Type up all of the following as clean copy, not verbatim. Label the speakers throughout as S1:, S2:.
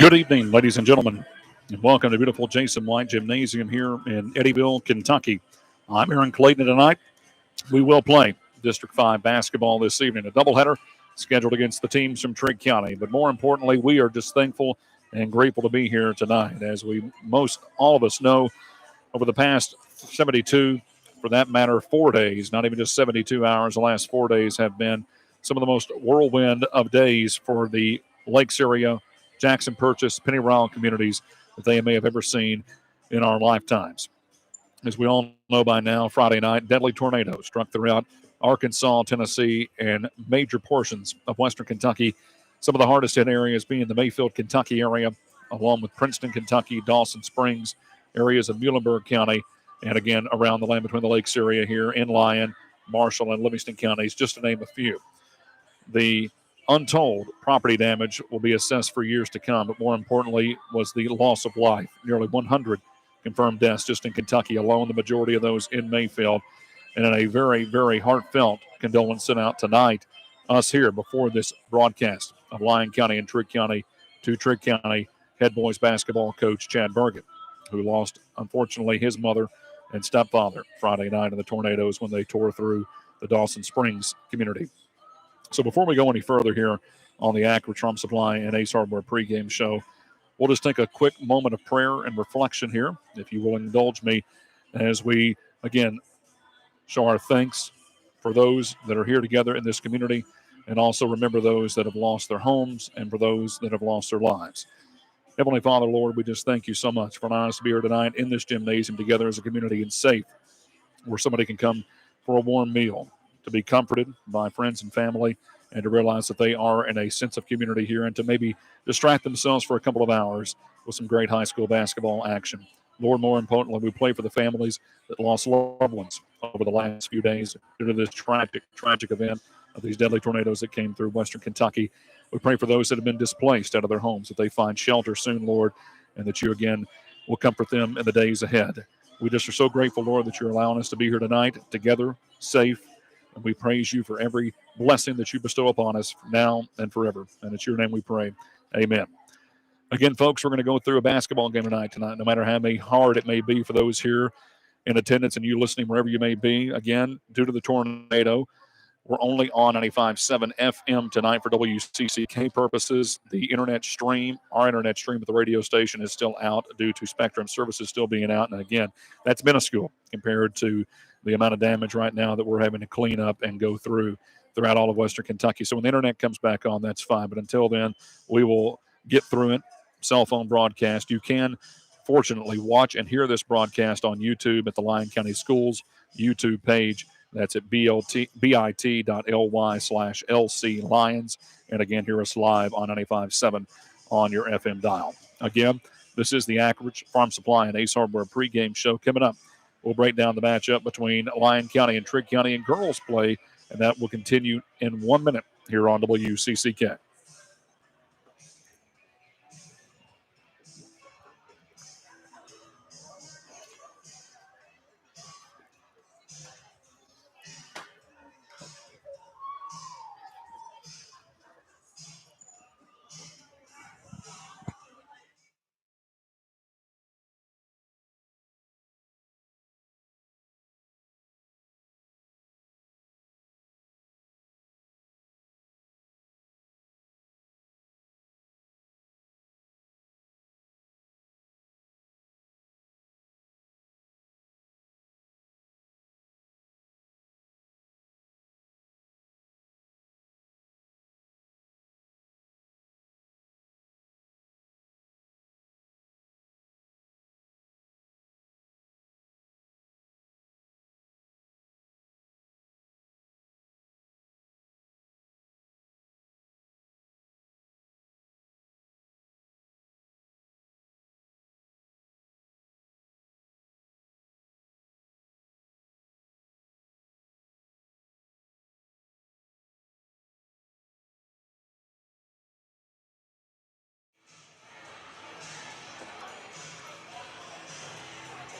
S1: Good evening, ladies and gentlemen, and welcome to beautiful Jason White Gymnasium here in Eddyville, Kentucky. I'm Aaron Clayton. Tonight, we will play District 5 basketball this evening, a doubleheader scheduled against the teams from Trigg County. But more importantly, we are just thankful and grateful to be here tonight. As all of us know, over the past 72, for that matter, 4 days, not even just 72 hours, the last 4 days have been some of the most whirlwind of days for the Lakes area, Jackson Purchase, Penny Ryle communities that they may have ever seen in our lifetimes. As we all know by now, Friday night, deadly tornadoes struck throughout Arkansas, Tennessee, and major portions of western Kentucky. Some of the hardest hit areas being the Mayfield, Kentucky area, along with Princeton, Kentucky, Dawson Springs, areas of Muhlenberg County, and again around the land between the lakes area here in Lyon, Marshall, and Livingston counties, just to name a few. The untold property damage will be assessed for years to come, but more importantly was the loss of life. Nearly 100 confirmed deaths just in Kentucky alone, the majority of those in Mayfield. And in a very, very heartfelt condolence sent out tonight, us here before this broadcast of Lyon County and Trigg County to Trigg County head boys basketball coach Chad Bergen, who lost, unfortunately, his mother and stepfather Friday night in the tornadoes when they tore through the Dawson Springs community. So before we go any further here on the Acura Trump Supply and Ace Hardware pregame show, we'll just take a quick moment of prayer and reflection here, if you will indulge me, as we, again, show our thanks for those that are here together in this community, and also remember those that have lost their homes and for those that have lost their lives. Heavenly Father, Lord, we just thank you so much for allowing us to be here tonight in this gymnasium together as a community and safe, where somebody can come for a warm meal, to be comforted by friends and family, and to realize that they are in a sense of community here, and to maybe distract themselves for a couple of hours with some great high school basketball action. Lord, more importantly, we pray for the families that lost loved ones over the last few days due to this tragic event of these deadly tornadoes that came through western Kentucky. We pray for those that have been displaced out of their homes, that they find shelter soon, Lord, and that you again will comfort them in the days ahead. We just are so grateful, Lord, that you're allowing us to be here tonight together, safe, and we praise you for every blessing that you bestow upon us now and forever. And it's your name we pray. Amen. Again, folks, we're going to go through a basketball game tonight, no matter how hard it may be for those here in attendance and you listening wherever you may be. Again, due to the tornado, we're only on 95.7 FM tonight for WCCK purposes. The internet stream, our internet stream at the radio station is still out due to Spectrum services still being out. And again, that's minuscule compared to the amount of damage right now that we're having to clean up and go throughout all of western Kentucky. So when the internet comes back on, that's fine. But until then, we will get through it. Cell phone broadcast. You can, fortunately, watch and hear this broadcast on YouTube at the Lyon County Schools YouTube page. That's at bit.ly/LC Lions. And again, hear us live on 95.7 on your FM dial. Again, this is the Acura Farm Supply and Ace Hardware pregame show. Coming up, we'll break down the matchup between Lyon County and Trigg County in girls play, and that will continue in 1 minute here on WCCK.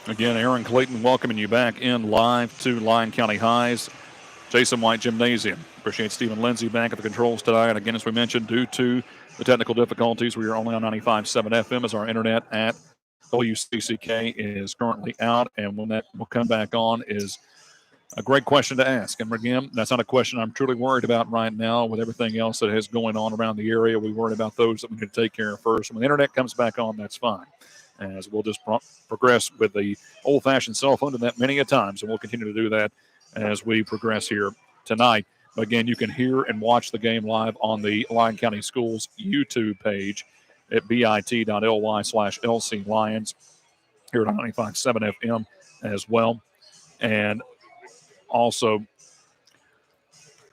S1: Again, Aaron Clayton welcoming you back in live to Lyon County High's Jason White Gymnasium. Appreciate Stephen Lindsay back at the controls tonight. And again, as we mentioned, due to the technical difficulties. We are only on 95.7 FM as our internet at WCCK is currently out, and when that will come back on is a great question to ask. And again, that's not a question I'm truly worried about right now with everything else that is going on around the area. We worry about those that we can take care of first. When the internet comes back on, that's fine, as we'll just progress with the old-fashioned cell phone and that many a times, and we'll continue to do that as we progress here tonight. Again, you can hear and watch the game live on the Lyon County Schools YouTube page at bit.ly/LC Lions here at 95.7 FM as well. And also,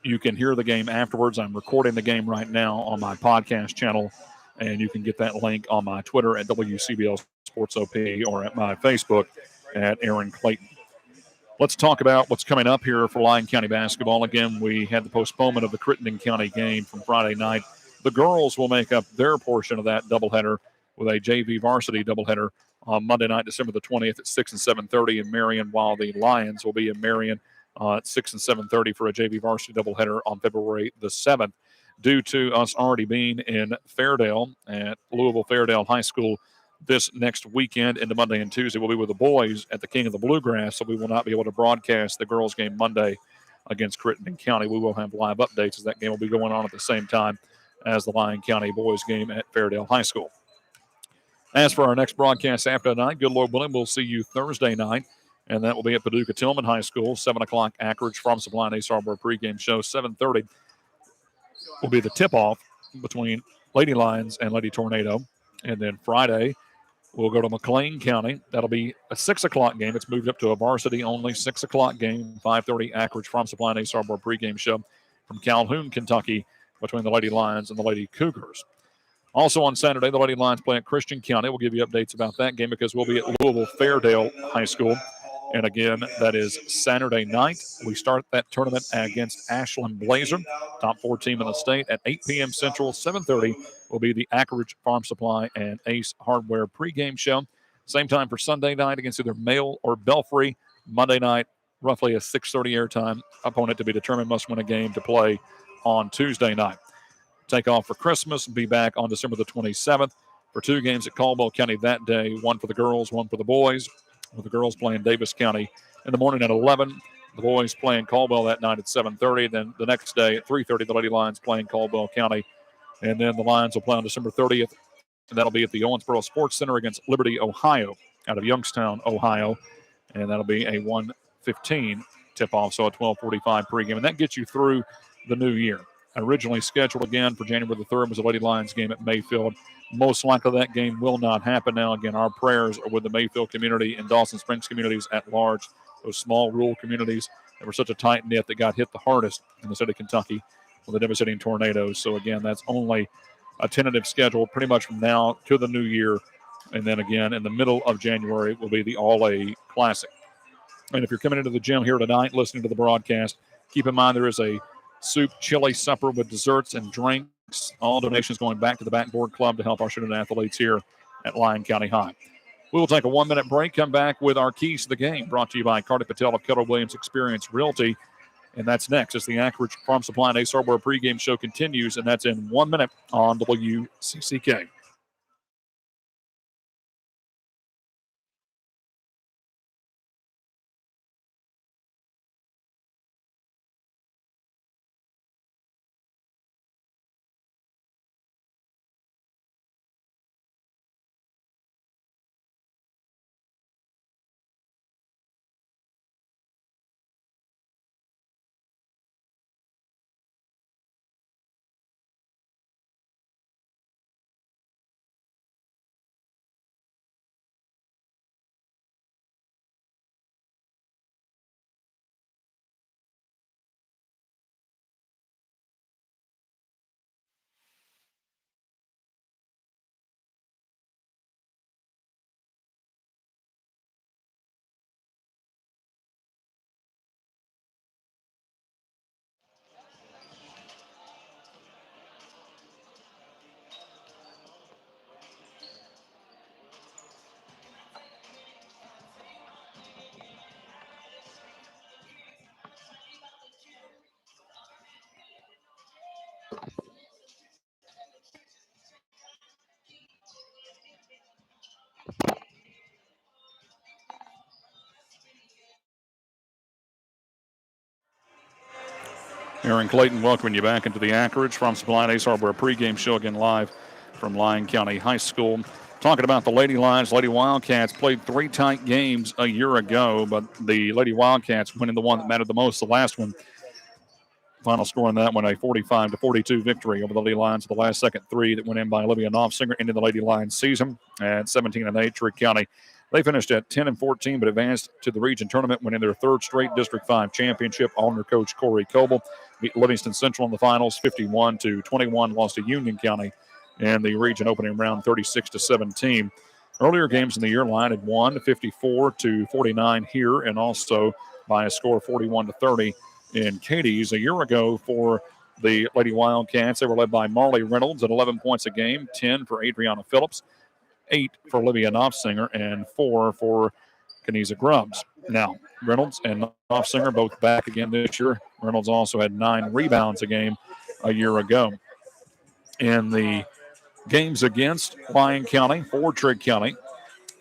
S1: you can hear the game afterwards. I'm recording the game right now on my podcast channel, and you can get that link on my Twitter at WCBL Sports OP or at my Facebook at Aaron Clayton. Let's talk about what's coming up here for Lyon County basketball. Again, we had the postponement of the Crittenden County game from Friday night. The girls will make up their portion of that doubleheader with a JV varsity doubleheader on Monday night, December the 20th at 6 and 7:30 in Marion, while the Lions will be in Marion at 6 and 7:30 for a JV varsity doubleheader on February the 7th. Due to us already being in Fairdale at Louisville Fairdale High School this next weekend into Monday and Tuesday, we'll be with the boys at the King of the Bluegrass, so we will not be able to broadcast the girls' game Monday against Crittenden County. We will have live updates as that game will be going on at the same time as the Lyon County boys' game at Fairdale High School. As for our next broadcast after tonight, good Lord willing, we'll see you Thursday night, and that will be at Paducah Tillman High School, 7 o'clock Anchorage Farm Supply and Ace Hardware pregame show. 7:30 will be the tip-off between Lady Lions and Lady Tornado. And then Friday, we'll go to McLean County. That'll be a 6 o'clock game. It's moved up to a varsity-only 6 o'clock game, 5:30 Anchorage Farm Supply and Ace Hardware pregame show from Calhoun, Kentucky, between the Lady Lions and the Lady Cougars. Also on Saturday, the Lady Lions play at Christian County. We'll give you updates about that game because we'll be at Louisville Fairdale High School. And again, that is Saturday night. We start that tournament against Ashland Blazer, top 4 team in the state, at 8 p.m. Central. 7:30 will be the Anchorage Farm Supply and Ace Hardware pregame show. Same time for Sunday night against either Mail or Belfry. Monday night, roughly a 6:30 airtime. Opponent to be determined must win a game to play on Tuesday night. Take off for Christmas and be back on December the 27th for 2 games at Caldwell County that day, one for the girls, one for the boys, with the girls playing Davis County in the morning at 11. The boys playing Caldwell that night at 7:30. Then the next day at 3:30, the Lady Lions playing Caldwell County. And then the Lions will play on December 30th, and that'll be at the Owensboro Sports Center against Liberty, Ohio, out of Youngstown, Ohio. And that'll be a 1:15 tip-off, so a 12:45 pregame. And that gets you through the new year. Originally scheduled again for January the 3rd was a Lady Lions game at Mayfield. Most likely that game will not happen now. Again, our prayers are with the Mayfield community and Dawson Springs communities at large, those small rural communities that were such a tight knit that got hit the hardest in the state of Kentucky with the devastating tornadoes. So again, that's only a tentative schedule pretty much from now to the new year. And then again, in the middle of January will be the All-A Classic. And if you're coming into the gym here tonight listening to the broadcast, keep in mind there is a soup, chili supper with desserts and drinks. All donations going back to the Backboard Club to help our student athletes here at Lyon County High. We will take a 1-minute break, come back with our keys to the game, brought to you by Carter Patel of Keller Williams Experience Realty. And that's next as the Anchorage Farm Supply and Ace Hardware pregame show continues, and that's in 1 minute on WCCK. Aaron Clayton welcoming you back into the Anchorage from Supply and Ace Hardware pregame show again live from Lyon County High School. Talking about the Lady Lions, Lady Wildcats played 3 tight games a year ago, but the Lady Wildcats winning the one that mattered the most, the last one. Final score in that one, a 45-42 victory over the Lady Lions. The last second 3 that went in by Olivia Knopfsinger ended the Lady Lions season at 17-8. Trigg County, they finished at 10-14, but advanced to the region tournament, winning their 3rd straight District 5 championship. All under Coach Corey Coble. Beat Livingston Central in the finals, 51-21. Lost to Union County in the region opening round, 36-17. Earlier games in the year, Lyon had won 54-49 here, and also by a score of 41-30 in Katie's. A year ago for the Lady Wildcats, they were led by Marley Reynolds at 11 points a game, 10 for Adriana Phillips, 8 for Olivia Knopfsinger, and 4 for Keneza Grubbs. Now, Reynolds and Knopfsinger both back again this year. Reynolds also had 9 rebounds a game a year ago. In the games against Lyon County for Trigg County,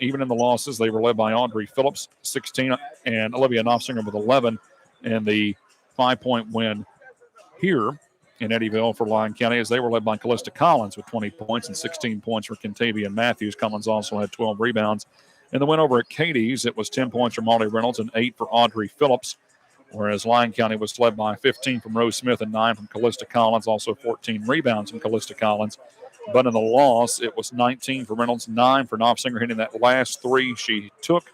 S1: even in the losses, they were led by Audrey Phillips, 16, and Olivia Knopfsinger with 11. And the 5-point win here in Eddyville for Lyon County as they were led by Callista Collins with 20 points and 16 points for Kentavia Matthews. Collins also had 12 rebounds. In the win over at Katie's, it was 10 points for Molly Reynolds and 8 for Audrey Phillips, whereas Lyon County was led by 15 from Rose Smith and 9 from Callista Collins, also 14 rebounds from Callista Collins. But in the loss, it was 19 for Reynolds, 9 for Knopfsinger, hitting that last 3 she took.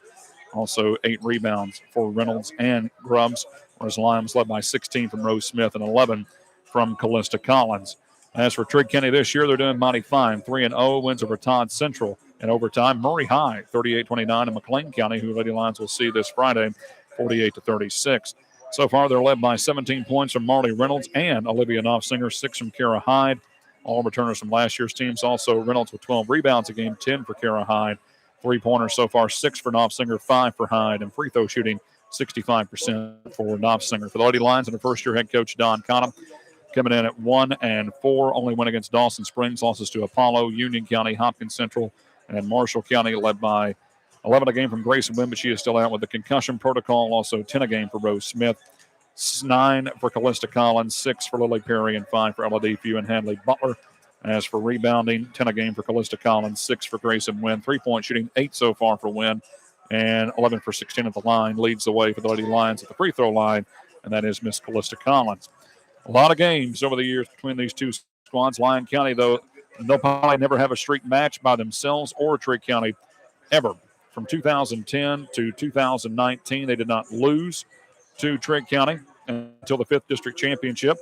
S1: Also 8 rebounds for Reynolds and Grubbs, whereas Lyon was led by 16 from Rose Smith and 11 from Callista Collins. As for Trigg County this year, they're doing mighty fine. 3-0 wins over Todd Central in overtime. Murray High, 38-29, and McLean County, who Lady Lions will see this Friday, 48-36. So far, they're led by 17 points from Marley Reynolds and Olivia Knopfsinger, 6 from Kara Hyde. All returners from last year's teams. Also, Reynolds with 12 rebounds a game, 10 for Kara Hyde. 3-pointers so far, 6 for Knopfsinger, 5 for Hyde, and free throw shooting, 65% for Knopfsinger. For the Lady Lions and her first-year head coach, Don Connum, coming in at 1-4, only win against Dawson Springs, losses to Apollo, Union County, Hopkins Central, and Marshall County, led by 11 a game from Grayson Wynn, but she is still out with the concussion protocol. Also 10 a game for Rose Smith, 9 for Callista Collins, 6 for Lilly Perry, and 5 for Ella Few and Hadley Butler. As for rebounding, 10 a game for Callista Collins, 6 for Grayson Wynn, 3-point shooting, 8 so far for Wynn, and 11 for 16 at the line, leads the way for the Lady Lions at the free throw line, and that is Miss Callista Collins. A lot of games over the years between these two squads. Lyon County, though, they'll probably never have a streak match by themselves or Trigg County ever. From 2010 to 2019, they did not lose to Trigg County until the 5th District Championship.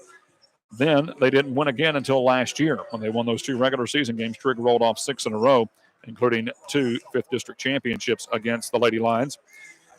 S1: Then they didn't win again until last year when they won those 2 regular season games. Trigg rolled off 6 in a row, including 2 5th District championships against the Lady Lions.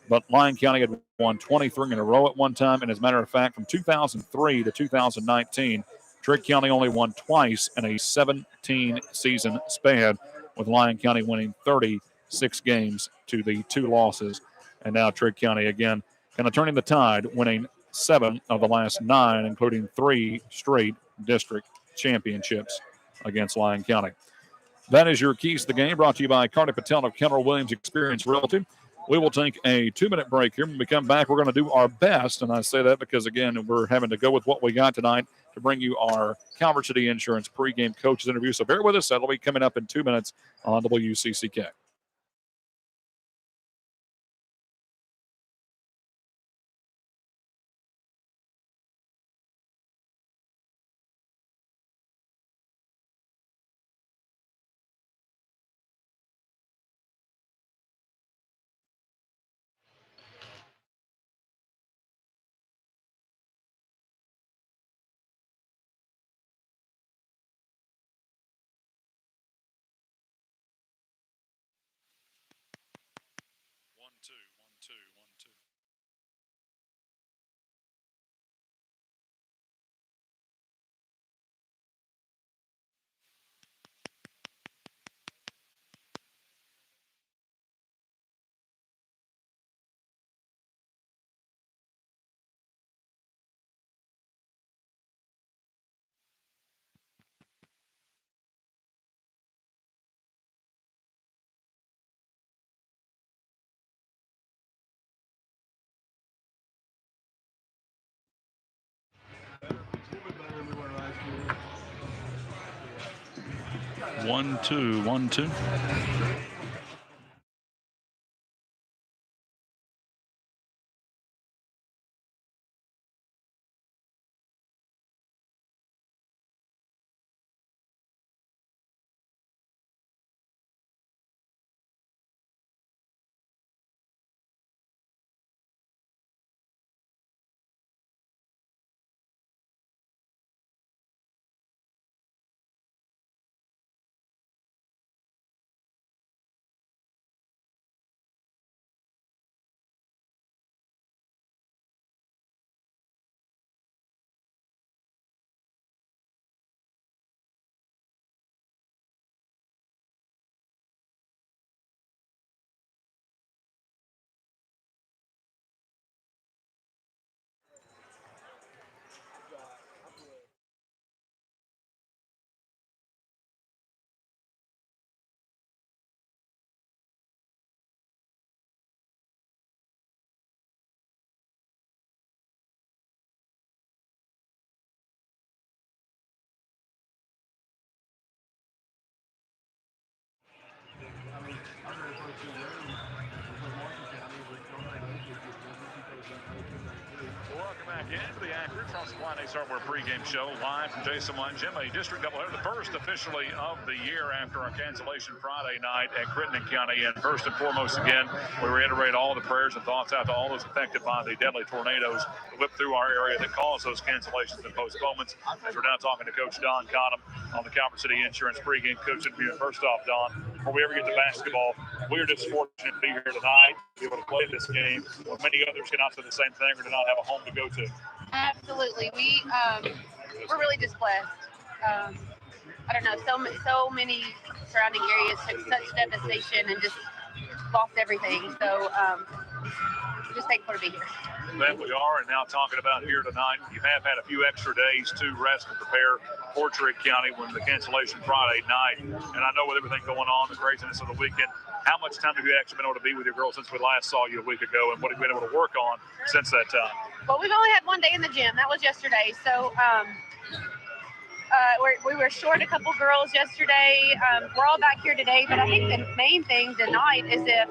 S1: But Lyon County had won 23 in a row at one time. And as a matter of fact, from 2003 to 2019, Trigg County only won twice in a 17-season span, with Lyon County winning 36 games to the 2 losses. And now Trigg County again kind of turning the tide, winning 7 of the last 9, including 3 straight district championships against Lyon County. That is your keys to the game, brought to you by Carter Patel of Keller Williams Experience Realty. We will take a 2-minute break here. When we come back, we're going to do our best, and I say that because, again, we're having to go with what we got tonight to bring you our Calvert City Insurance pregame coaches interview. So bear with us. That'll be coming up in 2 minutes on WCCK. 1-2, 1-2. Welcome back into the Akron South Supply Hardware pregame show live from Jason Lyon Gym, a district doubleheader, the first officially of the year after our cancellation Friday night at Crittenden County. And first and foremost, again, we reiterate all the prayers and thoughts out to all those affected by the deadly tornadoes that whipped through our area that caused those cancellations and postponements. As we're now talking to Coach Don Cottom on the Calvert City Insurance pregame coach interview. First off, Don, before we ever get to basketball, we are just fortunate to be here tonight, to be able to play this game. Well, many others cannot say the same thing or do not have a home to go to.
S2: Absolutely. We're really just blessed. I don't know, so many surrounding areas took such devastation and just lost everything. So we're just thankful to be here.
S1: That we are, and now talking about here tonight, you have had a few extra days to rest and prepare for Trigg County when the cancellation Friday night. And I know with everything going on, the craziness of the weekend, how much time have you actually been able to be with your girls since we last saw you a week ago, and what have you been able to work on since that time?
S2: Well, we've only had one day in the gym. That was yesterday. So we were short a couple girls yesterday. We're all back here today, but I think the main thing tonight is if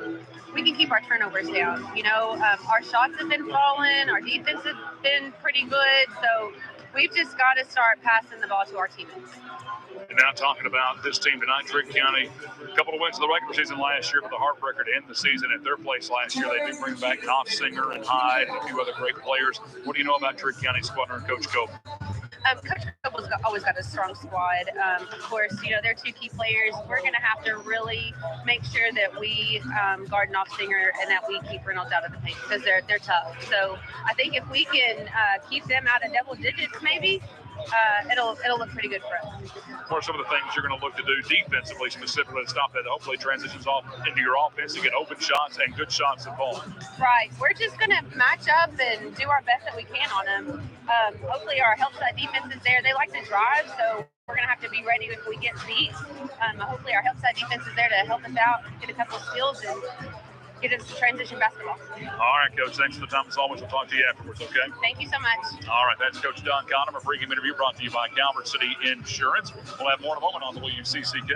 S2: we can keep our turnovers down. You know, our shots have been falling, our defense has been pretty good, so we've just got to start passing the ball to our teammates.
S1: And now talking about this team tonight, Trigg County, a couple of wins in the regular season last year, but the heartbreaker to end the season at their place last year. They do bring back Knopfsinger and Hyde and a few other great players. What do you know about Trigg County squad and Coach Cope?
S2: Coach Cope's always got a strong squad. Of course, you know, they're two key players. We're going to have to really make sure that we guard Knopfsinger and that we keep Reynolds out of the paint because they're tough. So I think if we can keep them out of double digits, maybe it'll look pretty good for us.
S1: What are some of the things you're going to look to do defensively, specifically to stop that? Hopefully transitions off into your offense to get open shots and good shots at ball.
S2: Right. We're just going to match up and do our best that we can on them. Hopefully our help side defense is there. They like to drive, so we're going to have to be ready if we get beat. Hopefully our help side defense is there to help us out, get a couple of steals, and get into transition basketball.
S1: All right, Coach. Thanks for the time as always. We'll talk to you afterwards, okay?
S2: Thank you so much.
S1: All right, that's Coach Don Cottom. A pregame interview brought to you by Calvert City Insurance. We'll have more in a moment on the Williams CCK.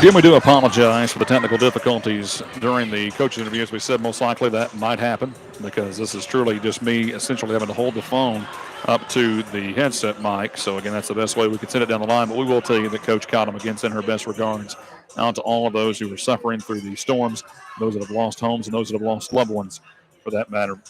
S1: Again, we do apologize for the technical difficulties during the coach's interview. As we said, most likely that might happen because this is truly just me essentially having to hold the phone up to the headset mic. So, again, that's the best way we can send it down the line. But we will tell you that Coach Cottom, again, sent her best regards out to all of those who are suffering through these storms, those that have lost homes and those that have lost loved ones, for that matter.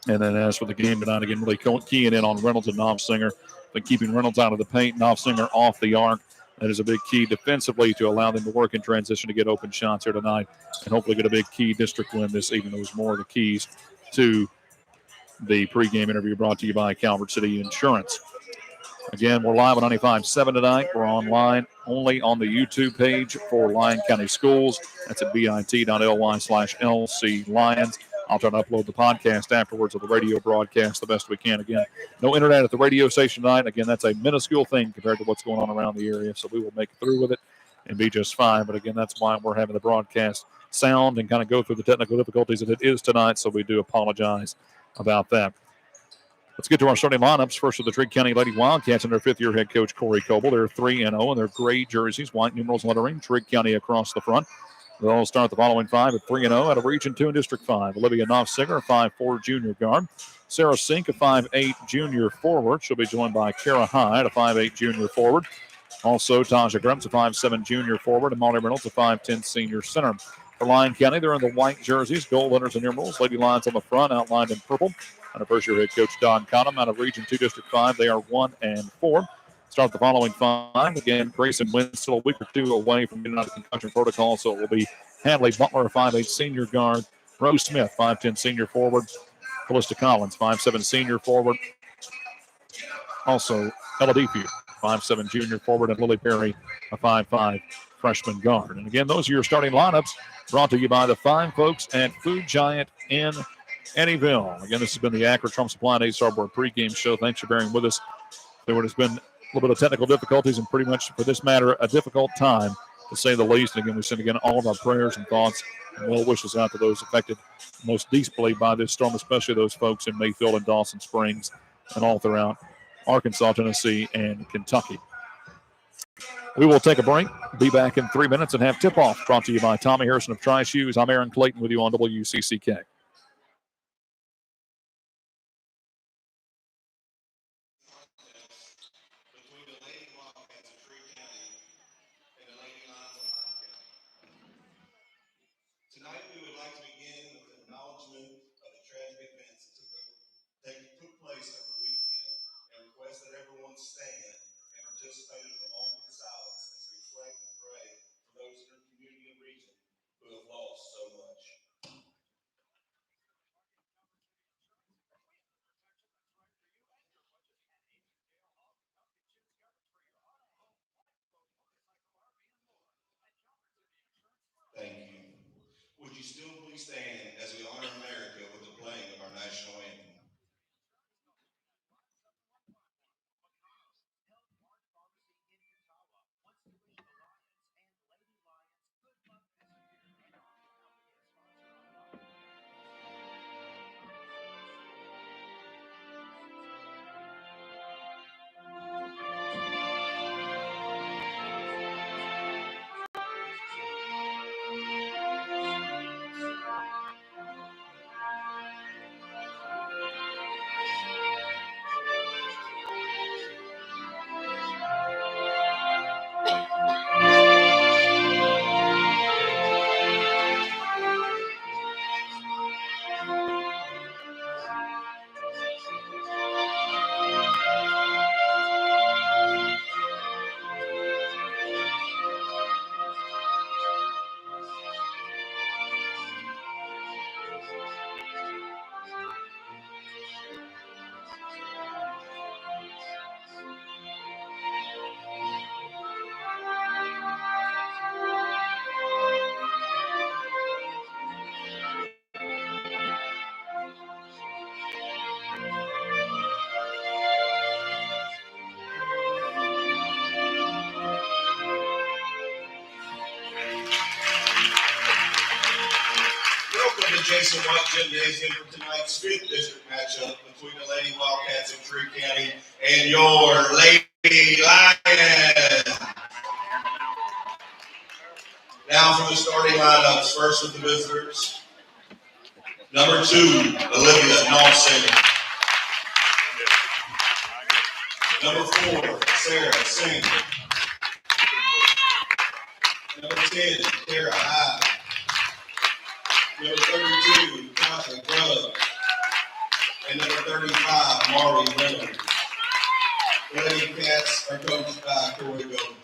S1: And then as for the game tonight, again, really keying in on Reynolds and Knopfsinger, but keeping Reynolds out of the paint, Knopfsinger off the arc. That is a big key defensively to allow them to work in transition to get open shots here tonight and hopefully get a big key district win this evening. Those more of the keys to the pregame interview brought to you by Calvert City Insurance. Again, we're live on 95.7 tonight. We're online only on the YouTube page for Lyon County Schools. That's at bit.ly/LC Lions. I'll try to upload the podcast afterwards of the radio broadcast the best we can. Again, no internet at the radio station tonight. Again, that's a minuscule thing compared to what's going on around the area, so we will make it through with it and be just fine. But again, that's why we're having the broadcast sound and kind of go through the technical difficulties that it is tonight, so we do apologize about that. Let's get to our starting lineups. First of the Trigg County Lady Wildcats and their fifth-year head coach, Corey Coble. They're 3-0 in their gray jerseys, white numerals lettering, Trigg County across the front. They'll all start the following five at 3-0 out of Region 2 and District 5. Olivia Knopfsinger, a 5'4 junior guard. Sarah Sink, a 5'8 junior forward. She'll be joined by Kara Hyde, a 5'8 junior forward. Also, Tasha Grumps, a 5'7 junior forward, and Molly Reynolds, a 5'10 senior center. For Lyon County, they're in the white jerseys, gold letters and numerals. Lady Lions on the front, outlined in purple. And first-year head coach Don Cottom out of Region 2, District 5. They are 1-4. Start the following five. Again, Grayson Wynn still a week or two away from getting out of concussion protocol, so it will be Hadley Butler, a 5'8 senior guard. Rose Smith, 5'10 senior forward. Callista Collins, 5'7 senior forward. Also, Ella Depew, 5'7 junior forward, and Lilly Perry, a 5'5 freshman guard. And again, those are your starting lineups brought to you by the fine folks at Food Giant in Eddyville. Again, this has been the Akron Trump Supply and Ace Hardware pregame show. Thanks for bearing with us. There has been a little bit of technical difficulties and pretty much, for this matter, a difficult time, to say the least. And again, we send again all of our prayers and thoughts and well wishes out to those affected most deeply by this storm, especially those folks in Mayfield and Dawson Springs and all throughout Arkansas, Tennessee, and Kentucky. We will take a break, be back in 3 minutes, and have tip-off brought to you by Tommy Harrison of Tri-Shoes. I'm Aaron Clayton with you on WCCK.
S3: Thank you. Would you still please stand as we honor America with the playing of our national anthem? Jason White Gymnasium for tonight's 5th district matchup between the Lady Wildcats of Trigg County and your Lady Lions. for the starting lineups. First with the visitors. Number 2, Olivia Nalson. Number 4, Sarah Singh. Number 10, Kara Hyde. Number 32, Tasha Grubb. And number 35, Maury Reynolds. The Lady Cats are coached by Corey Golden.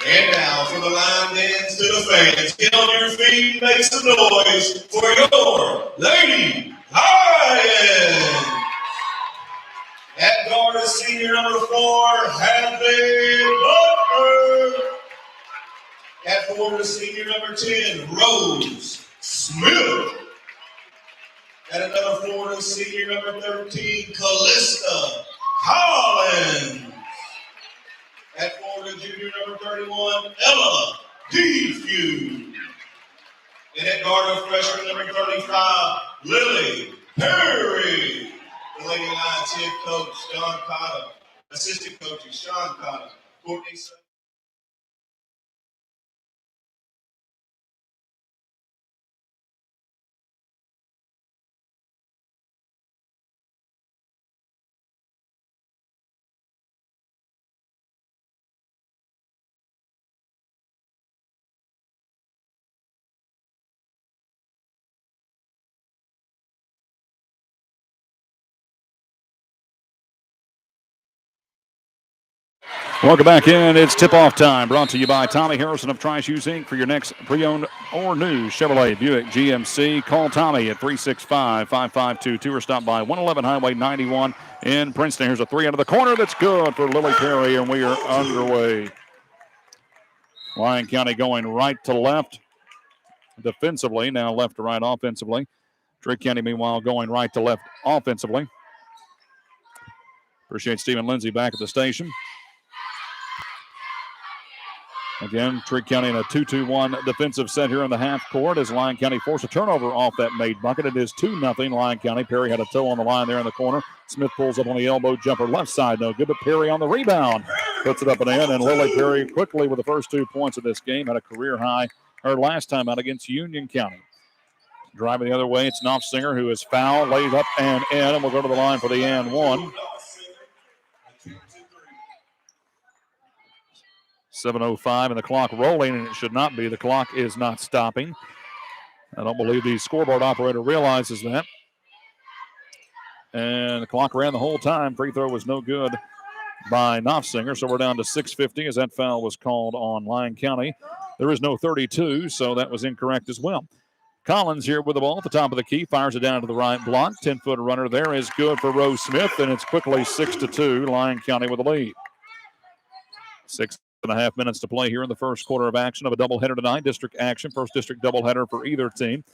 S3: And now for the line dance to the fans. Get on your feet and make some noise for your Lady Lions. At guard is senior number 4, Hadley Butler. At forward is senior number 10, Rose Smith. At another forward is senior number 13, Callista Collins. At forward is junior number 31, Ella Defew. And at guard is freshman number 35, Lilly Perry. The Lady Lions head coach, John Cotta. Assistant coaches, Sean Cotta, Courtney Sutton.
S1: Welcome back in. It's tip-off time, brought to you by Tommy Harrison of Tri-Shoes Inc. For your next pre-owned or new Chevrolet, Buick, GMC, call Tommy at 365-5522 or stop by 111 Highway 91 in Princeton. Here's a 3 out of the corner. That's good for Lilly Perry, and we are underway. Lyon County going right to left defensively, now left to right offensively. Trigg County, meanwhile, going right to left offensively. Appreciate Stephen Lindsay back at the station. Again, Trigg County in a 2-2-1 defensive set here in the half court as Lyon County forced a turnover off that made bucket. It is 2-0 Lyon County. Perry had a toe on the line there in the corner. Smith pulls up on the elbow jumper left side. No good, but Perry on the rebound. Puts it up and in, and Lilly Perry quickly with the first 2 points of this game. Had a career high her last time out against Union County. Driving the other way, it's Knopfsinger who is fouled, laid up and in, and will go to the line for the and one. 7:05 and the clock rolling, and it should not be. The clock is not stopping. I don't believe the scoreboard operator realizes that. And the clock ran the whole time. Free throw was no good by Knopfsinger, so we're down to 6:50 as that foul was called on Lyon County. There is no 32, so that was incorrect as well. Collins here with the ball at the top of the key, fires it down to the right block. 10-foot runner there is good for Rose Smith, and it's quickly 6-2, Lyon County with the lead. 6.5 minutes to play here in the first quarter of action of a doubleheader tonight. District action, first district doubleheader for either team.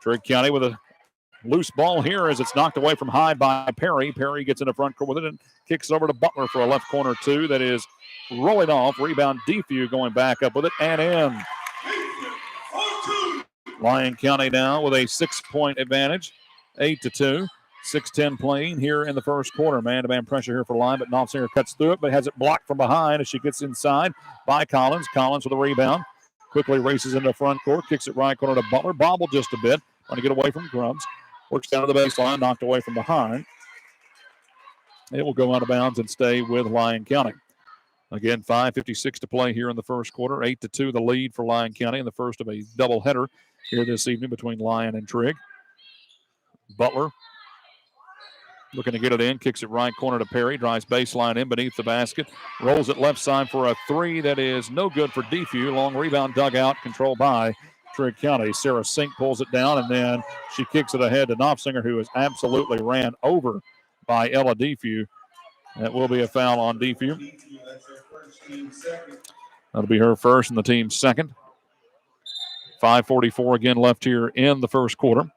S1: Trigg County with a loose ball here as it's knocked away from high by Perry. Perry gets in the front court with it and kicks over to Butler for a left corner 2. That is rolling off. Rebound Defew going back up with it and in. Lyon County now with a 6-point advantage, 8-2. 6:10 playing here in the first quarter. Man-to-man pressure here for Lyon, but Knopfsinger cuts through it, but has it blocked from behind as she gets inside by Collins. Collins with a rebound. Quickly races into the front court, kicks it right corner to Butler. Bobbled just a bit, trying to get away from Grubbs. Works down to the baseline, knocked away from behind. It will go out of bounds and stay with Lyon County. Again, 5:56 to play here in the first quarter. 8-2 the lead for Lyon County in the first of a doubleheader here this evening between Lyon and Trigg. Butler looking to get it in, kicks it right corner to Perry, drives baseline in beneath the basket, rolls it left side for a 3 that is no good for Defew. Long rebound dug out, controlled by Trigg County. Sarah Sink pulls it down, and then she kicks it ahead to Knopfsinger, who is absolutely ran over by Ella Defew. That will be a foul on Defew. That'll be her first and the team's second. 5:44 again left here in the first quarter.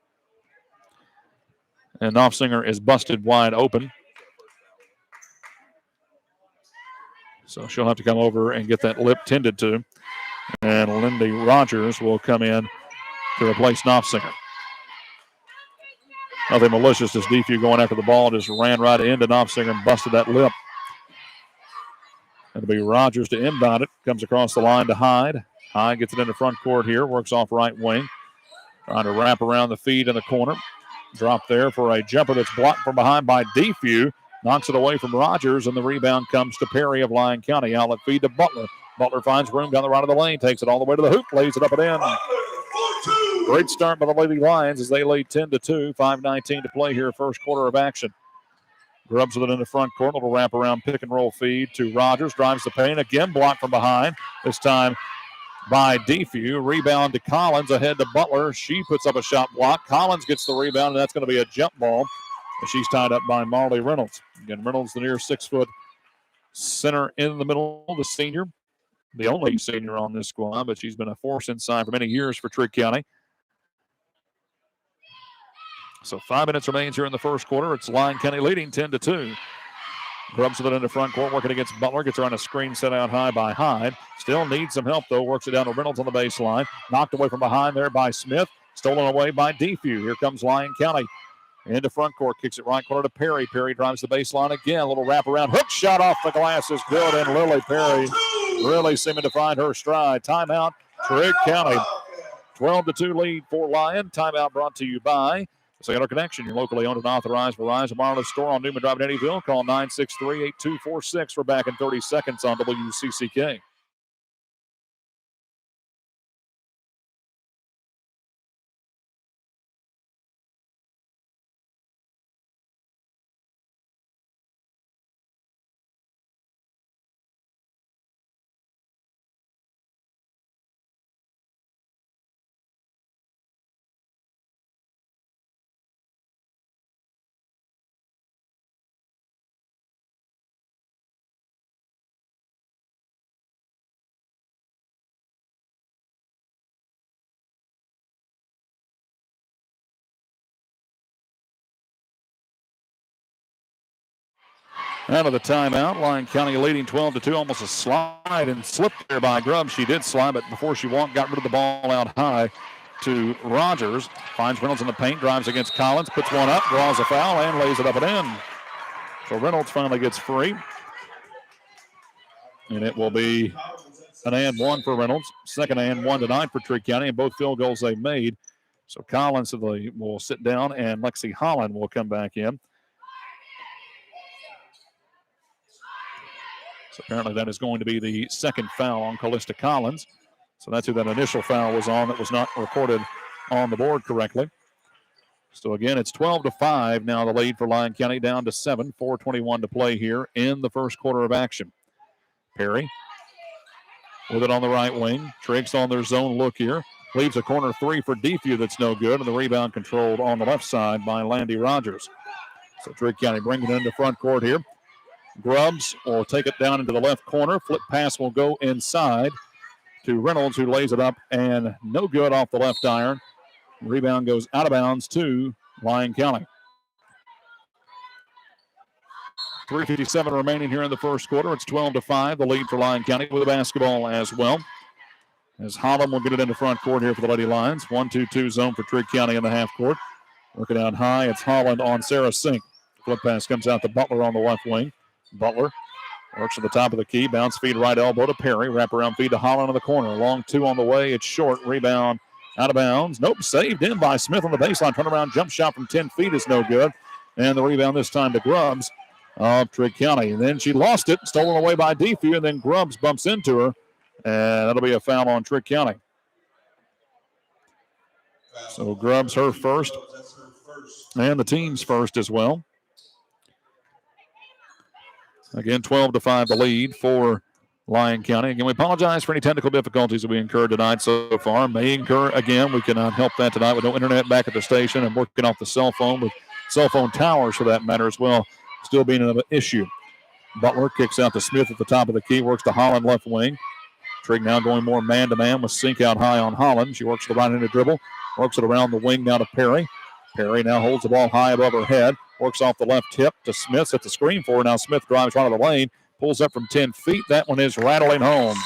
S1: And Knopfsinger is busted wide open. So she'll have to come over and get that lip tended to. And Lindy Rogers will come in to replace Knopfsinger. Nothing malicious as Defew going after the ball just ran right into Knopfsinger and busted that lip. And It'll be Rogers to inbound it. Comes across the line to Hyde. Hyde gets it into front court here. Works off right wing. Trying to wrap around the feed in the corner. Drop there for a jumper that's blocked from behind by Defew. Knocks it away from Rogers, and the rebound comes to Perry of Lyon County. Outlet feed to Butler. Butler finds room down the right of the lane. Takes it all the way to the hoop. Lays it up and in. Great start by the Lady Lions as they lead 10-2. 5:19 to play here. First quarter of action. Grubs with it in the front court. Little wrap-around pick-and-roll feed to Rogers. Drives the paint. Again blocked from behind. This time by Defew. Rebound to Collins. Ahead to Butler. She puts up a shot block. Collins gets the rebound, and that's going to be a jump ball. And she's tied up by Marley Reynolds. Again, Reynolds, the near 6-foot center in the middle, the senior. The only senior on this squad, but she's been a force inside for many years for Trigg County. So 5 minutes remains here in the first quarter. It's Lyon County leading 10-2. Grubs with it in the front court, working against Butler. Gets her on a screen set out high by Hyde. Still needs some help, though. Works it down to Reynolds on the baseline. Knocked away from behind there by Smith. Stolen away by Defew. Here comes Lyon County. Into front court. Kicks it right corner to Perry. Perry drives the baseline again. A little wraparound. Hook shot off the glass is good. And Lilly Perry really seeming to find her stride. Timeout, Trigg County. 12-2 lead for Lyon. Timeout brought to you by Sailor Connection, your locally owned and authorized Verizon wireless store on Newman Drive in Eddyville. Call 963-8246. We're back in 30 seconds on WCCK. Out of the timeout, Lyon County leading 12-2. Almost a slide and slip there by Grubb. She did slide, but before she walked, got rid of the ball out high to Rogers. Finds Reynolds in the paint, drives against Collins, puts one up, draws a foul, and lays it up and in. So Reynolds finally gets free. And it will be an and one for Reynolds. Second and one tonight for Trigg County, and both field goals they made. So Collins will sit down, and Lexi Holland will come back in. So apparently that is going to be the second foul on Callista Collins. So that's who that initial foul was on that was not recorded on the board correctly. So again, it's 12-5 now, the lead for Lyon County, down to 7. 4:21 to play here in the first quarter of action. Perry with it on the right wing. Trigg's on their zone look here. Leaves a corner three for Defew that's no good, and the rebound controlled on the left side by Landy Rogers. So Trigg County bringing it into front court here. Grubbs will take it down into the left corner. Flip pass will go inside to Reynolds, who lays it up, and no good off the left iron. Rebound goes out of bounds to Lyon County. 3:57 remaining here in the first quarter. It's 12-5, the lead for Lyon County with the basketball as well. As Holland will get it into front court here for the Lady Lions. 1-2-2 zone for Trigg County in the half court. Working out high, it's Holland on Sarah Sink. Flip pass comes out to Butler on the left wing. Butler works at the top of the key. Bounce feed right elbow to Perry. Wraparound feed to Holland in the corner. Long two on the way. It's short. Rebound out of bounds. Nope. Saved in by Smith on the baseline. Turnaround jump shot from 10 feet is no good. And the rebound this time to Grubbs of Trigg County. And then she lost it. Stolen away by Defew. And then Grubbs bumps into her. And that'll be a foul on Trigg County. So Grubbs her first. And the team's first as well. Again, 12-5 the lead for Lyon County. Again, we apologize for any technical difficulties that we incurred tonight so far. May incur again. We cannot help that tonight with no internet back at the station and working off the cell phone with cell phone towers for that matter as well, still being an issue. Butler kicks out to Smith at the top of the key, works to Holland left wing. Trigg now going more man-to-man with Sink out high on Holland. She works the right-handed dribble, works it around the wing now to Perry. Perry now holds the ball high above her head. Works off the left tip to Smith. Sets the screen for her. Now Smith drives right of the lane. Pulls up from 10 feet. That one is rattling home.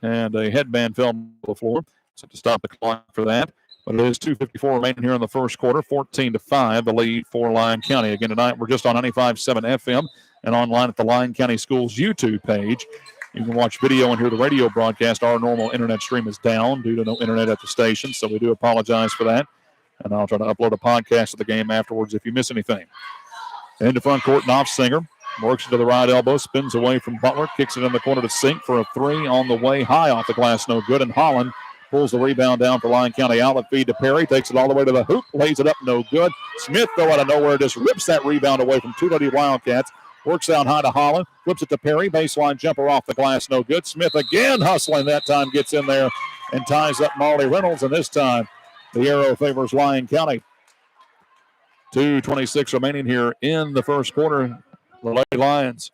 S1: And a headband fell to the floor. So to stop the clock for that. But it is 2:54 remaining here in the first quarter. 14-5 the lead for Lyon County. Again tonight we're just on 95.7 FM and online at the Lyon County Schools YouTube page. You can watch video and hear the radio broadcast. Our normal internet stream is down due to no internet at the station, so we do apologize for that. And I'll try to upload a podcast of the game afterwards if you miss anything. Into front court, Knopfsinger works into the right elbow, spins away from Butler, kicks it in the corner to Sink for a three on the way, high off the glass, no good. And Holland pulls the rebound down for Lyon County. Outlet feed to Perry, takes it all the way to the hoop, lays it up, no good. Smith, though, out of nowhere, just rips that rebound away from two Lady Wildcats. Works out high to Holland, flips it to Perry, baseline jumper off the glass, no good. Smith again hustling, that time gets in there and ties up Molly Reynolds, and this time the arrow favors Lyon County. 2:26 remaining here in the first quarter. The Lady Lions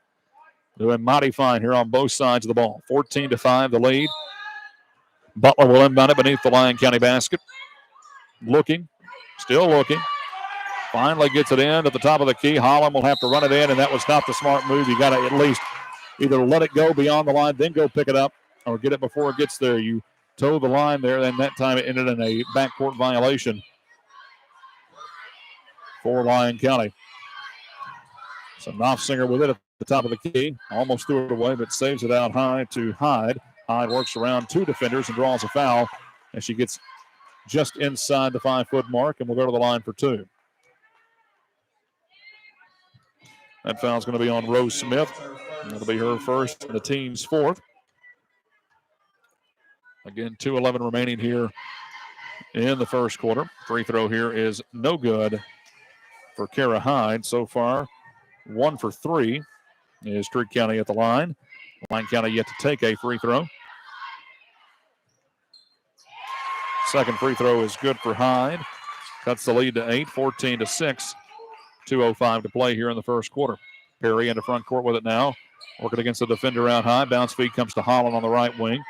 S1: doing mighty fine here on both sides of the ball. 14-5 the lead. Butler will inbound it beneath the Lyon County basket. Looking, still looking. Finally gets it in at the top of the key. Holland will have to run it in, and that was not the smart move. You got to at least either let it go beyond the line, then go pick it up, or get it before it gets there. You toe the line there, and that time it ended in a backcourt violation for Lyon County. So Knopfsinger with it at the top of the key. Almost threw it away, but saves it out high to Hyde. Hyde works around two defenders and draws a foul as she gets just inside the 5-foot mark, and will go to the line for two. That foul's going to be on Rose Smith. That'll be her first and the team's fourth. Again, 2:11 remaining here in the first quarter. Free throw here is no good for Kara Hyde. So far, 1 for 3 is Trigg County at the line. Lyon County yet to take a free throw. Second free throw is good for Hyde. Cuts the lead to 8, 14-6. 2:05 to play here in the first quarter. Perry into front court with it now. Working against the defender out high. Bounce feed comes to Holland on the right wing.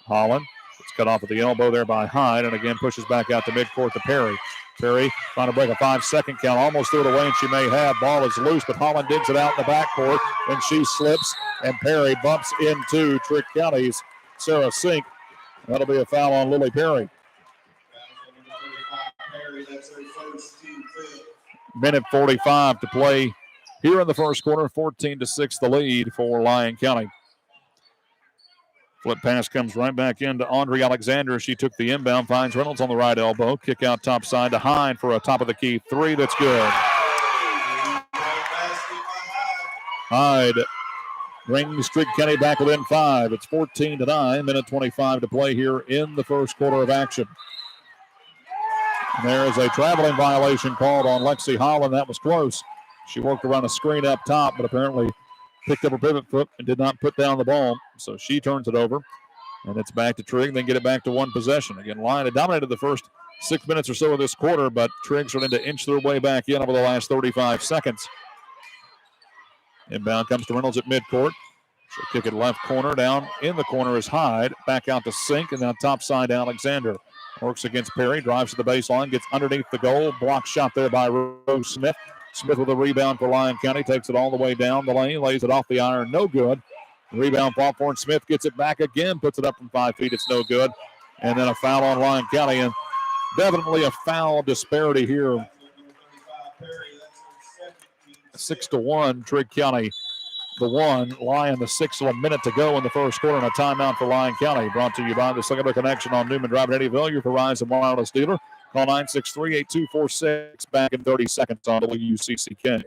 S1: Holland, it's cut off at the elbow there by Hyde, and again pushes back out to midcourt to Perry. Perry trying to break a 5-second count. Almost threw it away, and she may have. Ball is loose, but Holland digs it out in the backcourt, and she slips, and Perry bumps into Trigg County's Sarah Sink. That'll be a foul on Lilly Perry. Minute 45 to play here in the first quarter. 14-6 the lead for Lyon County. Flip pass comes right back into Andre Alexander. She took the inbound, finds Reynolds on the right elbow. Kick out top side to Hyde for a top of the key three. That's good. Hyde brings Trigg County back within 5. It's 14-9. Minute 25 to play here in the first quarter of action. And there is a traveling violation called on Lexi Holland. That was close. She worked around a screen up top, but apparently picked up her pivot foot and did not put down the ball. So she turns it over, and it's back to Trigg. Then get it back to one possession. Again, Lyon had dominated the first 6 minutes or so of this quarter, but Trigg starting to inch their way back in over the last 35 seconds. Inbound comes to Reynolds at midcourt. She'll kick it left corner. Down in the corner is Hyde. Back out to Sink, and now top side Alexander. Works against Perry, drives to the baseline, gets underneath the goal. Block shot there by Rose Smith. Smith with a rebound for Lyon County, takes it all the way down the lane, lays it off the iron, no good. Rebound fought for, and Smith gets it back again, puts it up from 5 feet, it's no good. And then a foul on Lyon County, and definitely a foul disparity here. 6-1, Trigg County the 1, Lyon the 6, so a minute to go in the first quarter, and a timeout for Lyon County. Brought to you by the Secondary Connection on Newman Drive in Eddyville, your Verizon Wireless dealer. Call 963-8246, back in 30 seconds on WCCK.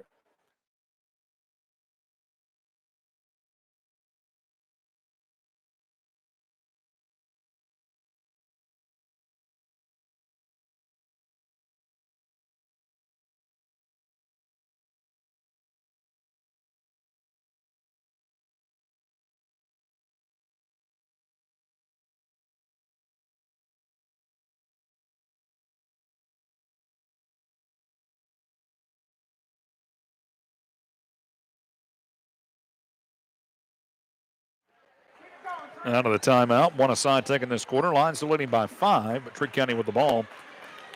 S1: Out of the timeout, one aside taken this quarter. Lions still leading by 5, but Trigg County with the ball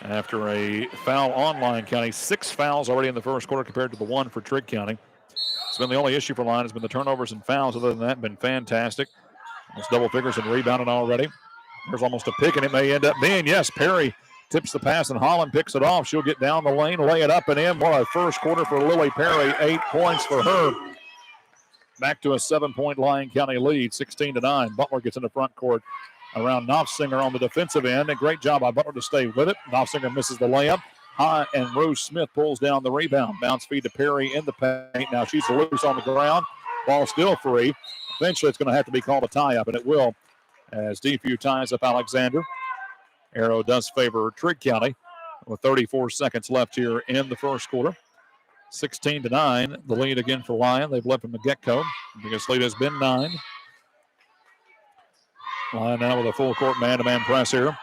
S1: after a foul on Lyon County. 6 fouls already in the first quarter compared to the 1 for Trigg County. It's been the only issue for Lyon has been the turnovers and fouls. Other than that, been fantastic. It's double figures and rebounding already. There's almost a pick, and it may end up being, yes, Perry tips the pass, and Holland picks it off. She'll get down the lane, lay it up and in. What a first quarter for Lilly Perry. 8 points for her. Back to a 7-point Lyon County lead, 16-9. Butler gets in the front court around Knopfsinger on the defensive end. A great job by Butler to stay with it. Knopfsinger misses the layup. High, and Rose Smith pulls down the rebound. Bounce feed to Perry in the paint. Now she's loose on the ground. Ball still free. Eventually it's going to have to be called a tie-up, and it will, as DFU ties up Alexander. Arrow does favor Trigg County with 34 seconds left here in the first quarter. 16-9, the lead again for Lyon. They've led from the get-go. The biggest lead has been 9. Lyon now with a full court man-to-man press here.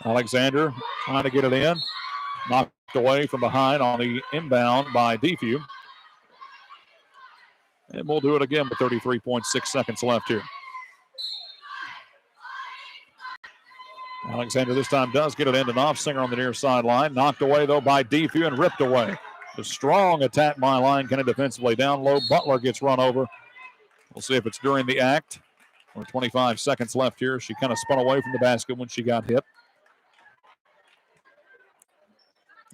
S1: Alexander trying to get it in. Knocked away from behind on the inbound by DFU. And we'll do it again with 33.6 seconds left here. Alexander this time does get it into Knopfsinger on the near sideline. Knocked away, though, by DFU and ripped away. A strong attack by Lyon County defensively. Down low, Butler gets run over. We'll see if it's during the act. Or 25 seconds left here. She kind of spun away from the basket when she got hit.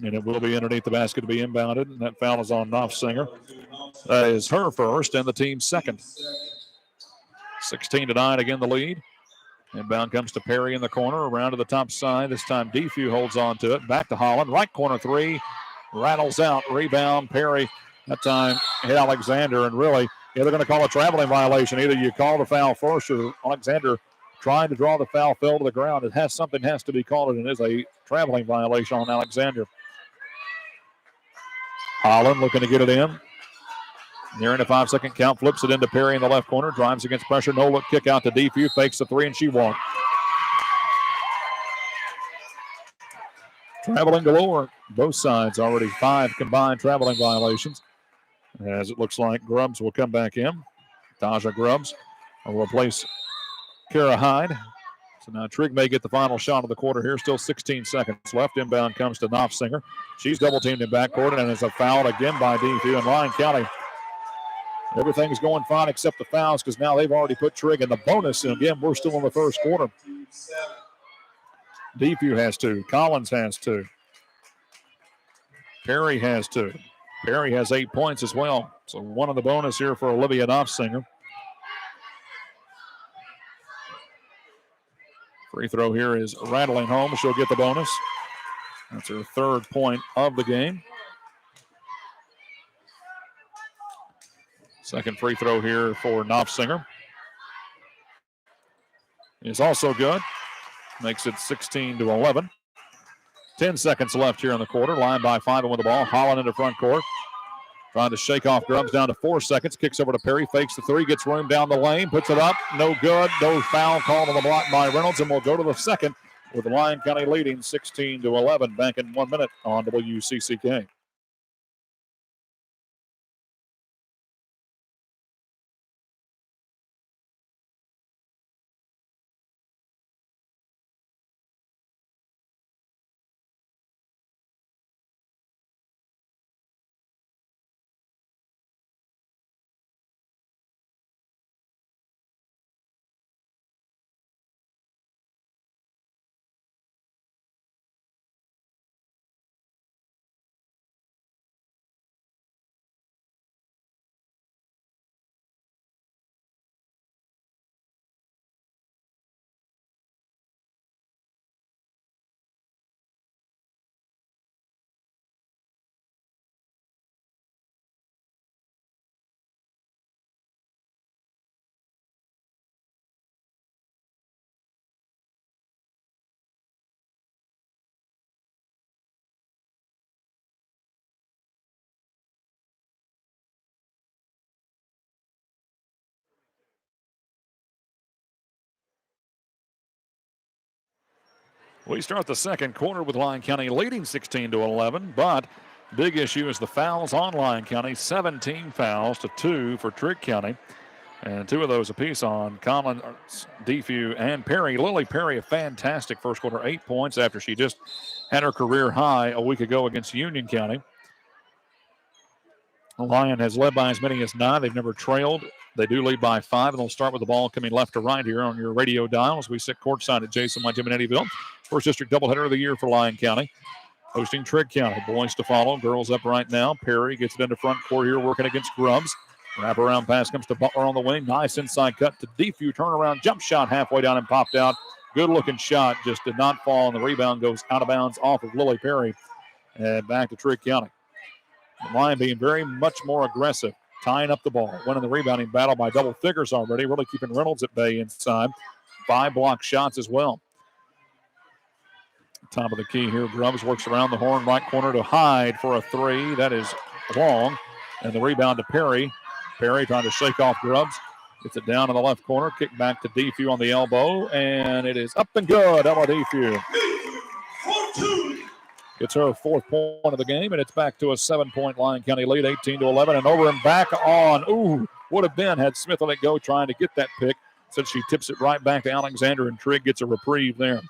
S1: And it will be underneath the basket to be inbounded. And that foul is on Knopfsinger. That is her first and the team's second. 16-9, again the lead. Inbound comes to Perry in the corner. Around to the top side. This time DFU holds on to it. Back to Holland. Right corner three. Rattles out. Rebound. Perry. That time hit Alexander. And really, they're going to call a traveling violation. Either you call the foul first, or Alexander trying to draw the foul fell to the ground. Something has to be called, and it is a traveling violation on Alexander. Holland looking to get it in. Nearing a 5-second count, flips it into Perry in the left corner, drives against pressure, no look kick out to DFU, fakes the three, and she won't. Traveling galore. Both sides already 5 combined traveling violations. As it looks like Grubbs will come back in. Taja Grubbs will replace Kara Hyde. So now Trigg may get the final shot of the quarter here. Still 16 seconds left. Inbound comes to Knopfsinger. She's double-teamed in backcourt, and it's a foul again by DFU. And Lyon County, everything's going fine except the fouls, because now they've already put Trigg in the bonus. And again, we're still in the first quarter. DFU has 2. Collins has 2. Perry has 2. Perry has 8 points as well. So one of the bonus here for Olivia Knopfsinger. Free throw here is rattling home. She'll get the bonus. That's her 3rd point of the game. Second free throw here for Knopfsinger is also good. Makes it 16-11. 10 seconds left here in the quarter. Lyon by 5 with the ball. Holland into front court. Trying to shake off Grubbs, down to 4 seconds. Kicks over to Perry. Fakes the three. Gets room down the lane. Puts it up. No good. No foul called on the block by Reynolds. And we'll go to the second with Lyon County leading 16-11. Back in 1 minute on WCCK. We start the second quarter with Lyon County leading 16-11, but big issue is the fouls on Lyon County. 17 fouls to 2 for Trigg County, and 2 of those apiece on Collins, DFU, and Perry. Lilly Perry, a fantastic first quarter, 8 points after she just had her career high a week ago against Union County. Lyon has led by as many as 9. They've never trailed. They do lead by 5, and they'll start with the ball coming left to right here on your radio dial as we sit courtside at Jason White Gym in Eddyville. First district doubleheader of the year for Lyon County. Hosting Trigg County. Boys to follow. Girls up right now. Perry gets it into front court here, working against Grubbs. Wraparound pass comes to Butler on the wing. Nice inside cut to Defew. Turnaround jump shot halfway down and popped out. Good looking shot. Just did not fall, and the rebound goes out of bounds off of Lilly Perry. And back to Trigg County. The Lyon being very much more aggressive, tying up the ball. Winning the rebounding battle by double figures already. Really keeping Reynolds at bay inside. 5 block shots as well. Top of the key here. Grubbs works around the horn, right corner to Hyde for a 3. That is long. And the rebound to Perry. Perry trying to shake off Grubbs. Gets it down in the left corner. Kick back to Defew on the elbow. And it is up and good. Ella Defew gets her 4th point of the game. And it's back to a 7-point Lyon County lead, 18-11. And over and back on. Ooh, would have been had Smith let it go trying to get that pick. Since she tips it right back to Alexander. And Trigg gets a reprieve there.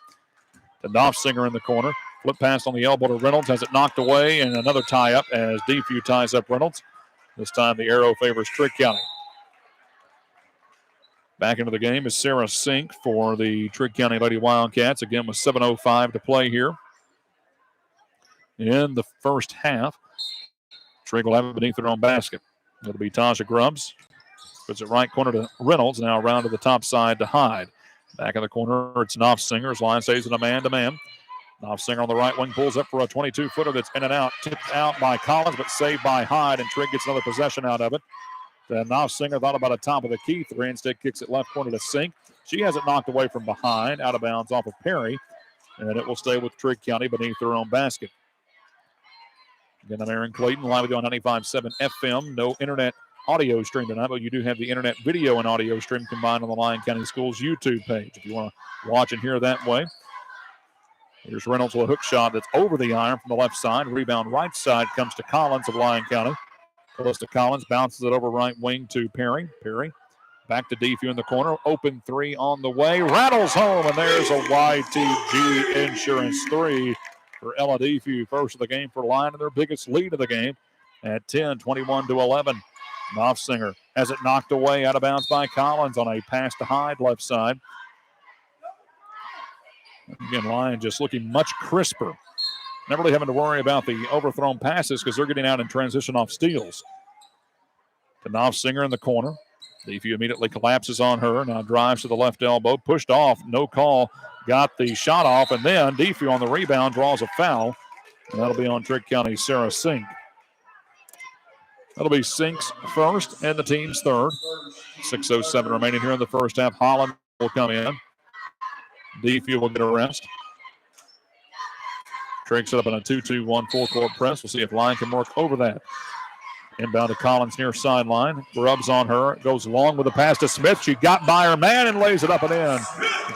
S1: To Knopfsinger in the corner. Flip pass on the elbow to Reynolds. Has it knocked away. And another tie up as Defew ties up Reynolds. This time the arrow favors Trigg County. Back into the game is Sarah Sink for the Trigg County Lady Wildcats. Again with 7:05 to play here in the first half. Trigg will have it beneath their own basket. It'll be Tasha Grubbs. Puts it right corner to Reynolds. Now around to the top side to Hyde. Back in the corner, it's Knopfsinger. As Lyon stays in a man-to-man. Knopfsinger on the right wing pulls up for a 22-footer that's in and out. Tipped out by Collins, but saved by Hyde, and Trigg gets another possession out of it. Then Knopfsinger thought about a top of the key 3. Instead kicks it left corner to Sink. She has it knocked away from behind, out of bounds off of Perry, and it will stay with Trigg County beneath their own basket. Again, I'm Aaron Clayton, live with you on 95.7 FM. No internet audio stream tonight, but you do have the internet video and audio stream combined on the Lyon County Schools YouTube page if you want to watch and hear that way. Here's Reynolds with a hook shot that's over the iron from the left side. Rebound right side comes to Collins of Lyon County. Close to Collins, bounces it over right wing to Perry. Perry back to Defew in the corner. Open 3 on the way. Rattles home, and there's a YTG Insurance 3 for Ella Defew. First of the game for Lyon, and their biggest lead of the game at 10, 21-11. Knopfsinger has it knocked away out of bounds by Collins on a pass to Hyde left side. Again, Lyon just looking much crisper. Never really having to worry about the overthrown passes because they're getting out in transition off steals. To Knopfsinger in the corner. Defew immediately collapses on her. Now drives to the left elbow. Pushed off. No call. Got the shot off. And then Defew on the rebound draws a foul. And that'll be on Trigg County's Sarah Sink. That'll be Sink's first and the team's third. 6:07 remaining here in the first half. Holland will come in. Defew will get a rest. Trigg set up in a 2-2-1 full-court press. We'll see if Lyon can work over that. Inbound to Collins near sideline. Grubbs on her. Goes long with a pass to Smith. She got by her man and lays it up and in.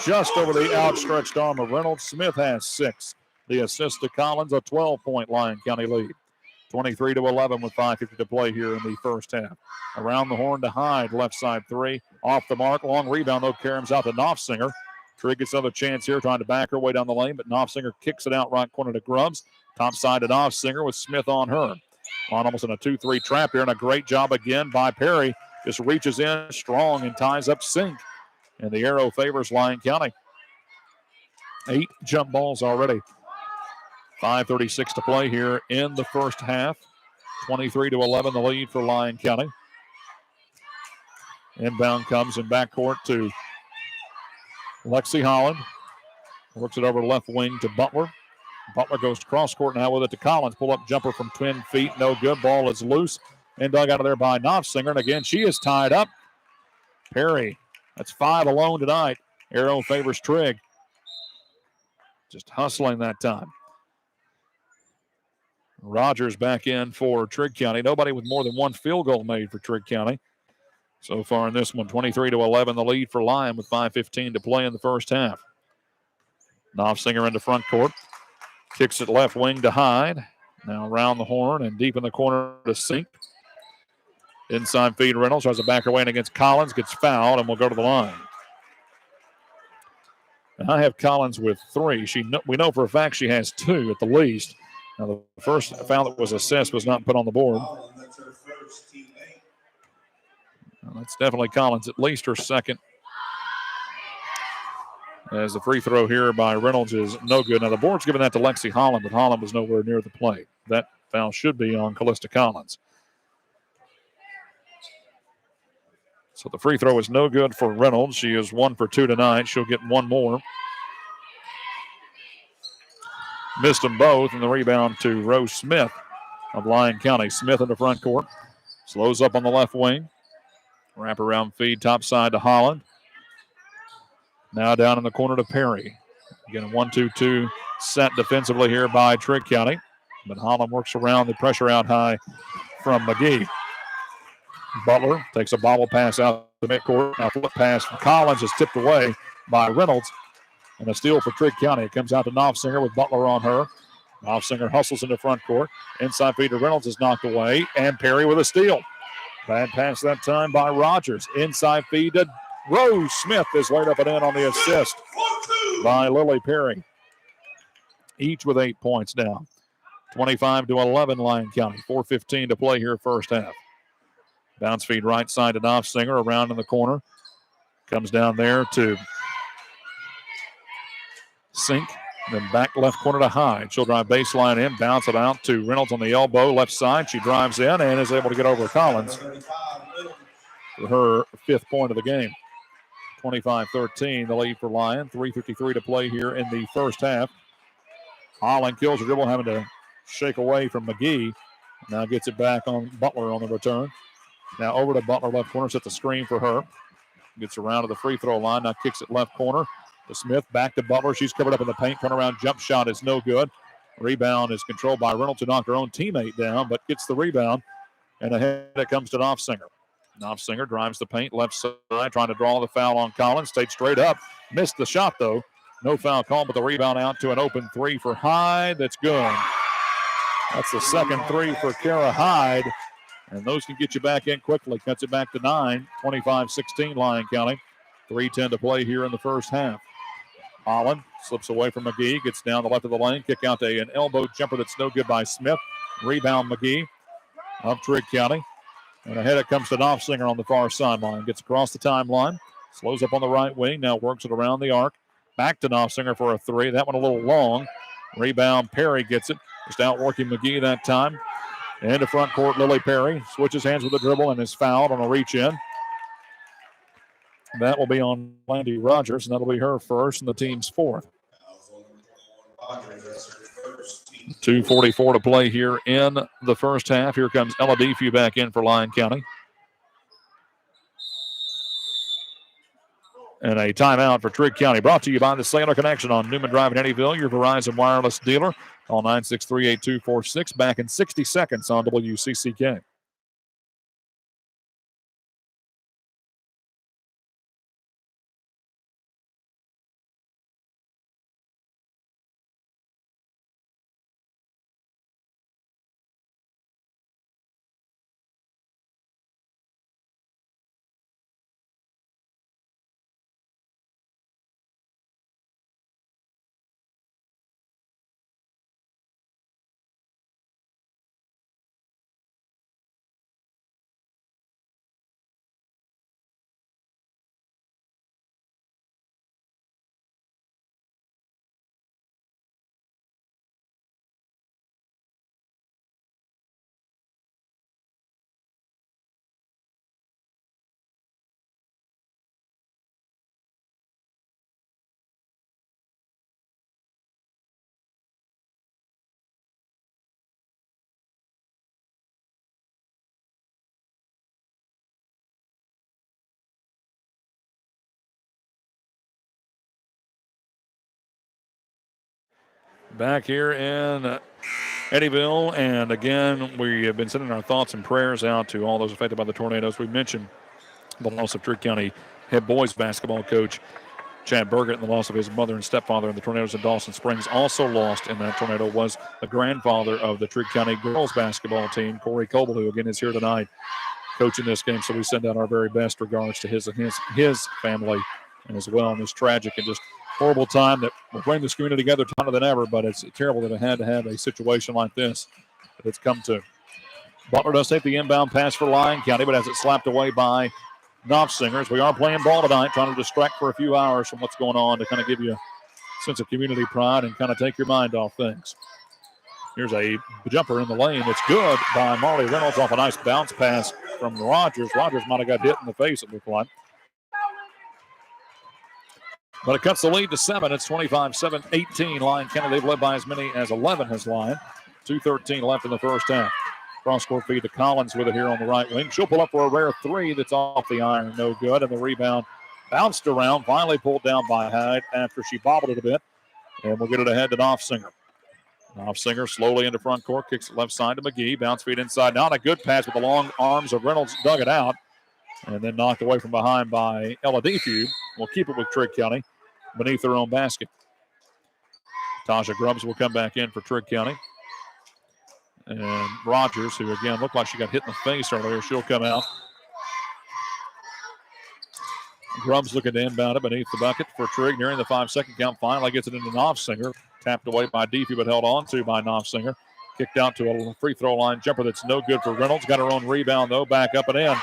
S1: Just over the outstretched arm of Reynolds. Smith has 6. The assist to Collins, a 12-point Lyon County lead. 23-11 with 5:50 to play here in the first half. Around the horn to Hyde. Left side 3. Off the mark. Long rebound, though. Karam's out to Knopfsinger. Trigg gets another chance here, trying to back her way down the lane, but Knopfsinger kicks it out right corner to Grubbs. Top side to Knopfsinger with Smith on her. On almost in a 2-3 trap here, and a great job again by Perry. Just reaches in strong and ties up Sink. And the arrow favors Lyon County. 8 jump balls already. 5:36 to play here in the first half. 23-11 the lead for Lyon County. Inbound comes in backcourt to Lexi Holland. Works it over left wing to Butler. Butler goes to cross court now with it to Collins. Pull up jumper from 10 feet. No good. Ball is loose and dug out of there by Knopfsinger. And again, she is tied up. Perry. That's 5 alone tonight. Arrow favors Trigg. Just hustling that time. Rogers back in for Trigg County. Nobody with more than 1 field goal made for Trigg County. So far in this one, 23-11, the lead for Lyon with 5:15 to play in the first half. Knopfsinger into front court. Kicks it left wing to Hyde. Now around the horn and deep in the corner to Sink. Inside feed Reynolds. Tries to back her way in against Collins. Gets fouled and will go to the line. And I have Collins with 3. We know for a fact she has 2 at the least. Now the first foul that was assessed was not put on the board. Well, that's definitely Collins, at least her second. as the free throw here by Reynolds is no good. Now, the board's giving that to Lexi Holland, but Holland was nowhere near the play. That foul should be on Callista Collins. So the free throw is no good for Reynolds. She is 1 for 2 tonight. She'll get one more. Missed them both, and the rebound to Rose Smith of Lyon County. Smith in the front court. Slows up on the left wing. Wraparound feed top side to Holland. Now down in the corner to Perry. Again, a 1-2-2 set defensively here by Trigg County. But Holland works around the pressure out high from McGee. Butler takes a bobble pass out the midcourt. Now flip pass from Collins is tipped away by Reynolds. And a steal for Trigg County. It comes out to Knopfsinger with Butler on her. Knopfsinger hustles in the front court. Inside feed to Reynolds is knocked away. And Perry with a steal. Bad pass that time by Rogers. Inside feed to Rose Smith is laid up and in on the assist by Lilly Perry. Each with 8 points now. 25-11 Lyon County. 4:15 to play here first half. Bounce feed right side to Knopfsinger around in the corner. Comes down there to Sink. Then back left corner to Hyde. She'll drive baseline in, bounce it out to Reynolds on the elbow, left side. She drives in and is able to get over Collins for her 5th point of the game. 25-13, the lead for Lyon. 3:53 to play here in the first half. Holland kills the dribble, having to shake away from McGee. Now gets it back on Butler on the return. Now over to Butler, left corner, sets a screen for her. Gets around to the free throw line, now kicks it left corner. To Smith, back to Butler. She's covered up in the paint. Turnaround jump shot is no good. Rebound is controlled by Reynolds, who knocked her own teammate down, but gets the rebound. And ahead it comes to Knopfsinger. Knopfsinger drives the paint, left side, trying to draw the foul on Collins. Stayed straight up. Missed the shot, though. No foul call, but the rebound out to an open three for Hyde. That's good. That's the second three for Kara Hyde. And those can get you back in quickly. Cuts it back to 9. 25-16 Lyon County. 3:10 to play here in the first half. Holland slips away from McGee, gets down the left of the lane, kick out to an elbow jumper that's no good by Smith. Rebound McGee of Trigg County. And ahead it comes to Knopfsinger on the far sideline. Gets across the timeline, slows up on the right wing, now works it around the arc. Back to Knopfsinger for a three. That one a little long. Rebound, Perry gets it. Just outworking McGee that time. Into front court, Lilly Perry switches hands with the dribble and is fouled on a reach in. That will be on Landy Rogers, and that'll be her first and the team's 4th. 2:44 to play here in the first half. Here comes Ella Defew back in for Lyon County. And a timeout for Trigg County. Brought to you by the Sailor Connection on Newman Drive in Eddyville, your Verizon wireless dealer. Call 963-8246. Back in 60 seconds on WCCK. Back here in Eddyville, and again, we have been sending our thoughts and prayers out to all those affected by the tornadoes. We mentioned the loss of Trigg County head boys basketball coach Chad Burgett and the loss of his mother and stepfather in the tornadoes in Dawson Springs. Also lost in that tornado was the grandfather of the Trigg County girls basketball team, Corey Coble, who again is here tonight coaching this game. So we send out our very best regards to his family as well. And this tragic and just horrible time that will bring this community together tighter than ever, but it's terrible that it had to have a situation like this that it's come to. Butler does take the inbound pass for Lyon County, but has it slapped away by Knopfsingers. We are playing ball tonight, trying to distract for a few hours from what's going on to kind of give you a sense of community pride and kind of take your mind off things. Here's a jumper in the lane. It's good by Marley Reynolds off a nice bounce pass from Rogers. Rogers might have got hit in the face, it looked like. But it cuts the lead to 7. It's 25-7-18. Lyon County, they've led by as many as 11 has Lyon. 2:13 left in the first half. Cross-court feed to Collins with it here on the right wing. She'll pull up for a rare 3 that's off the iron. No good. And the rebound bounced around, finally pulled down by Hyde after she bobbled it a bit. And we'll get it ahead to Knopfsinger. Knopfsinger slowly into front court, kicks it left side to McGee. Bounce feed inside. Not a good pass with the long arms of Reynolds. Dug it out. And then knocked away from behind by Ella Defew. Will keep it with Trigg County beneath their own basket. Tasha Grubbs will come back in for Trigg County. And Rogers, who again looked like she got hit in the face earlier, she'll come out. Grubbs looking to inbound it beneath the bucket for Trigg nearing the 5-second count. Finally gets it into Knopfsinger. Tapped away by Defew, but held on to by Knopfsinger. Kicked out to a free throw line jumper that's no good for Reynolds. Got her own rebound, though, back up and in.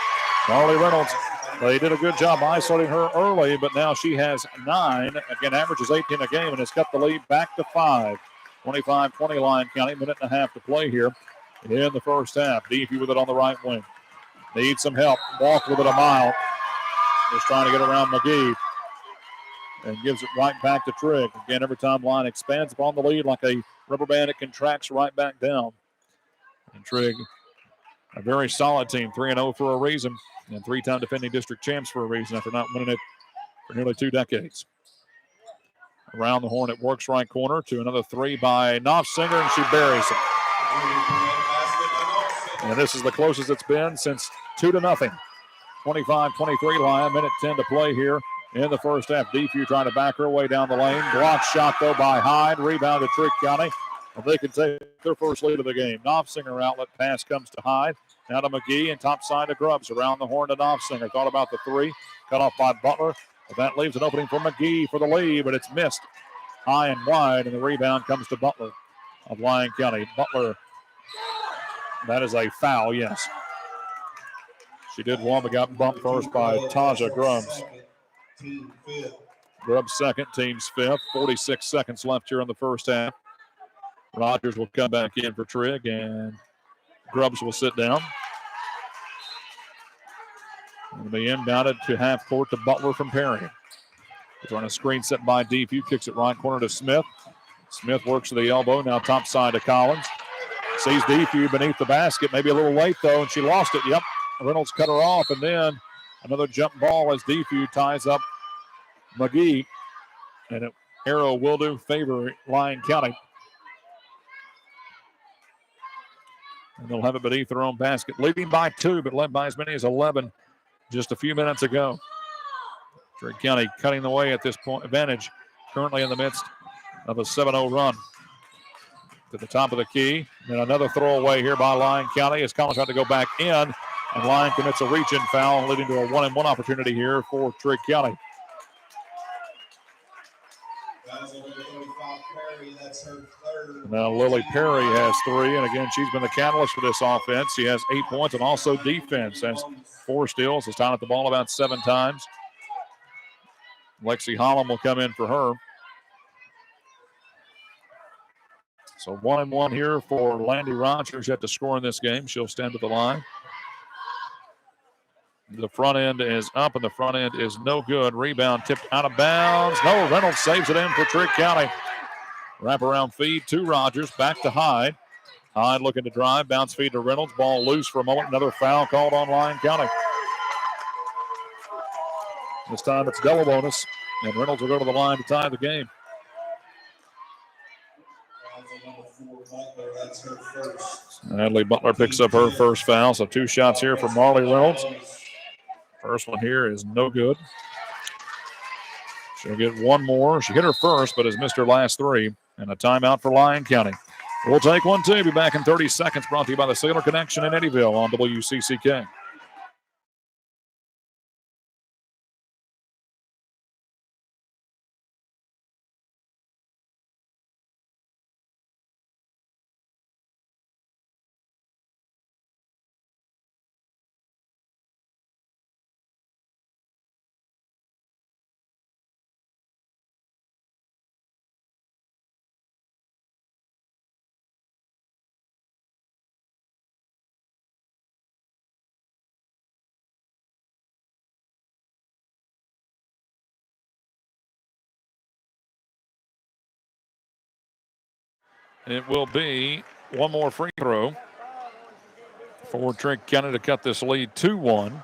S1: Marley Reynolds, they did a good job isolating her early, but now she has 9. Again, averages 18 a game and has cut the lead back to 5. 25-20 Lyon County, minute and a half to play here in the first half. Defew with it on the right wing. Needs some help. Walk with it a mile. Just trying to get around McGee. And gives it right back to Trigg. Again, every time Lyon expands upon the lead like a rubber band, it contracts right back down. And Trigg, a very solid team, 3-0 for a reason, and 3-time defending district champs for a reason after not winning it for nearly 2 decades. Around the horn, it works right corner to another 3 by Knopfsinger, and she buries it. And this is the closest it's been since 2-0. 25-23 Lyon, minute 10 to play here in the first half. Defew trying to back her way down the lane. Blocked shot, though, by Hyde. Rebound to Trigg County. And they can take their first lead of the game. Knopfsinger outlet pass comes to Hyde. Now to McGee and top side to Grubbs. Around the horn to Knopfsinger. Thought about the 3. Cut off by Butler. But that leaves an opening for McGee for the lead, but it's missed high and wide. And the rebound comes to Butler of Lyon County. Butler, that is a foul, yes. She did one, but got bumped first by Taja Grubbs. Grubbs second, team's 5th. 46 seconds left here in the first half. Rogers will come back in for Trigg, and Grubbs will sit down. It'll be inbounded to half court to Butler from Perry. It's on a screen set by Defew. Kicks it right corner to Smith. Smith works to the elbow. Now top side to Collins. Sees Defew beneath the basket. Maybe a little late, though, and she lost it. Yep. Reynolds cut her off, and then another jump ball as Defew ties up McGee. And an arrow will do favor Lyon County. And they'll have it beneath their own basket. Leading by 2, but led by as many as 11 just a few minutes ago. Trigg County cutting the way at this point. Advantage currently in the midst of a 7-0 run. To the top of the key. And another throwaway here by Lyon County as Collins tried to go back in. And Lyon commits a reach-in foul, leading to a 1-and-1 opportunity here for Trigg County. Now Lilly Perry has 3, and again, she's been the catalyst for this offense. She has 8 points and also defense. Has 4 steals, has tied up the ball about 7 times. Lexi Holland will come in for her. So 1-and-1 here for Landy Rogers yet to score in this game. She'll stand at the line. The front end is up, and the front end is no good. Rebound tipped out of bounds. No, Reynolds saves it in for Trigg County. Wraparound feed to Rogers. Back to Hyde. Hyde looking to drive. Bounce feed to Reynolds. Ball loose for a moment. Another foul called on Lyon County. This time it's double bonus, and Reynolds will go to the line to tie the game. Natalie Butler picks up her first foul. So 2 shots here for Marley Reynolds. First one here is no good. She'll get 1 more. She hit her first, but has missed her last 3. And a timeout for Lyon County. We'll take 1, 2. Be back in 30 seconds. Brought to you by the Sailor Connection in Eddyville on WCCK. It will be one more free throw for Trigg County to cut this lead 2-1.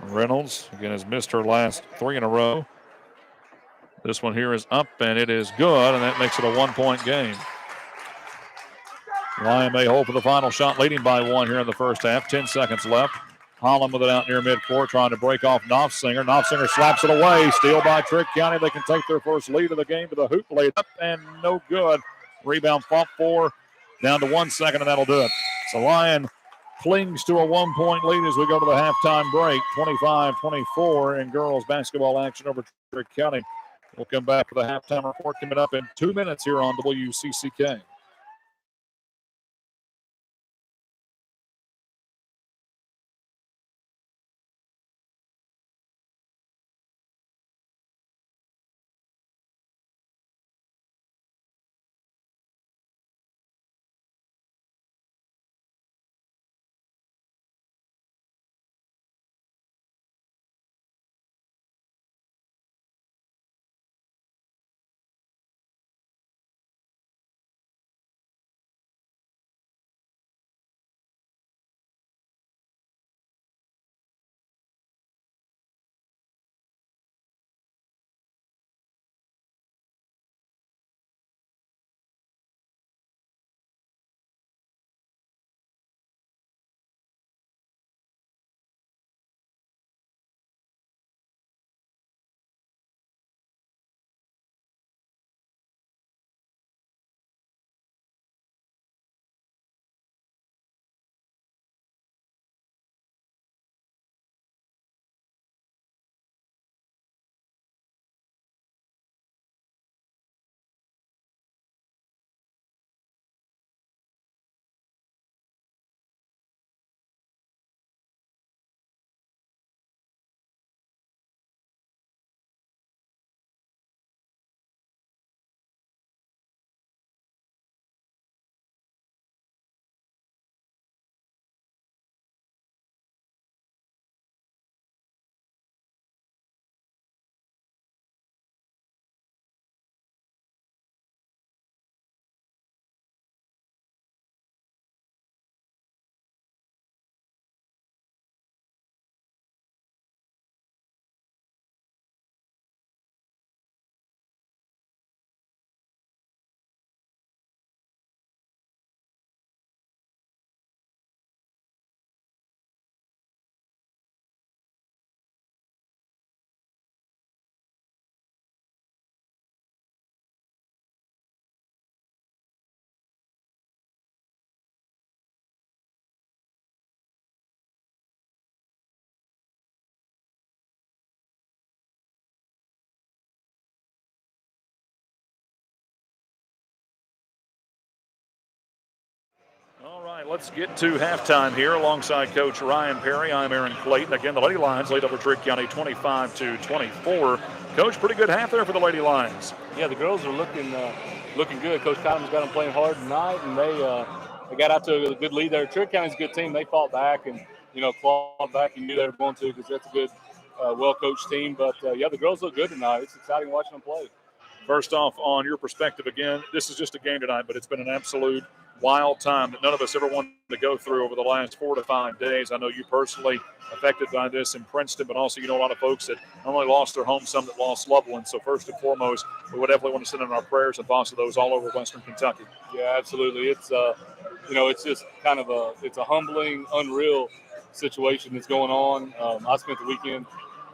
S1: Reynolds, again, has missed her last 3 in a row. This one here is up, and it is good, and that makes it a 1-point game. Lyon may hold for the final shot, leading by 1 here in the first half. 10 seconds left. Holland with it out near midcourt, trying to break off Knopfsinger. Knopfsinger slaps it away. Steal by Trigg County. They can take their first lead of the game to the hoop. Laid up and no good. Rebound fought for. Down to 1 second, and that'll do it. So Lyon clings to a 1-point lead as we go to the halftime break. 25-24 in girls basketball action over Trigg County. We'll come back for the halftime report coming up in 2 minutes here on WCCK. All right, let's get to halftime here alongside Coach Ryan Perry. I'm Aaron Clayton. Again, the Lady Lions lead over Trigg County 25-24. Coach, pretty good half there for the Lady Lions.
S4: Yeah, the girls are looking good. Coach Cotton's got them playing hard tonight, and they got out to a good lead there. Trigg County's a good team. They fought back and clawed back and knew they were going to because that's a good, well-coached team. But yeah, the girls look good tonight. It's exciting watching them play.
S1: First off, on your perspective, again, this is just a game tonight, but it's been an absolute wild time that none of us ever wanted to go through over the last 4 to 5 days. I know you personally affected by this in Princeton, but also a lot of folks that not only lost their home, some that lost loved ones. So first and foremost, we would definitely want to send in our prayers and thoughts to those all over Western Kentucky.
S4: Yeah, absolutely. It's it's just kind of a humbling, unreal situation that's going on. I spent the weekend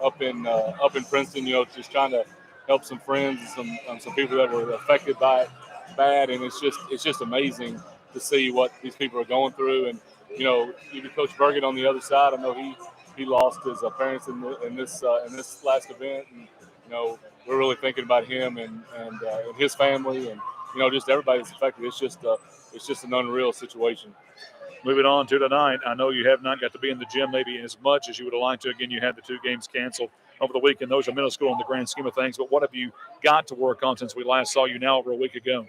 S4: up in Princeton, just trying to help some friends and some people that were affected by it bad, and it's just amazing to see what these people are going through. And even Coach Bergen on the other side, I know he lost his parents in this last event, and we're really thinking about him and his family, and just everybody that's affected. It's just an unreal situation.
S1: Moving on to tonight, I know you have not got to be in the gym maybe as much as you would have liked to. Again, you had the 2 games canceled over the weekend. Those are minuscule in the grand scheme of things, but what have you got to work on since we last saw you now over a week ago?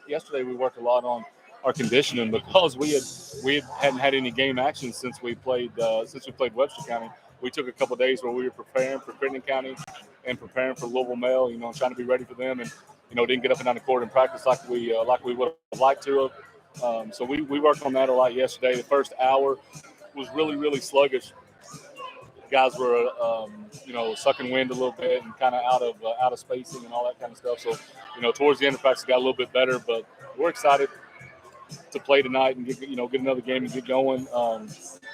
S4: Yesterday we worked a lot on our conditioning because we hadn't had any game action since we played Webster County. We took a couple of days where we were preparing for Crittenden County and preparing for Louisville Male, trying to be ready for them. And didn't get up and down the court in practice like we would have liked to have. So we worked on that a lot yesterday. The first hour was really, really sluggish. Guys were, sucking wind a little bit and kind of out of spacing and all that kind of stuff. So, towards the end of practice, it got a little bit better. But we're excited to play tonight and get another game and get going.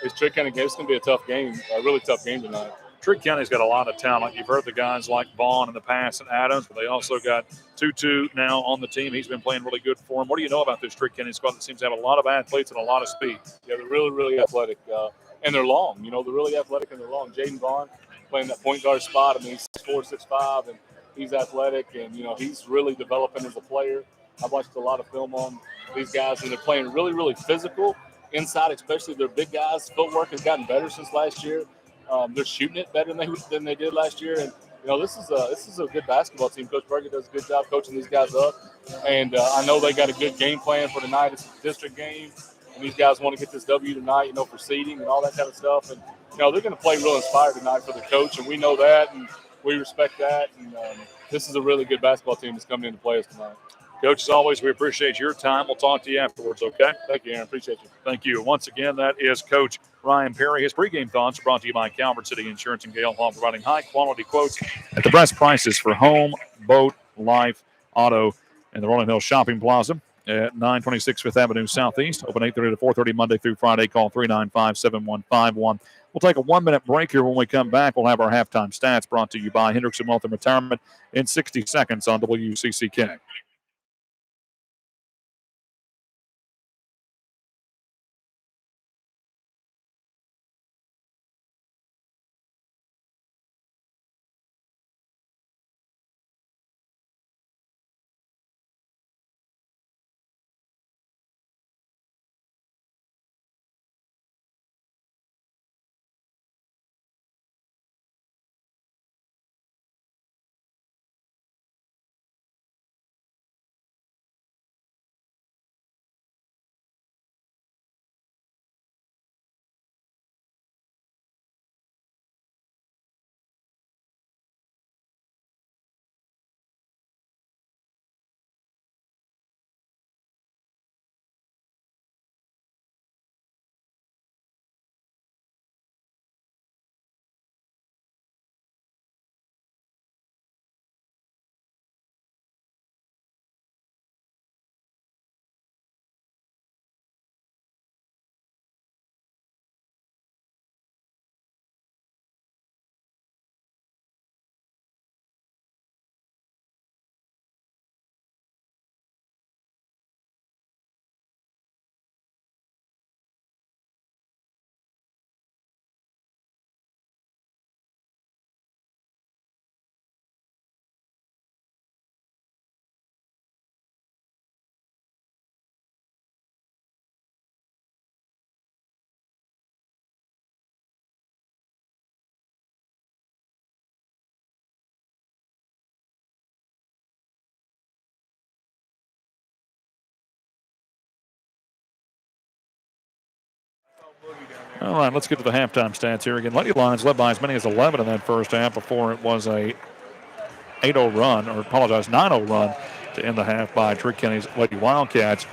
S4: It's Trigg County game. It's going to be a tough game, a really tough game tonight.
S1: Trigg County's got a lot of talent. You've heard the guys like Vaughn in the past and Adams, but they also got Tutu now on the team. He's been playing really good for them. What do you know about this Trigg County squad that seems to have a lot of athletes and a lot of speed?
S4: Yeah, they're really, really athletic. And they're long. They're really athletic and they're long. Jaden Vaughn playing that point guard spot. I mean, he's 6'4", 6'5", and he's athletic. And, he's really developing as a player. I've watched a lot of film on these guys, and they're playing really, really physical inside, especially their big guys. Footwork has gotten better since last year. They're shooting it better than they did last year. And, this is a good basketball team. Coach Berger does a good job coaching these guys up. And I know they got a good game plan for tonight. It's a district game. And these guys want to get this W tonight, for seeding and all that kind of stuff. And, they're going to play real inspired tonight for the coach, and we know that, and we respect that. And this is a really good basketball team that's coming in to play us tonight.
S1: Coach, as always, we appreciate your time. We'll talk to you afterwards, okay?
S4: Thank you, Aaron. Appreciate you.
S1: Thank you. Once again, that is Coach Ryan Perry. His pregame thoughts are brought to you by Calvert City Insurance and Gale Hall, providing high-quality quotes at the best prices for home, boat, life, auto, and the Rolling Hills Shopping Plaza at 926 Fifth Avenue Southeast. Open 8:30 to 4:30 Monday through Friday. Call 395-7151. We'll take a 1-minute break here. When we come back, we'll have our halftime stats brought to you by Hendrickson Wealth and Retirement in 60 seconds on WCCK. All right, let's get to the halftime stats here again. Lady Lions led by as many as 11 in that first half before it was a 9-0 run to end the half by Trigg County's Lady Wildcats.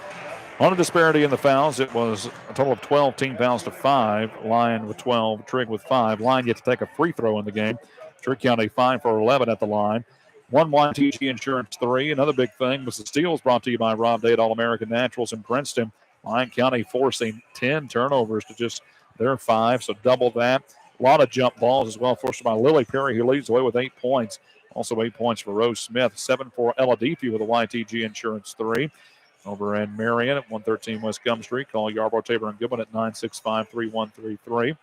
S1: On a disparity in the fouls, it was a total of 12 team fouls to 5. Lyon with 12, Trigg with 5. Lyon gets to take a free throw in the game. Trigg County 5 for 11 at the line. 1 YTG Insurance 3. Another big thing was the steals brought to you by Rob Dade All-American Naturals in Princeton. Lyon County forcing 10 turnovers to just their 5, so double that. A lot of jump balls as well, forced by Lilly Perry, who leads the way with 8 points. Also 8 points for Rose Smith. 7 for Ella Deefy with a YTG Insurance 3. Over in Marion at 113 West Gum Street. Call Yarborough, Tabor, and Goodman at 965-3133.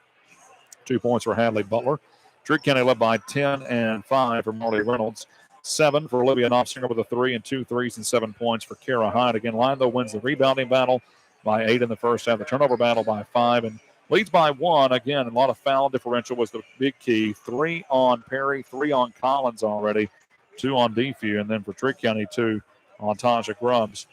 S1: 2 points for Hadley Butler. Trigg County led by 10 and 5 for Marty Reynolds. 7 for Olivia Knopfsinger with a 3 and 2 threes and 7 points for Kara Hyde. Again, Lyon, though, wins the rebounding battle by 8 in the first half. The turnover battle by 5 and leads by 1. Again, a lot of foul differential was the big key. 3 on Perry, 3 on Collins already, 2 on Deefew, and then for Trigg County, 2 on Tasha Grubbs.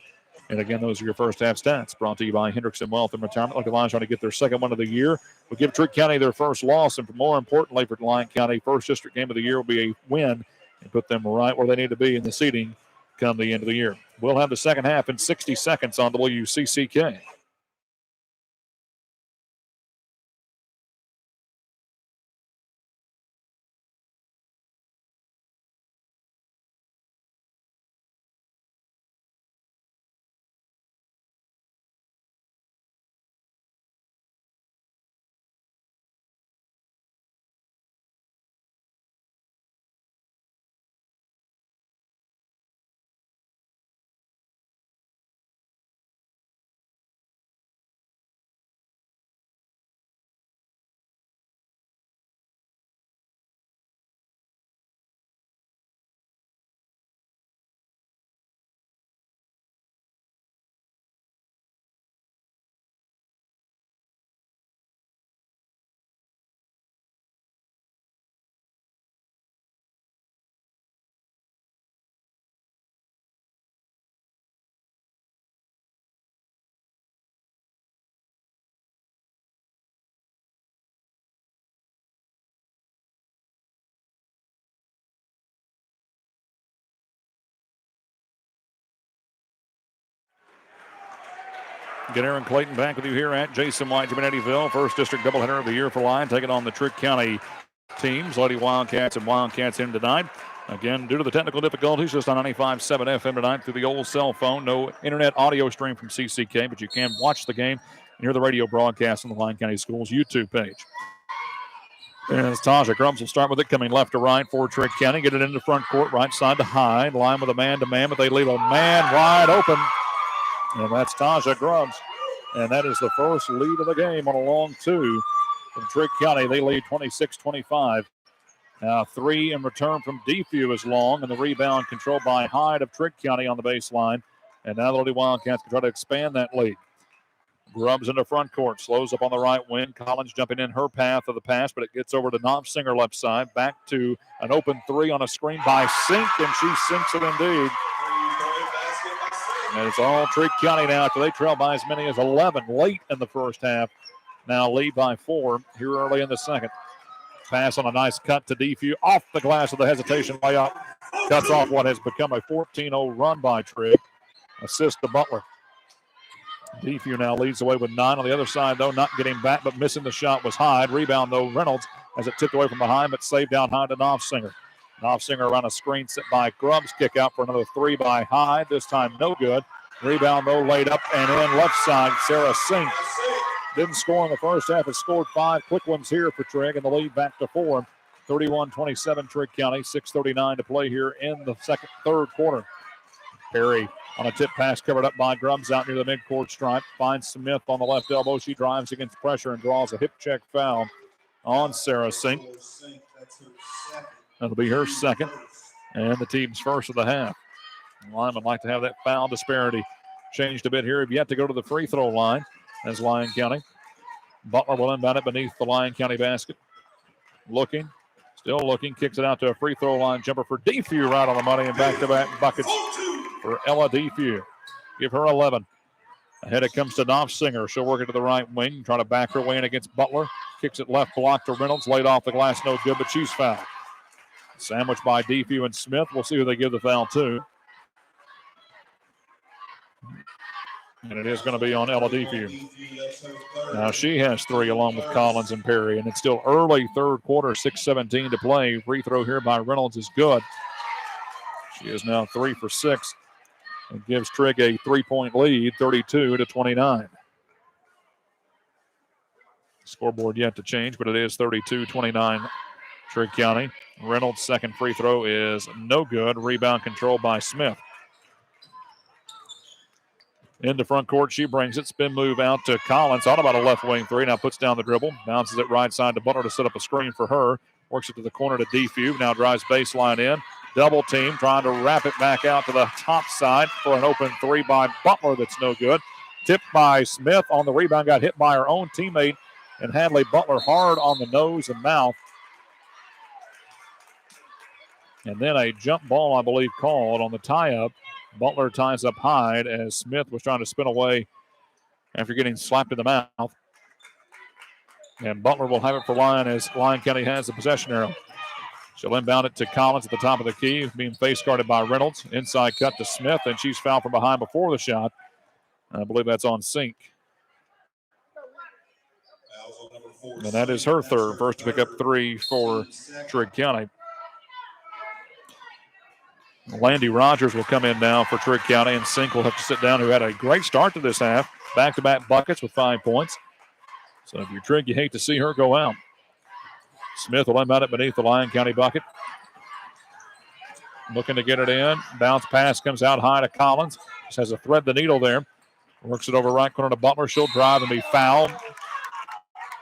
S1: And again, those are your first half stats brought to you by Hendrickson Wealth and Retirement. Like Lyon trying to get their second one of the year. We'll give Trigg County their first loss, and more importantly for Lyon County, first district game of the year will be a win and put them right where they need to be in the seeding come the end of the year. We'll have the second half in 60 seconds on WCCK. Get Aaron Clayton back with you here at Jason White Gym in Eddyville. First district doubleheader of the year for Lyon, taking on the Trigg County teams. Lady Wildcats and Wildcats in tonight. Again, due to the technical difficulties, just on 95.7 FM tonight through the old cell phone. No internet audio stream from CCK, but you can watch the game and hear the radio broadcast on the Lyon County Schools YouTube page. And as Taja Grubbs will start with it, coming left to right for Trigg County. Get it into front court, right side to Hyde. Line with a man-to-man, but they leave a man wide open. And that's Taja Grubbs. And that is the first lead of the game on a long two from Trigg County. They lead 26-25. Now 3 in return from Defew is long, and the rebound controlled by Hyde of Trigg County on the baseline. And now the Lady Wildcats can try to expand that lead. Grubbs into front court, slows up on the right wing. Collins jumping in her path of the pass, but it gets over to Knopfsinger left side. Back to an open 3 on a screen by Sink, and she sinks it indeed. And it's all Trigg County now after they trail by as many as 11 late in the first half. Now lead by 4 here early in the second. Pass on a nice cut to Defew off the glass of the hesitation layup. Cuts off what has become a 14-0 run by Trigg. Assist to Butler. Defew now leads the way with 9 on the other side, though, not getting back, but missing the shot was Hyde. Rebound, though, Reynolds as it tipped away from behind, but saved down Hyde to Knopfsinger. Knopfsinger around a screen set by Grubbs. Kick out for another 3 by Hyde. This time no good. Rebound, though, laid up and in left side. Sarah Sink didn't score in the first half. Has scored 5 quick ones here for Trigg, and the lead back to 4. 31-27 Trigg County. 6:39 to play here in the third quarter. Perry on a tip pass covered up by Grubbs out near the midcourt stripe. Finds Smith on the left elbow. She drives against pressure and draws a hip check foul on Sarah Sink. That'll be her second and the team's first of the half. Lyon would like to have that foul disparity changed a bit here. Have yet to go to the free throw line as Lyon County. Butler will inbound it beneath the Lyon County basket. Looking, still looking, kicks it out to a free throw line jumper for Defew right on the money, and back-to-back buckets for Ella Defew. Give her 11. Ahead it comes to Knopfsinger. She'll work it to the right wing, try to back her way in against Butler. Kicks it left block to Reynolds, laid off the glass, no good, but she's fouled. Sandwiched by Defew and Smith. We'll see who they give the foul to. And it is going to be on Ella Defew. Now she has 3 along with Collins and Perry, and it's still early third quarter, 6:17 to play. Free throw here by Reynolds is good. She is now 3 for 6 and gives Trigg a 3-point lead, 32-29. Scoreboard yet to change, but it is 32-29 Trigg County. Reynolds' second free throw is no good. Rebound controlled by Smith. Into front court, she brings it. Spin move out to Collins. Thought about a left wing 3. Now puts down the dribble. Bounces it right side to Butler to set up a screen for her. Works it to the corner to Defew. Now drives baseline in. Double team, trying to wrap it back out to the top side for an open 3 by Butler that's no good. Tipped by Smith on the rebound. Got hit by her own teammate and Hadley Butler hard on the nose and mouth. And then a jump ball, I believe, called on the tie-up. Butler ties up Hyde as Smith was trying to spin away after getting slapped in the mouth. And Butler will have it for Lyon as Lyon County has the possession arrow. She'll inbound it to Collins at the top of the key, being face guarded by Reynolds. Inside cut to Smith, and she's fouled from behind before the shot. I believe that's on Sink. And that is her third. First to pick up 3 for Trigg County. Landy Rogers will come in now for Trigg County, and Sink will have to sit down, who had a great start to this half. Back-to-back buckets with 5 points. So if you're Trigg, you hate to see her go out. Smith will inbound it beneath the Lyon County bucket. Looking to get it in. Bounce pass comes out high to Collins. Just has to thread the needle there. Works it over right corner to Butler. She'll drive and be fouled.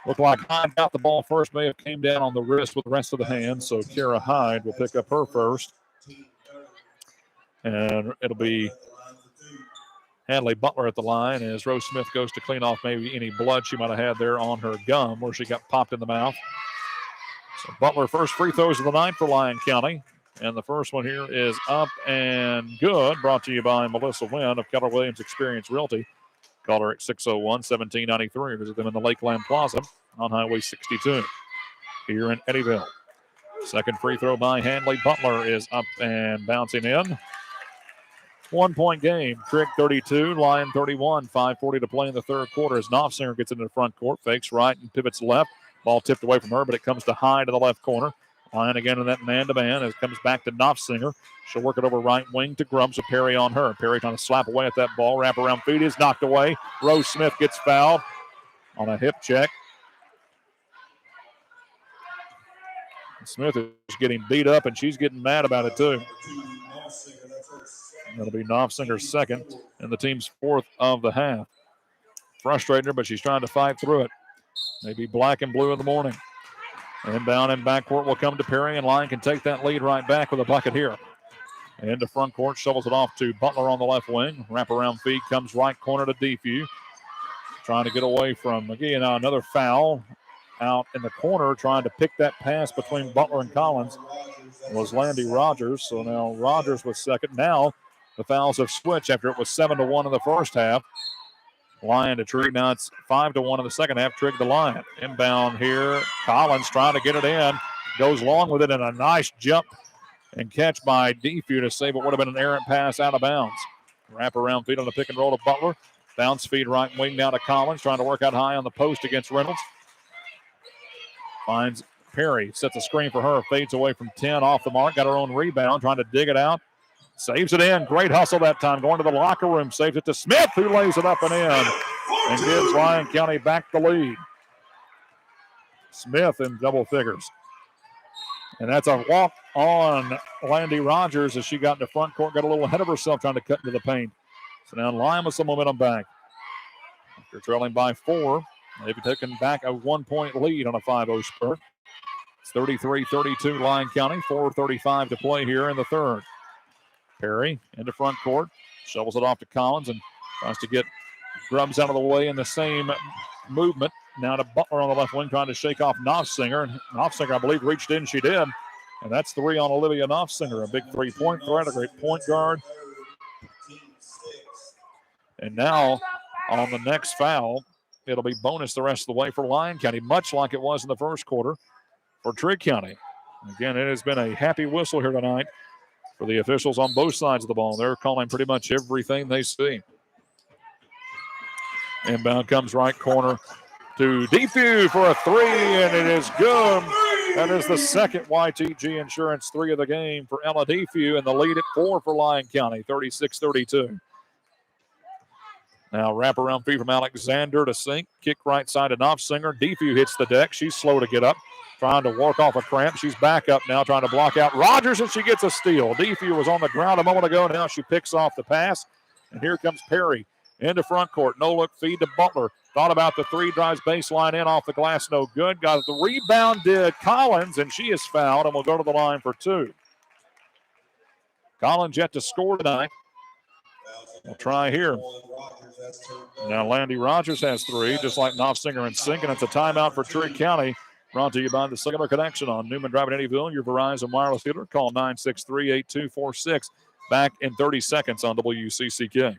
S1: Looked like Hyde got the ball first. May have came down on the wrist with the rest of the hand. So Kara Hyde will pick up her first. And it'll be Hadley Butler at the line as Rose Smith goes to clean off maybe any blood she might have had there on her gum where she got popped in the mouth. So Butler first free throws of the night for Lyon County. And the first one here is up and good. Brought to you by Melissa Wynn of Keller Williams Experience Realty. Call her at 601-1793. Visit them in the Lakeland Plaza on Highway 62 here in Eddyville. Second free throw by Hadley Butler is up and bouncing in. 1 point game. Trigg 32, Lyon 31. 5:40 to play in the third quarter as Knopfsinger gets into the front court, fakes right and pivots left. Ball tipped away from her, but it comes to Hyde in the left corner. Lyon again in that man-to-man as it comes back to Knopfsinger. She'll work it over right wing to Grubbs with Perry on her. Perry trying to slap away at that ball. Wrap around feet is knocked away. Rose Smith gets fouled on a hip check. Smith is getting beat up, and she's getting mad about it too. That'll be Knopfsinger's second and the team's fourth of the half. Frustrating her, but she's trying to fight through it. Maybe black and blue in the morning. Inbound and backcourt will come to Perry, and Lyon can take that lead right back with a bucket here. Into front court, shovels it off to Butler on the left wing. Wraparound feed comes right corner to Defew. Trying to get away from, again, another foul out in the corner, trying to pick that pass between Butler and Collins was Landy Rogers. So now Rogers was second. Now the fouls have switched after it was 7-1 in the first half. Lyon to Trigg. Now it's 5-1 in the second half. Trigg to Lyon. Inbound here. Collins trying to get it in. Goes long with it, and a nice jump and catch by Defew to save what would have been an errant pass out of bounds. Wrap around feed on the pick and roll to Butler. Bounce feed right wing down to Collins. Trying to work out high on the post against Reynolds. Finds Perry. Sets a screen for her. Fades away from 10 off the mark. Got her own rebound. Trying to dig it out. Saves it in. Great hustle that time. Going to the locker room. Saves it to Smith, who lays it up and in and gives Lyon County back the lead. Smith in double figures. And that's a walk on Landy Rogers as she got in the front court, got a little ahead of herself trying to cut into the paint. So now Lyon with some momentum back. After trailing by 4, they've taken back a 1 point lead on a 5-0 spurt. It's 33-32 Lyon County, 4:35 to play here in the third. Perry into front court, shovels it off to Collins and tries to get Grubbs out of the way in the same movement. Now to Butler on the left wing trying to shake off Knopfsinger. And Knopfsinger, I believe, reached in. She did. And that's 3 on Olivia Knopfsinger, a big three-point threat, a great point guard. And now on the next foul, it'll be bonus the rest of the way for Lyon County, much like it was in the first quarter for Trigg County. Again, it has been a happy whistle here tonight for the officials on both sides of the ball. They're calling pretty much everything they see. Inbound comes right corner to Defew for a 3, and it is good. That is the second YTG Insurance 3 of the game for Ella Defew, and the lead at 4 for Lyon County, 36-32. Now wraparound feed from Alexander to Sink. Kick right side to Knopfsinger. Defew hits the deck. She's slow to get up. Trying to work off a cramp. She's back up now, trying to block out Rogers, and she gets a steal. Defew was on the ground a moment ago. Now she picks off the pass. And here comes Perry into front court. No look feed to Butler. Thought about the 3, drives baseline in off the glass. No good. Got the rebound, did Collins, and she is fouled and will go to the line for 2. Collins yet to score tonight. We'll try here. Now Landy Rogers has 3, just like Knopfsinger and Sink, and it's a timeout for Trigg County. Brought to you by the Cellular Connection on Newman Drive in Eddyville, your Verizon wireless dealer. Call 963-8246. Back in 30 seconds on WCCK.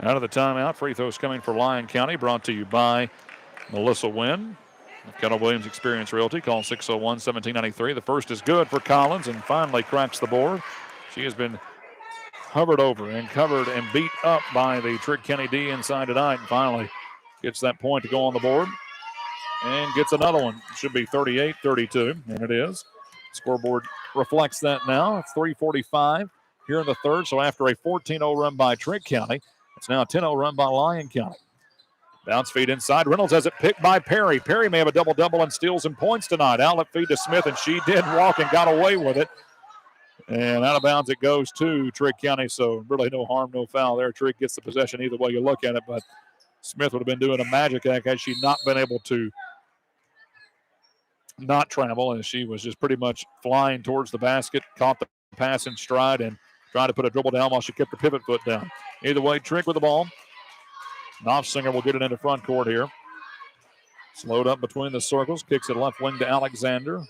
S1: Out of the timeout, free throws coming for Lyon County, brought to you by Melissa Wynn of Keller Williams Experience Realty. Call 601-1793. The first is good for Collins and finally cracks the board. She has been hovered over and covered and beat up by the Trigg County D inside tonight, and finally gets that point to go on the board and gets another one. Should be 38-32, and it is. Scoreboard reflects that now. It's 3:45 here in the third, so after a 14-0 run by Trigg County, it's now a 10-0 run by Lyon County. Bounce feed inside. Reynolds has it picked by Perry. Perry may have a double-double and steals some points tonight. Outlet feed to Smith, and she did walk and got away with it. And out of bounds it goes to Trigg County, so really no harm, no foul there. Trigg gets the possession either way you look at it, but Smith would have been doing a magic act had she not been able to not travel, and she was just pretty much flying towards the basket, caught the pass in stride, and tried to put a dribble down while she kept her pivot foot down. Either way, Trigg with the ball. Knopfsinger will get it into front court here. Slowed up between the circles, kicks it left wing to Alexander.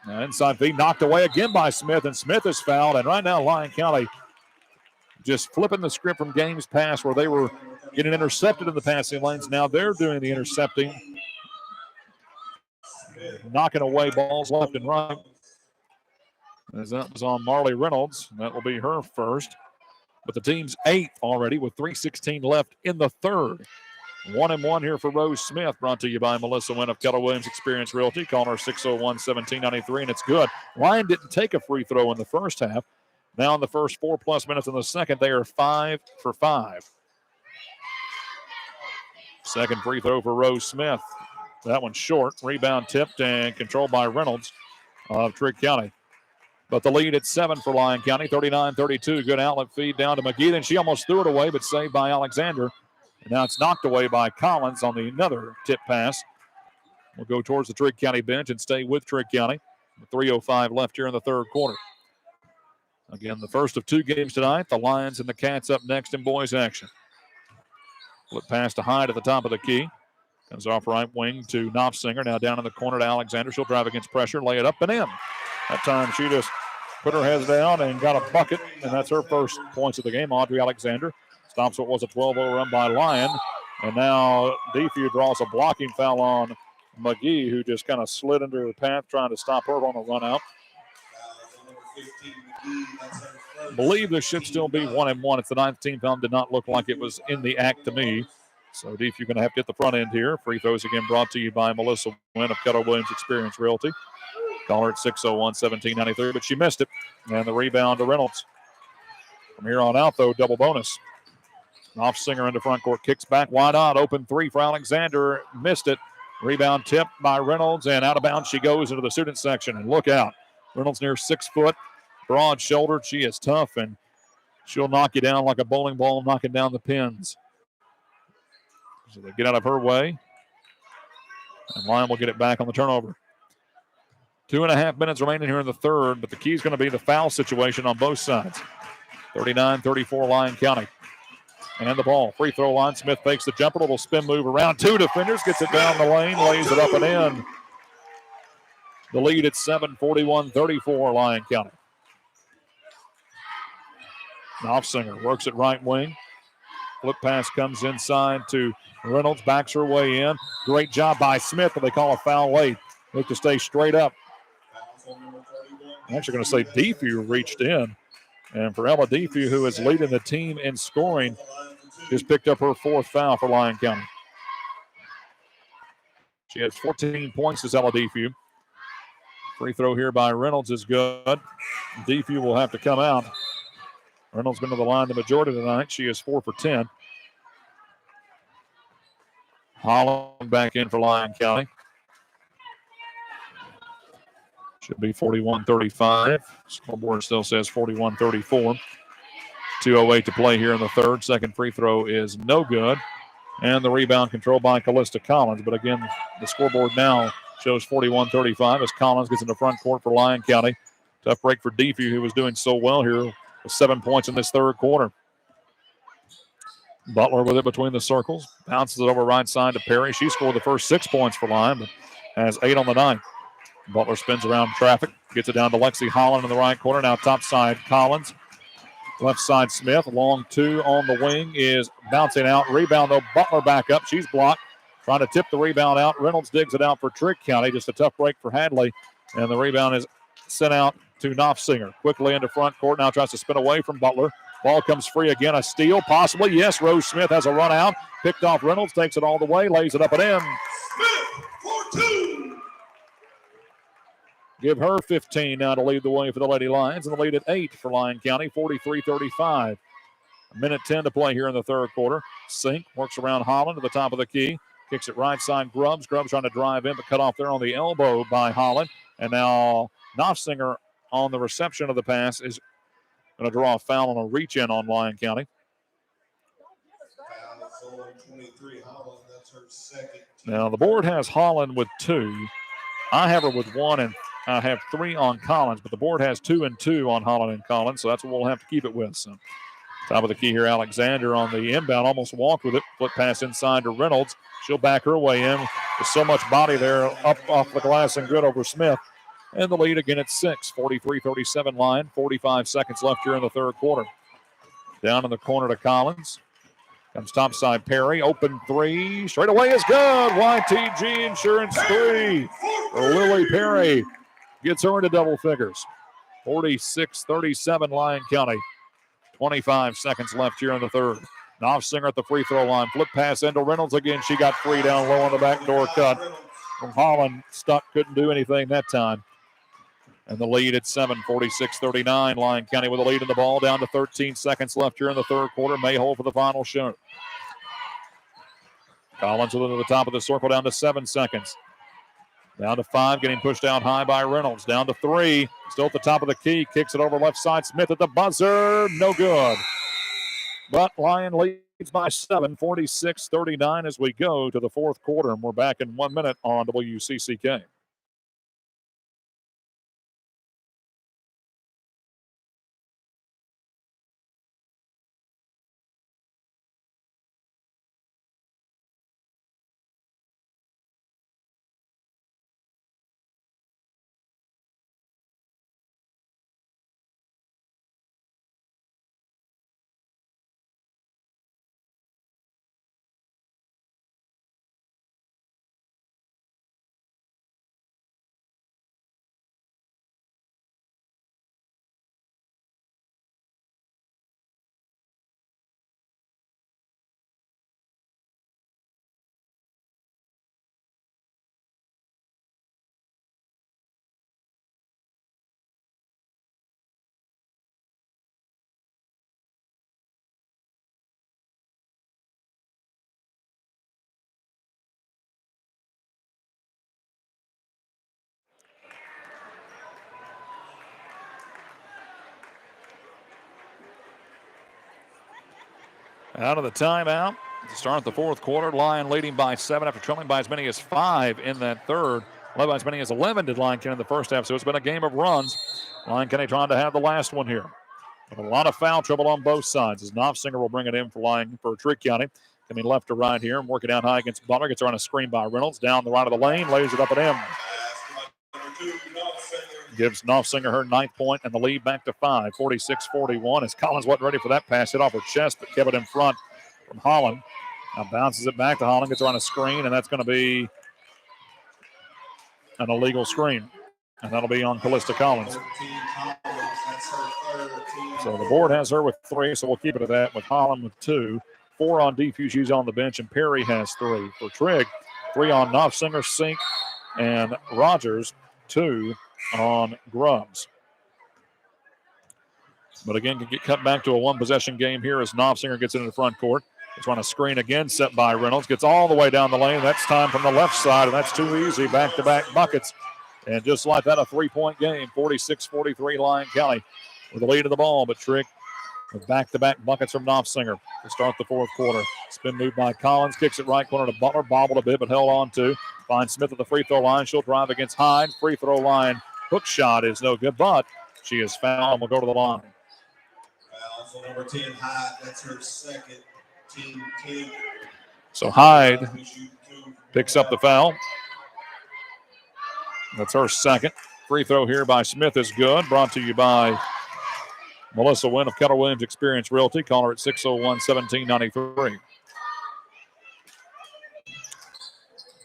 S1: Now inside feed knocked away again by Smith, and Smith is fouled. And right now, Lyon County just flipping the script from games past where they were getting intercepted in the passing lanes. Now they're doing the intercepting, knocking away balls left and right. As that was on Marley Reynolds, that will be her first. But the team's 8th already with 3:16 left in the third. 1-1 here for Rose Smith, brought to you by Melissa Wynn of Keller Williams Experience Realty. Call her 601-1793, and it's good. Lyon didn't take a free throw in the first half. Now in the first 4+ minutes in the second, they are 5 for 5. Second free throw for Rose Smith. That one's short. Rebound tipped and controlled by Reynolds of Trigg County. But the lead at 7 for Lyon County, 39-32. Good outlet feed down to McGee. Then she almost threw it away, but saved by Alexander. And now it's knocked away by Collins on the another tip pass. We'll go towards the Trigg County bench and stay with Trigg County. 3:05 left here in the third quarter. Again, the first of 2 games tonight. The Lions and the Cats up next in boys action. Flip pass to Hyde at the top of the key. Comes off right wing to Knopfsinger. Now down in the corner to Alexander. She'll drive against pressure, lay it up and in. That time she just put her heads down and got a bucket, and that's her first points of the game. Audrey Alexander stops what was a 12-0 run by Lyon. And now Defew draws a blocking foul on McGee, who just kind of slid into her path trying to stop her on a run out. I believe this should still be 1-1. It's the 9th team foul. Did not look like it was in the act to me. So Defew going to have to get the front end here. Free throws again brought to you by Melissa Wynn of Keller Williams Experience Realty. Call her at 601-1793, but she missed it. And the rebound to Reynolds. From here on out, though, double bonus. Knopfsinger into front court, kicks back, wide out, open 3 for Alexander, missed it. Rebound tipped by Reynolds, and out of bounds she goes into the student section. And look out, Reynolds near 6 foot, broad-shouldered. She is tough, and she'll knock you down like a bowling ball, knocking down the pins. So they get out of her way, and Lyon will get it back on the turnover. 2.5 minutes remaining here in the third, but the key is going to be the foul situation on both sides. 39-34 Lyon County. And the ball, free throw line. Smith fakes the jumper, little spin move around 2 defenders, gets it down the lane, lays it up and in. The lead at 7, 41-34 Lyon County. Knopfsinger works it right wing. Flip pass comes inside to Reynolds, backs her way in. Great job by Smith, but they call a foul late. Look to stay straight up. I'm actually going to say Defew reached in. And for Ella Defew, who is leading the team in scoring, just picked up her 4th foul for Lyon County. She has 14 points as Ella Defew. Free throw here by Reynolds is good. Defew will have to come out. Reynolds been to the line the majority of the night. She is 4 for 10. Holland back in for Lyon County. Should be 41-35. Scoreboard still says 41-34. 2:08 to play here in the third. Second free throw is no good. And the rebound controlled by Callista Collins. But again, the scoreboard now shows 41-35 as Collins gets into front court for Lyon County. Tough break for Defew, who was doing so well here with 7 points in this third quarter. Butler with it between the circles. Bounces it over right side to Perry. She scored the first 6 points for Lyon, but has 8 on the night. Butler spins around traffic, gets it down to Lexi Holland in the right corner. Now top side, Collins Left side Smith, long two on the wing is bouncing out. Rebound though, Butler back up. She's blocked. Trying to tip the rebound out. Reynolds digs it out for Trigg County. Just a tough break for Hadley. And the rebound is sent out to Knopfsinger. Quickly into front court. Now tries to spin away from Butler. Ball comes free again. A steal, possibly. Yes, Rose Smith has a run out. Picked off Reynolds. Takes it all the way. Lays it up and in.
S3: Smith for 2.
S1: Give her 15 now to lead the way for the Lady Lions. And the lead at 8 for Lyon County. 43-35. A minute 10 to play here in the third quarter. Sink works around Holland to the top of the key. Kicks it right side, Grubbs. Grubbs trying to drive in, but cut off there on the elbow by Holland. And now Knopfsinger on the reception of the pass is going to draw a foul on a reach-in on Lyon County.
S3: Foul on 23, Holland. That's her second.
S1: Now the board has Holland with 2. I have her with 1, and I have 3 on Collins, but the board has 2 and 2 on Holland and Collins, so that's what we'll have to keep it with. So top of the key here, Alexander on the inbound, almost walked with it. Flip pass inside to Reynolds. She'll back her way in. There's so much body there up off the glass and good over Smith. And the lead again at 6, 43-37 Lyon. 45 seconds left here in the third quarter. Down in the corner to Collins. Comes topside Perry. Open 3. Straight away is good. YTG Insurance 3 for Lilly Perry. Gets her into double figures. 46-37 Lyon County. 25 seconds left here in the third. Knopfsinger at the free throw line. Flip pass into Reynolds again. She got free down low on the backdoor cut. From Holland, stuck, couldn't do anything that time. And the lead at 7, 46-39. Lyon County with a lead in the ball. Down to 13 seconds left here in the third quarter. Mayhole for the final shot. Collins with it to the top of the circle, down to 7 seconds. Down to 5, getting pushed out high by Reynolds. Down to 3, still at the top of the key. Kicks it over left side. Smith at the buzzer. No good. But Lyon leads by 7, 46-39 as we go to the fourth quarter. And we're back in 1 minute on WCCK. Out of the timeout to start the fourth quarter. Lyon leading by 7 after trailing by as many as 5 in that third. Led by as many as 11 did Lyon County in the first half, so it's been a game of runs. Lyon County trying to have the last one here. But a lot of foul trouble on both sides as Knopfsinger will bring it in for Trigg County. Coming left to right here and working down high against Butler. Gets her on a screen by Reynolds. Down the right of the lane, lays it up and in. Gives Knopfsinger her 9th point and the lead back to 5, 46-41. As Collins wasn't ready for that pass, hit off her chest, but kept it in front from Holland. Now bounces it back to Holland, gets her on a screen, and that's going to be an illegal screen. And that'll be on Callista Collins. So the board has her with 3, so we'll keep it at that with Holland with 2. 4 on defuse, she's on the bench, and Perry has 3. For Trigg, 3 on Knopfsinger, Sink, and Rogers, 2 on Grubbs. But again, can get cut back to a one-possession game here as Knopfsinger gets into the front court. It's on a screen again, set by Reynolds. Gets all the way down the lane. That's time from the left side, and that's too easy. Back-to-back buckets. And just like that, a 3-point game. 46-43 Lyon County with the lead of the ball. But Trigg with back-to-back buckets from Knopfsinger to start the fourth quarter. Spin move by Collins. Kicks it right corner to Butler. Bobbled a bit, but held on to. Finds Smith at the free throw line. She'll drive against Hyde. Free throw line. Hook shot is no good, but she is fouled and will go to the line.
S3: Foul for number 10, Hyde. That's her second. Team 10.
S1: So Hyde picks up the foul. That's her second. Free throw here by Smith is good. Brought to you by Melissa Wynn of Keller Williams Experience Realty. Call her at 601-1793.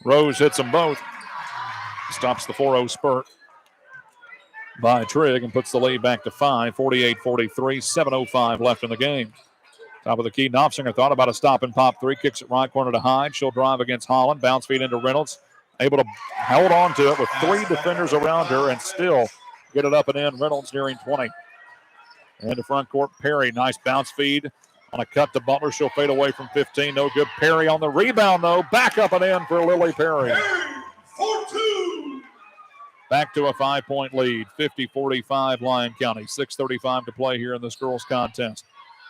S1: Rose hits them both. Stops the 4-0 spurt by Trigg and puts the lead back to 5, 48-43, 7:05 left in the game. Top of the key, Knopfsinger thought about a stop and pop three, kicks it right corner to Hyde. She'll drive against Holland, bounce feed into Reynolds, able to hold on to it with three defenders around her and still get it up and in. Reynolds nearing 20. Into front court, Perry, nice bounce feed on a cut to Butler. She'll fade away from 15, no good. Perry on the rebound though, back up and in for Lilly Perry.
S3: 4-2.
S1: Back to a 5-point lead, 50-45 Lyon County. 6:35 to play here in this girls' contest.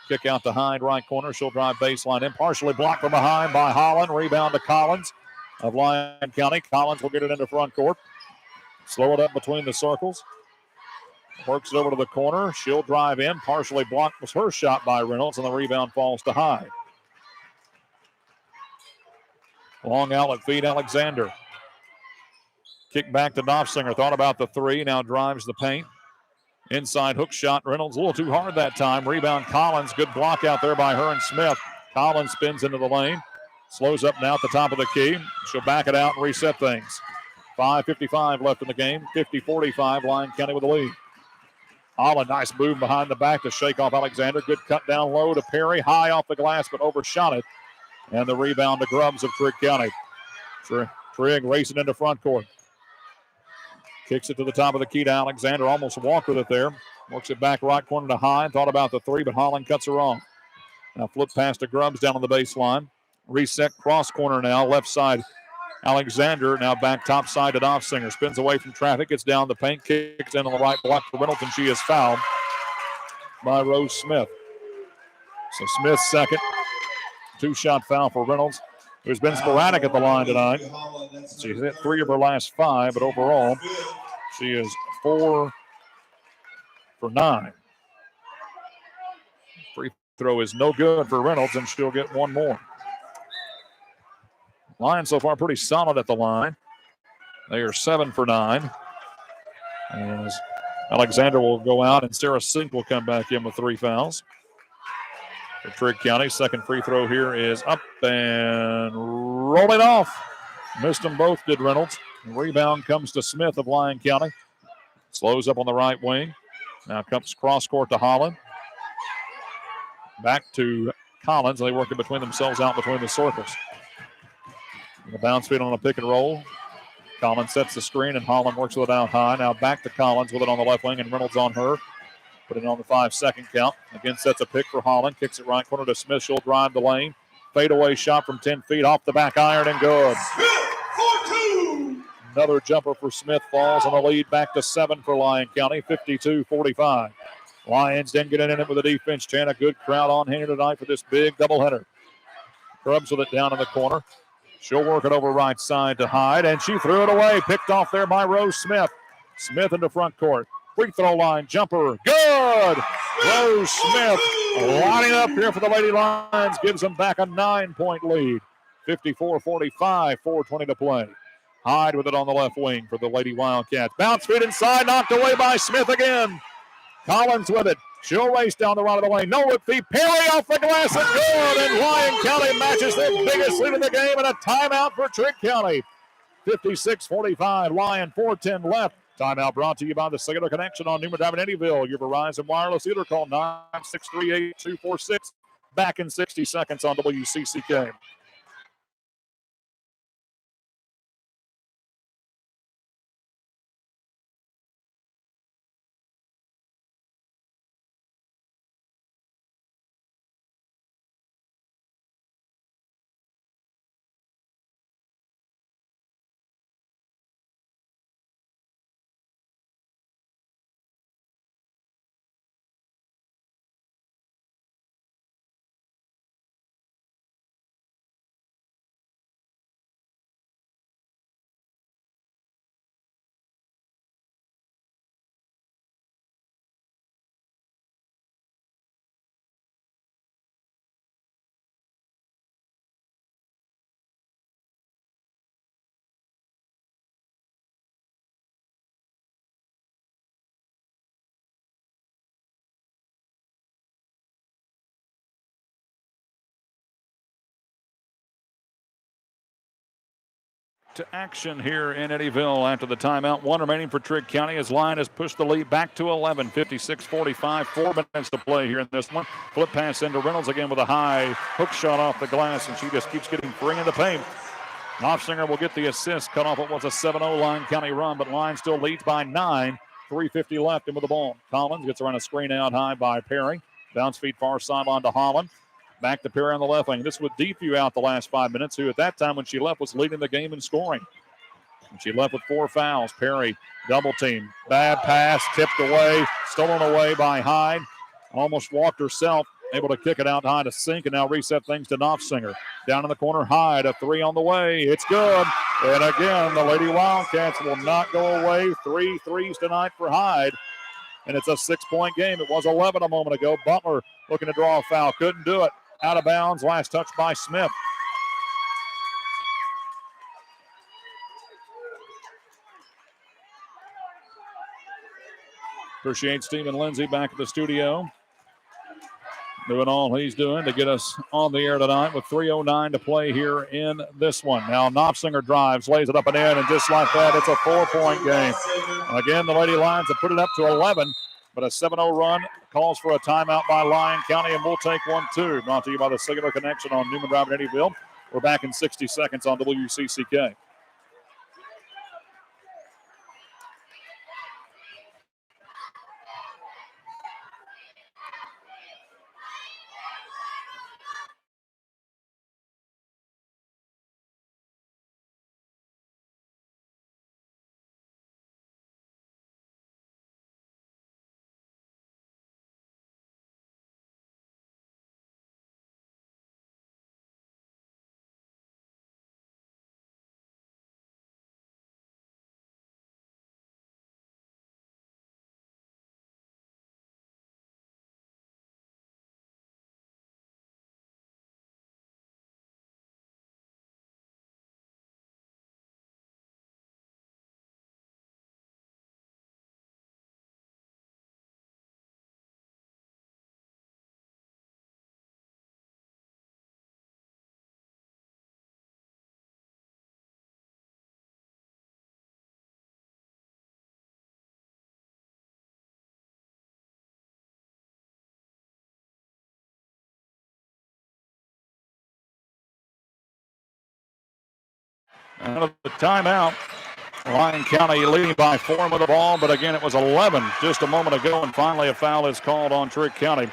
S1: Kick out to Hyde, right corner. She'll drive baseline in, partially blocked from behind by Holland. Rebound to Collins of Lyon County. Collins will get it into front court. Slow it up between the circles. Works it over to the corner. She'll drive in, partially blocked was her shot by Reynolds, and the rebound falls to Hyde. Long outlet feed, Alexander. Kick back to Knopfsinger. Thought about the three. Now drives the paint. Inside hook shot. Reynolds a little too hard that time. Rebound Collins. Good block out there by her and Smith. Collins spins into the lane. Slows up now at the top of the key. She'll back it out and reset things. 5:55 left in the game. 50-45. Lyon County with the lead. Holland, nice move behind the back to shake off Alexander. Good cut down low to Perry. High off the glass, but overshot it. And the rebound to Grubbs of Trigg County. Trigg racing into front court. Kicks it to the top of the key to Alexander. Almost walked with it there. Works it back right corner to Hyde. Thought about the three, but Holland cuts her off. Now flip pass to Grubbs down on the baseline. Reset cross corner now. Left side Alexander. Now back top side to Knopfsinger. Spins away from traffic. Gets down the paint. Kicks in on the right block for Reynolds, and she is fouled by Rose Smith. So Smith's second. Two-shot foul for Reynolds, who's been sporadic at the line tonight. She's hit 3 of her last 5, but overall, she is 4 for 9. Free throw is no good for Reynolds, and she'll get one more. Lions so far pretty solid at the line. They are 7 for 9. As Alexander will go out, and Sarah Sink will come back in with 3 fouls. For Trigg County, second free throw here is up and rolling off. Missed them both, did Reynolds. The rebound comes to Smith of Lyon County. Slows up on the right wing. Now comes cross court to Holland. Back to Collins. They work it between themselves out between the circles. The bounce feed on a pick and roll. Collins sets the screen, and Holland works with it out high. Now back to Collins with it on the left wing, and Reynolds on her. Put it on the 5-second count. Again, sets a pick for Holland. Kicks it right corner to Smith. She'll drive the lane. Fadeaway shot from 10 feet off the back iron and good. Another jumper for Smith falls on the lead back to 7 for Lyon County, 52-45. Lions didn't get in it with the defense. Chan, a good crowd on hand tonight for this big doubleheader. Grubbs with it down in the corner. She'll work it over right side to Hyde, and she threw it away. Picked off there by Rose Smith. Smith into front court. Free throw line jumper. Good! Rose Smith lining up here for the Lady Lions. Gives them back a 9-point lead. 54-45, 4:20 to play. Hyde with it on the left wing for the Lady Wildcats. Bounce feed inside, knocked away by Smith again. Collins with it. She'll race down the right of the lane. No look feed. Perry off the glass and good. And Lyon County matches their biggest lead of the game and a timeout for Trigg County. 56-45. Lyon 4:10 left. Timeout brought to you by the Cellular Connection on Newman Drive in Eddyville. Your Verizon Wireless either call 9638246. Back in 60 seconds on WCCK. to action here in Eddyville after the timeout. One remaining for Trigg County as Lyon has pushed the lead back to 11, 56-45. 4 minutes to play here in this one. Flip pass into Reynolds again with a high hook shot off the glass, and she just keeps getting free in the paint. Knopfsinger will get the assist, cut off what was a 7-0 Lyon County run, but Lyon still leads by 9. 3:50 left in with the ball. Collins gets around a screen out high by Perry. Bounce feed far sideline to Holland. Back to Perry on the left wing. This with Depew out the last 5 minutes, who at that time when she left was leading the game in scoring. And she left with 4 fouls. Perry double team. Bad pass, tipped away, stolen away by Hyde. Almost walked herself, able to kick it out high to Sink, and now reset things to Knopfsinger. Down in the corner, Hyde, a 3 on the way. It's good. And again, the Lady Wildcats will not go away. 3 threes tonight for Hyde. And it's a 6-point game. It was 11 a moment ago. Butler looking to draw a foul. Couldn't do it. Out of bounds. Last touch by Smith. Appreciate Stephen Lindsay back at the studio, doing all he's doing to get us on the air tonight with 3:09 to play here in this one. Now Knopfsinger drives, lays it up and in, and just like that, it's a 4-point game. Again, the Lady Lions have put it up to 11, but a 7-0 run calls for a timeout by Lyon County, and we'll take one too. Brought to you by the Singular Connection on Newman Drive in Eddyville. We're back in 60 seconds on WCCK. Out of the timeout, Lyon County leading by 4 with the ball, but again, it was 11 just a moment ago, and finally a foul is called on Trigg County.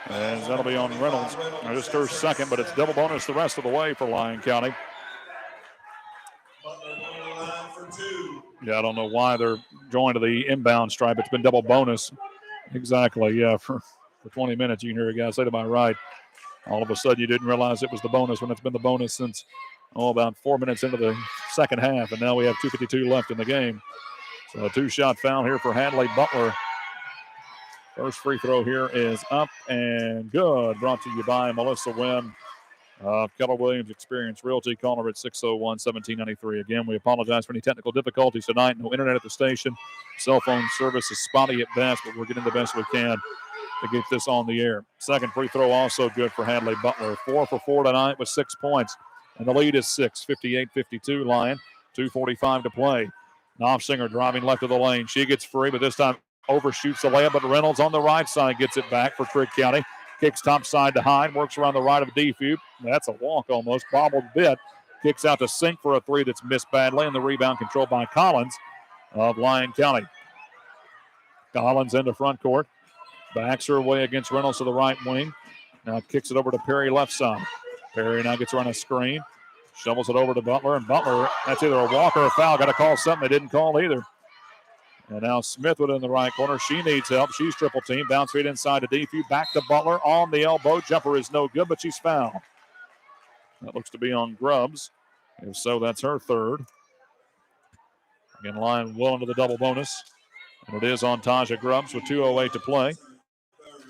S1: And that'll be on Reynolds. Just her second, but it's double bonus the rest of the way for Lyon County. Yeah, I don't know why they're going to the inbound stripe. It's been double bonus. Exactly, yeah, for 20 minutes. You can hear a guy say to my right, all of a sudden you didn't realize it was the bonus when it's been the bonus since about 4 minutes into the second half, and now we have 2:52 left in the game. So a 2-shot foul here for Hadley Butler. First free throw here is up and good. Brought to you by Melissa Wynn, Keller Williams Experience Realty. Caller at 601-1793. Again, we apologize for any technical difficulties tonight. No internet at the station. Cell phone service is spotty at best, but we're getting the best we can to get this on the air. Second free throw also good for Hadley Butler. 4 for 4 tonight with 6 points. And the lead is 6, 58-52 Lyon. 2:45 to play. Knopfsinger driving left of the lane. She gets free, but this time overshoots the layup, but Reynolds on the right side gets it back for Trigg County. Kicks top side to Hyde, works around the right of Depew. That's a walk almost, bobbled a bit. Kicks out to Sink for a 3 that's missed badly, and the rebound controlled by Collins of Lyon County. Collins into front court. Backs her way against Reynolds to the right wing. Now kicks it over to Perry left side. Perry now gets around a screen. Shovels it over to Butler, and Butler, that's either a walk or a foul. Got to call something. They didn't call either. And now Smithwood in the right corner. She needs help. She's triple team. Bounce feed inside to Depew. Back to Butler on the elbow. Jumper is no good, but she's fouled. That looks to be on Grubbs. If so, that's her third. Again, Lyon well into the double bonus. And it is on Taja Grubbs with 2:08 to play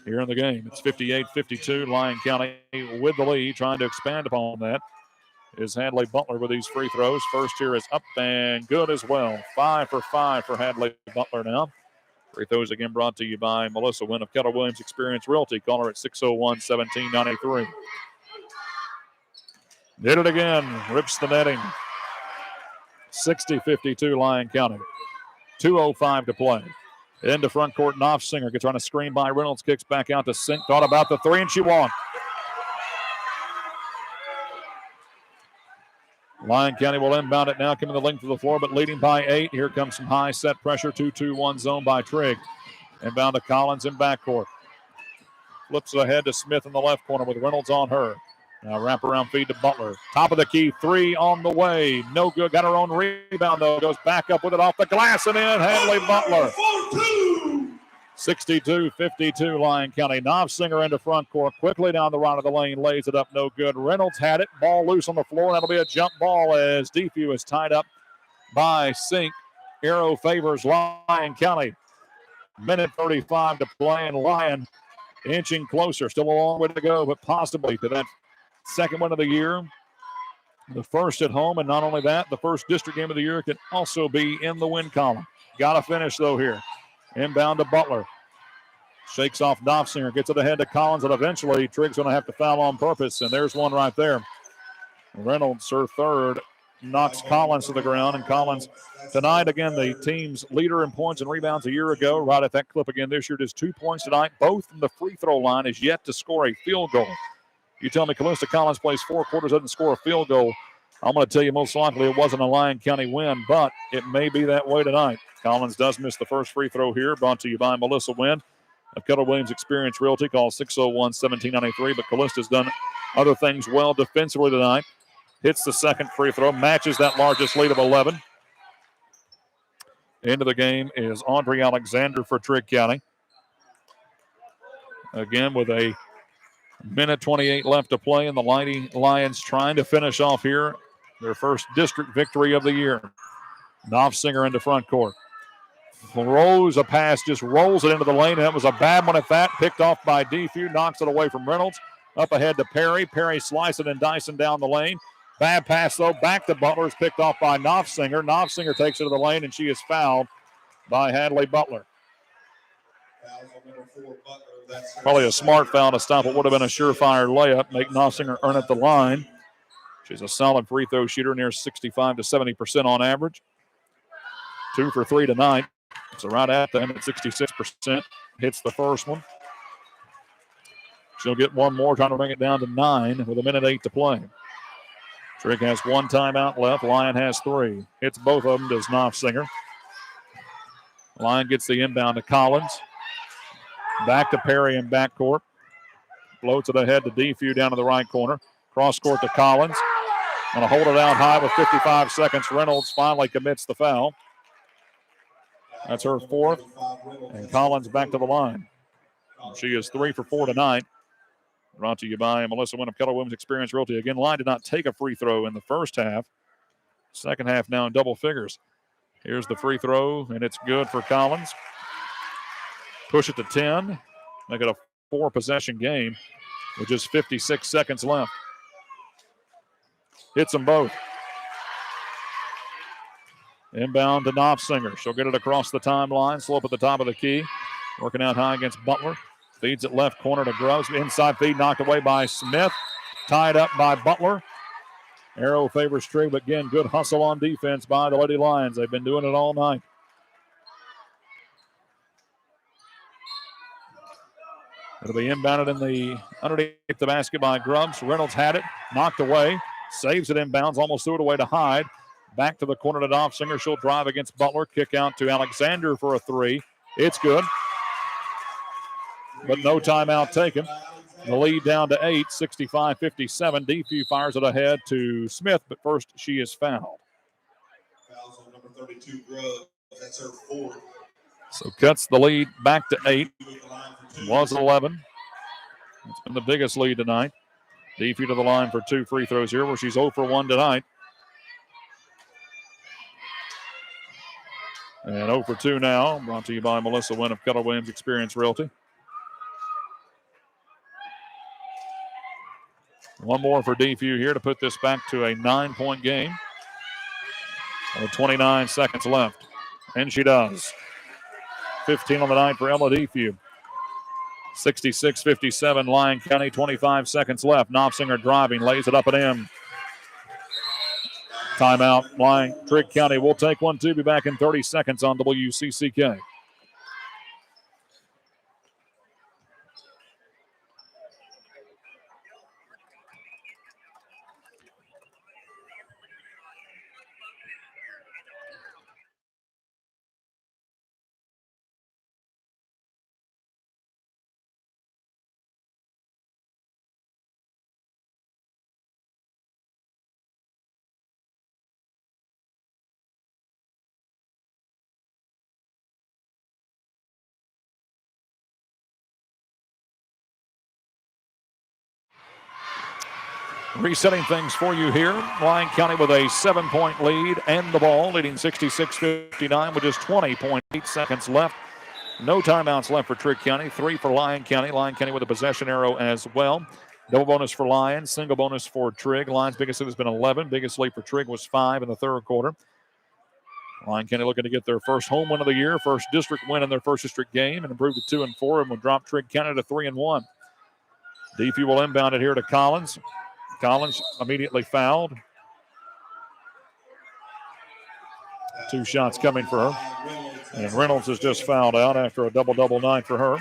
S1: here in the game. It's 58-52. Lyon County with the lead, trying to expand upon that. Is Hadley Butler with these free throws. First here is up and good as well. 5 for 5 for Hadley Butler now. Free throws again brought to you by Melissa Wynn of Keller Williams Experience Realty. Caller at 601-1793. Did it again. Rips the netting. 60-52 Lyon County. 2:05 to play. Into front court, Knopfsinger gets on a screen by Reynolds, kicks back out to Sink. Thought about the three, and she won. Lyon County will inbound it now, coming the length of the floor, but leading by 8. Here comes some high set pressure, 2-2-1 zone by Trigg. Inbound to Collins in backcourt. Flips it ahead to Smith in the left corner with Reynolds on her. Now wraparound feed to Butler. Top of the key, 3 on the way. No good. Got her own rebound, though. Goes back up with it off the glass and in. Hadley Butler. 62-52 Lyon County. Knopfsinger into front court. Quickly down the right of the lane. Lays it up. No good. Reynolds had it. Ball loose on the floor. That'll be a jump ball as Defew is tied up by Sink. Arrow favors Lyon County. Minute 35 to play, and Lyon inching closer. Still a long way to go, but possibly to that second win of the year. The first at home, and not only that, the first district game of the year can also be in the win column. Got to finish, though, here. Inbound to Butler. Shakes off Knopfsinger, gets it ahead to Collins, and eventually Trigg's going to have to foul on purpose, and there's one right there. Reynolds, her third, knocks Collins to the ground, and Collins tonight, again, the team's leader in points and rebounds a year ago, right at that clip again this year. Just 2 points tonight, both from the free throw line, is yet to score a field goal. You tell me Callista Collins plays 4 quarters, doesn't score a field goal, I'm going to tell you most likely it wasn't a Lyon County win, but it may be that way tonight. Collins does miss the first free throw here, brought to you by Melissa Wynn of Keller Williams Experience Realty. Call 601-1793, but Callista's done other things well defensively tonight. Hits the second free throw, matches that largest lead of 11. Into the game is Audrey Alexander for Trigg County. Again, with a minute 28 left to play, and the Lady Lions trying to finish off here their first district victory of the year. Knopfsinger into front court. Throws a pass, just rolls it into the lane. That was a bad one at that. Picked off by Defew, knocks it away from Reynolds. Up ahead to Perry. Perry slicing and dicing down the lane. Bad pass, though, back to Butler. Is picked off by Knopfsinger. Knopfsinger takes it to the lane, and she is fouled by Hadley Butler. Probably a smart foul to stop what would have been a surefire layup. Make Knopfsinger earn at the line. She's a solid free throw shooter, near 65 to 70% on average. 2 for 3 tonight. So right at them at 66%. Hits the first one. She'll get one more, trying to bring it down to 9 with a minute 8 to play. Trigg has 1 timeout left. Lyon has 3. Hits both of them, does Knopfsinger. Lyon gets the inbound to Collins. Back to Perry in backcourt. Floats it ahead to Defew down to the right corner. Cross court to Collins. Going to hold it out high with 55 seconds. Reynolds finally commits the foul. That's her 4th. And Collins back to the line. She is 3 for 4 tonight. Brought to you by Melissa Wynn of Keller Williams Experience Realty. Again, Lyon did not take a free throw in the first half. Second half now in double figures. Here's the free throw, and it's good for Collins. Push it to 10. Make it a 4-possession game with just 56 seconds left. Hits them both. Inbound to Knopfsinger. She'll get it across the timeline. Slope at the top of the key. Working out high against Butler. Feeds it left corner to Grubbs. Inside feed knocked away by Smith. Tied up by Butler. Arrow favors Trigg, but again, good hustle on defense by the Lady Lions. They've been doing it all night. It'll be inbounded in the underneath the basket by Grubbs. Reynolds had it. Knocked away. Saves it inbounds. Almost threw it away to Hyde. Back to the corner to Knopfsinger. She'll drive against Butler. Kick out to Alexander for a 3. It's good. But no timeout taken. The lead down to 8, 65-57. Defew fires it ahead to Smith, but first she is fouled.
S3: Fouls on number 32, Grubbs. That's her 4th.
S1: So cuts the lead back to 8. Was 11. It's been the biggest lead tonight. Defew to the line for 2 free throws here, where she's 0 for 1 tonight. And 0 for 2 now, brought to you by Melissa Wynn of Keller Williams Experience Realty. One more for Defew here to put this back to a 9-point game. With 29 seconds left. And she does. 15 on the night for Ella Defew. 66-57, Lyon County, 25 seconds left. Knopfsinger driving, lays it up and in. Timeout, Lyon. Trigg County will take one, too. Be back in 30 seconds on WCCK. Resetting things for you here. Lyon County with a 7-point lead and the ball, leading 66-59 with just 20.8 seconds left. No timeouts left for Trigg County. 3 for Lyon County. Lyon County with a possession arrow as well. Double bonus for Lyon. Single bonus for Trigg. Lyon's biggest lead has been 11. Biggest lead for Trigg was 5 in the third quarter. Lyon County looking to get their first home win of the year, first district win in their first district game, and improve to 2-4, and will drop Trigg County to 3-1. Deefy will inbound it here to Collins. Collins immediately fouled. 2 shots coming for her. And Reynolds has just fouled out after a double-double night for her.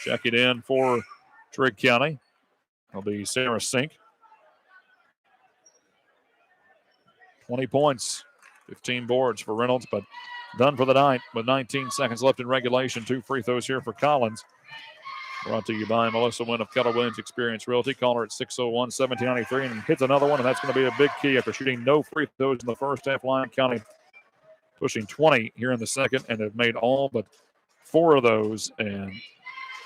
S1: Check it in for Trigg County. It'll be Sarah Sink. 20 points, 15 boards for Reynolds, but done for the night with 19 seconds left in regulation. 2 free throws here for Collins. Brought to you by Melissa Wynn of Keller Williams Experience Realty. Call her at 601-1793 and hits another one, and that's going to be a big key after shooting no free throws in the first half. Lyon County pushing 20 here in the second, and have made all but 4 of those. And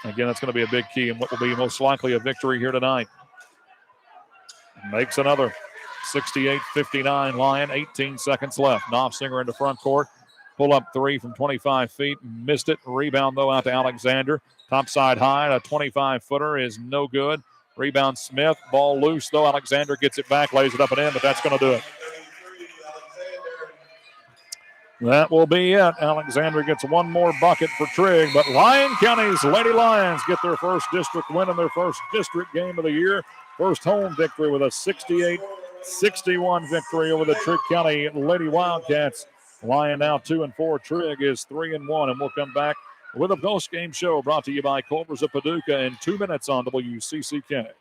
S1: again, that's going to be a big key in what will be most likely a victory here tonight. Makes another. 68-59 Lyon, 18 seconds left. Knopfsinger into front court. Pull up 3 from 25 feet. Missed it. Rebound, though, out to Alexander. Topside high. A 25-footer is no good. Rebound Smith. Ball loose, though. Alexander gets it back, lays it up and in, but that's going to do it. That will be it. Alexander gets one more bucket for Trigg, but Lyon County's Lady Lions get their first district win in their first district game of the year. First home victory with a 68-61 victory over the Trigg County Lady Wildcats. Lyon now 2-4. Trigg is 3-1, and we'll come back with a post-game show brought to you by Culver's of Paducah in 2 minutes on WCCK.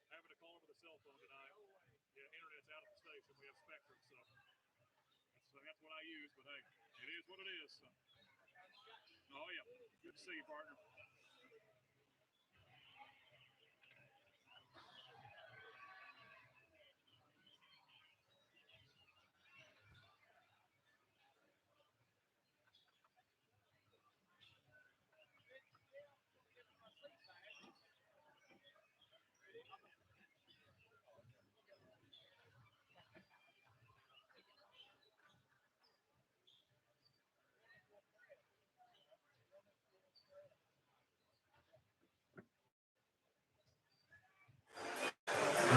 S1: Having to call over the cell phone tonight. Yeah, internet's out of the station. We have Spectrum, so that's what I use. But hey, it is what it is. So. Oh yeah, good to see you, partner.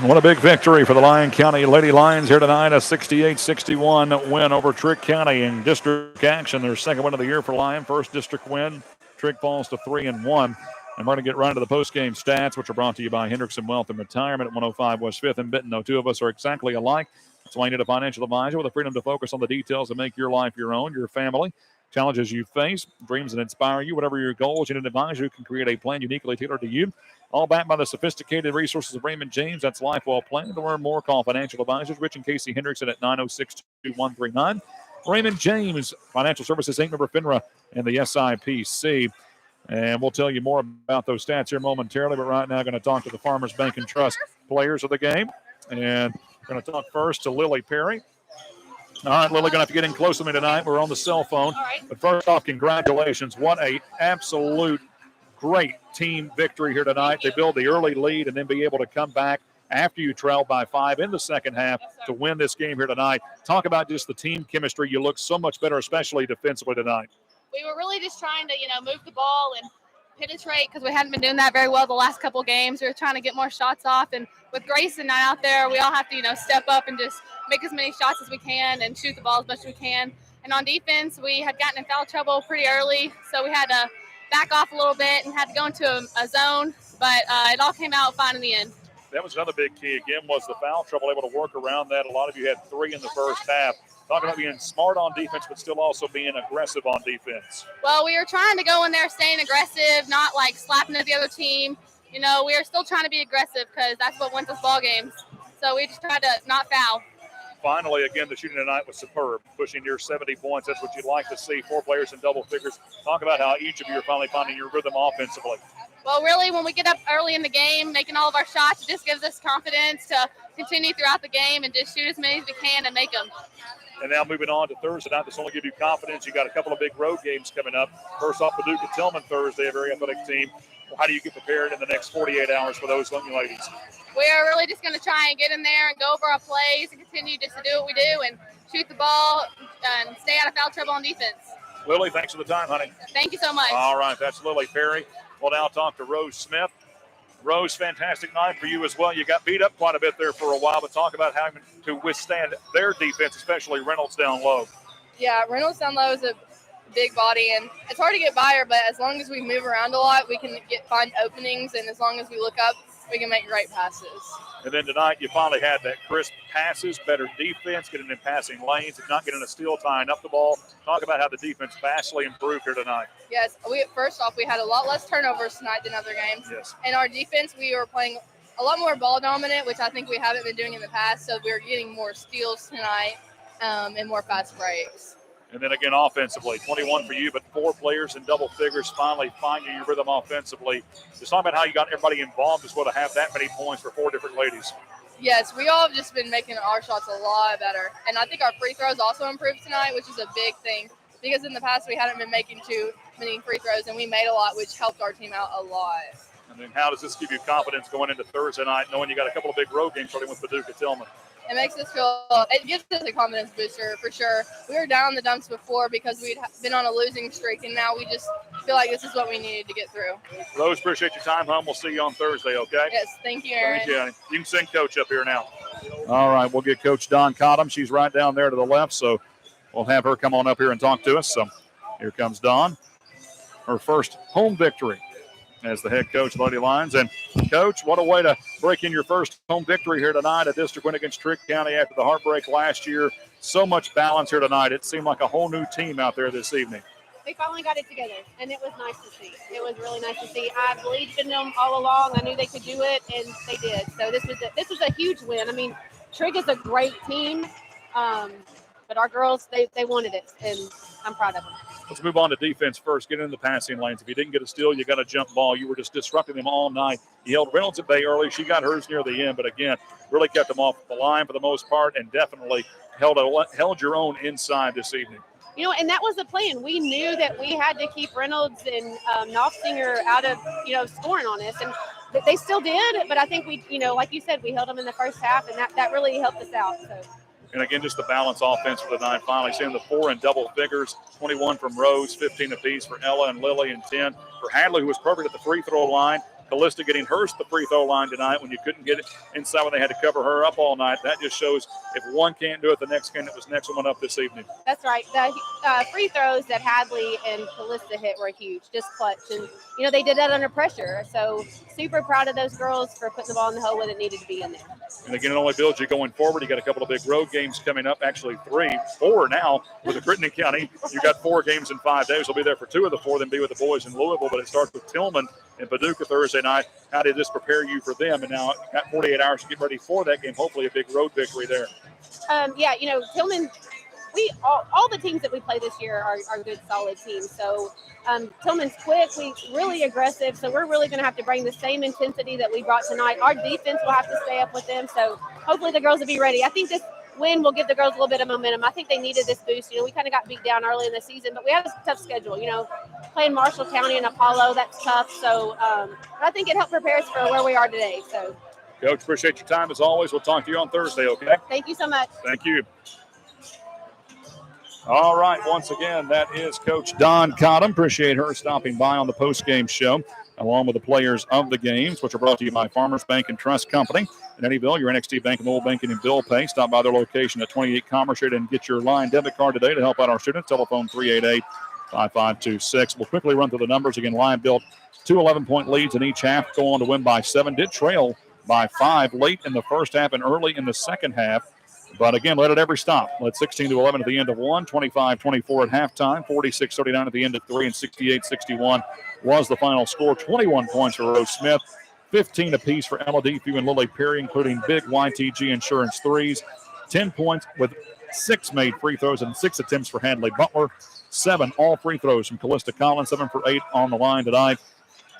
S1: What a big victory for the Lyon County Lady Lions here tonight. A 68-61 win over Trigg County in district action. Their second win of the year for Lyon. First district win. Trigg falls to 3-1. And we're going to get right into the post-game stats, which are brought to you by Hendrickson Wealth and Retirement at 105 West 5th in Benton. No two of us are exactly alike. That's why you need a financial advisor with the freedom to focus on the details and make your life your own, your family. Challenges you face, dreams that inspire you, whatever your goals, you need an advisor who can create a plan uniquely tailored to you. All backed by the sophisticated resources of Raymond James. That's life well planned. To learn more, call financial advisors Rich and Casey Hendrickson at 906-2139. Raymond James Financial Services Inc., member FINRA and the SIPC. And we'll tell you more about those stats here momentarily. But right now, I'm going to talk to the Farmers Bank and Trust players of the game. And we're going to talk first to Lilly Perry. All right, Lily, going to have to get in close with me tonight. We're on the cell phone. But first off, congratulations. What a absolute great team victory here tonight. They build the early lead and then be able to come back after you trail by 5 in the second half to win this game here tonight. Talk about just the team chemistry. You look so much better, especially defensively tonight.
S5: We were really just trying to, move the ball and penetrate because we hadn't been doing that very well the last couple of games. We were trying to get more shots off. And with Grayson not out there, we all have to, step up and just make as many shots as we can and shoot the ball as much as we can. And on defense, we had gotten in foul trouble pretty early, so we had to back off a little bit and had to go into a zone. But it all came out fine in the end.
S1: That was another big key, again, was the foul trouble, able to work around that. A lot of you had 3 in the first half. Talking about being smart on defense, but still also being aggressive on defense.
S5: Well, we were trying to go in there staying aggressive, not like slapping at the other team. We were still trying to be aggressive because that's what wins us ball games. So we just tried to not foul.
S1: Finally, again, the shooting tonight was superb, pushing near 70 points. That's what you'd like to see. 4 players in double figures. Talk about how each of you are finally finding your rhythm offensively.
S5: Well, really, when we get up early in the game, making all of our shots, it just gives us confidence to continue throughout the game and just shoot as many as we can and make them.
S1: And now moving on to Thursday night, this only give you confidence. You got a couple of big road games coming up. First off, Paducah Tillman Thursday, a very athletic team. Well, how do you get prepared in the next 48 hours for those young ladies?
S5: We are really just going to try and get in there and go over our plays and continue just to do what we do and shoot the ball and stay out of foul trouble on defense.
S1: Lily, thanks for the time, honey.
S5: Thank you so much.
S1: All right, that's Lilly Perry. We'll now talk to Rose Smith. Rose, fantastic night for you as well. You got beat up quite a bit there for a while, but talk about having to withstand their defense, especially Reynolds down low.
S6: Yeah, Reynolds down low is a big body, and it's hard to get by her, but as long as we move around a lot, we can find openings, and as long as we look up, we can make right passes.
S1: And then tonight, you finally had that crisp passes, better defense, getting in passing lanes, and not getting a steal, tying up the ball. Talk about how the defense vastly improved here tonight.
S6: Yes, first off, we had a lot less turnovers tonight than other games.
S1: Yes.
S6: And our defense, we were playing a lot more ball dominant, which I think we haven't been doing in the past, so we were getting more steals tonight and more fast breaks.
S1: And then again, offensively, 21 for you, but 4 players in double figures, finally finding your rhythm offensively. Just talk about how you got everybody involved as well to have that many points for 4 different ladies.
S6: Yes, we all have just been making our shots a lot better. And I think our free throws also improved tonight, which is a big thing. Because in the past, we hadn't been making too many free throws, and we made a lot, which helped our team out a lot.
S1: And then how does this give you confidence going into Thursday night, knowing you got a couple of big road games starting with Paducah Tillman?
S6: It makes us it gives us a confidence booster for sure. We were down in the dumps before because we'd been on a losing streak, and now we just feel like this is what we needed to get through.
S1: Rose, appreciate your time, hon. We'll see you on Thursday, okay?
S6: Yes, thank you, Aaron.
S1: Thank you, honey. You can send Coach up here now. All right, we'll get Coach Dawn Cottom. She's right down there to the left, so we'll have her come on up here and talk to us. So here comes Dawn, her first home victory as the head coach of Lady Lions. And, Coach, what a way to break in your first home victory here tonight, a district win against Trigg County after the heartbreak last year. So much balance here tonight. It seemed like a whole new team out there this evening.
S7: We finally got it together, and it was nice to see. It was really nice to see. I believed in them all along. I knew they could do it, and they did. So this was a huge win. I mean, Trigg is a great team, but our girls, they wanted it, and I'm proud of them.
S1: Let's move on to defense first. Get in the passing lanes. If you didn't get a steal, you got a jump ball. You were just disrupting them all night. You held Reynolds at bay early. She got hers near the end, but again, really kept them off the line for the most part, and definitely held your own inside this evening.
S7: And that was the plan. We knew that we had to keep Reynolds and Knopfsinger out of, scoring on us. And they still did, but I think we, like you said, we held them in the first half, and that really helped us out. So.
S1: And again, just the balance offense for the night. Finally seeing the 4 in double figures, 21 from Rose, 15 apiece for Ella and Lily, and 10 for Hadley, who was perfect at the free throw line. Callista getting hers the free throw line tonight when you couldn't get it inside when they had to cover her up all night. That just shows if one can't do it, the next can. It was next one up this evening.
S7: That's right. The free throws that Hadley and Callista hit were huge, just clutch. And, they did that under pressure. So super proud of those girls for putting the ball in the hole when it needed to be in there.
S1: And again, it only builds you going forward. You got a couple of big road games coming up, actually 4 now with the Crittenden County. You got 4 games in 5 days. We'll be there for 2 of the 4, then be with the boys in Louisville. But it starts with Tillman and Paducah Thursday night. How did this prepare you for them? And now got 48 hours to get ready for that game. Hopefully a big road victory there.
S7: Tillman, all the teams that we play this year are good, solid teams. So Tillman's quick, we really aggressive. So we're really going to have to bring the same intensity that we brought tonight. Our defense will have to stay up with them. So hopefully the girls will be ready. I think this win will give the girls a little bit of momentum. I think they needed this boost. We kind of got beat down early in the season, but we have a tough schedule. Playing Marshall County and Apollo, that's tough. So I think it helped prepare us for where we are today. So,
S1: Coach, appreciate your time as always. We'll talk to you on Thursday, okay?
S7: Thank you so much.
S1: Thank you. All right, once again, that is Coach Dawn Cottom. Appreciate her stopping by on the post-game show, along with the players of the games, which are brought to you by Farmers Bank and Trust Company. In Eddyville, your NXT Bank and Mobile Banking and Bill Pay. Stop by their location at 28 Commerce Street and get your Lyon debit card today to help out our students. Telephone 388-5526. We'll quickly run through the numbers. Again, Lyon built 2 11-point leads in each half, go on to win by 7. Did trail by 5 late in the first half and early in the second half. But again, led at every stop. Led 16-11 at the end of 1, 25-24 at halftime, 46-39 at the end of 3, and 68-61 was the final score. 21 points for Rose Smith, 15 apiece for Ella Defu and Lilly Perry, including big YTG Insurance threes. 10 points with 6 made free throws and 6 attempts for Hadley Butler. 7 all free throws from Callista Collins, 7 for 8 on the line tonight.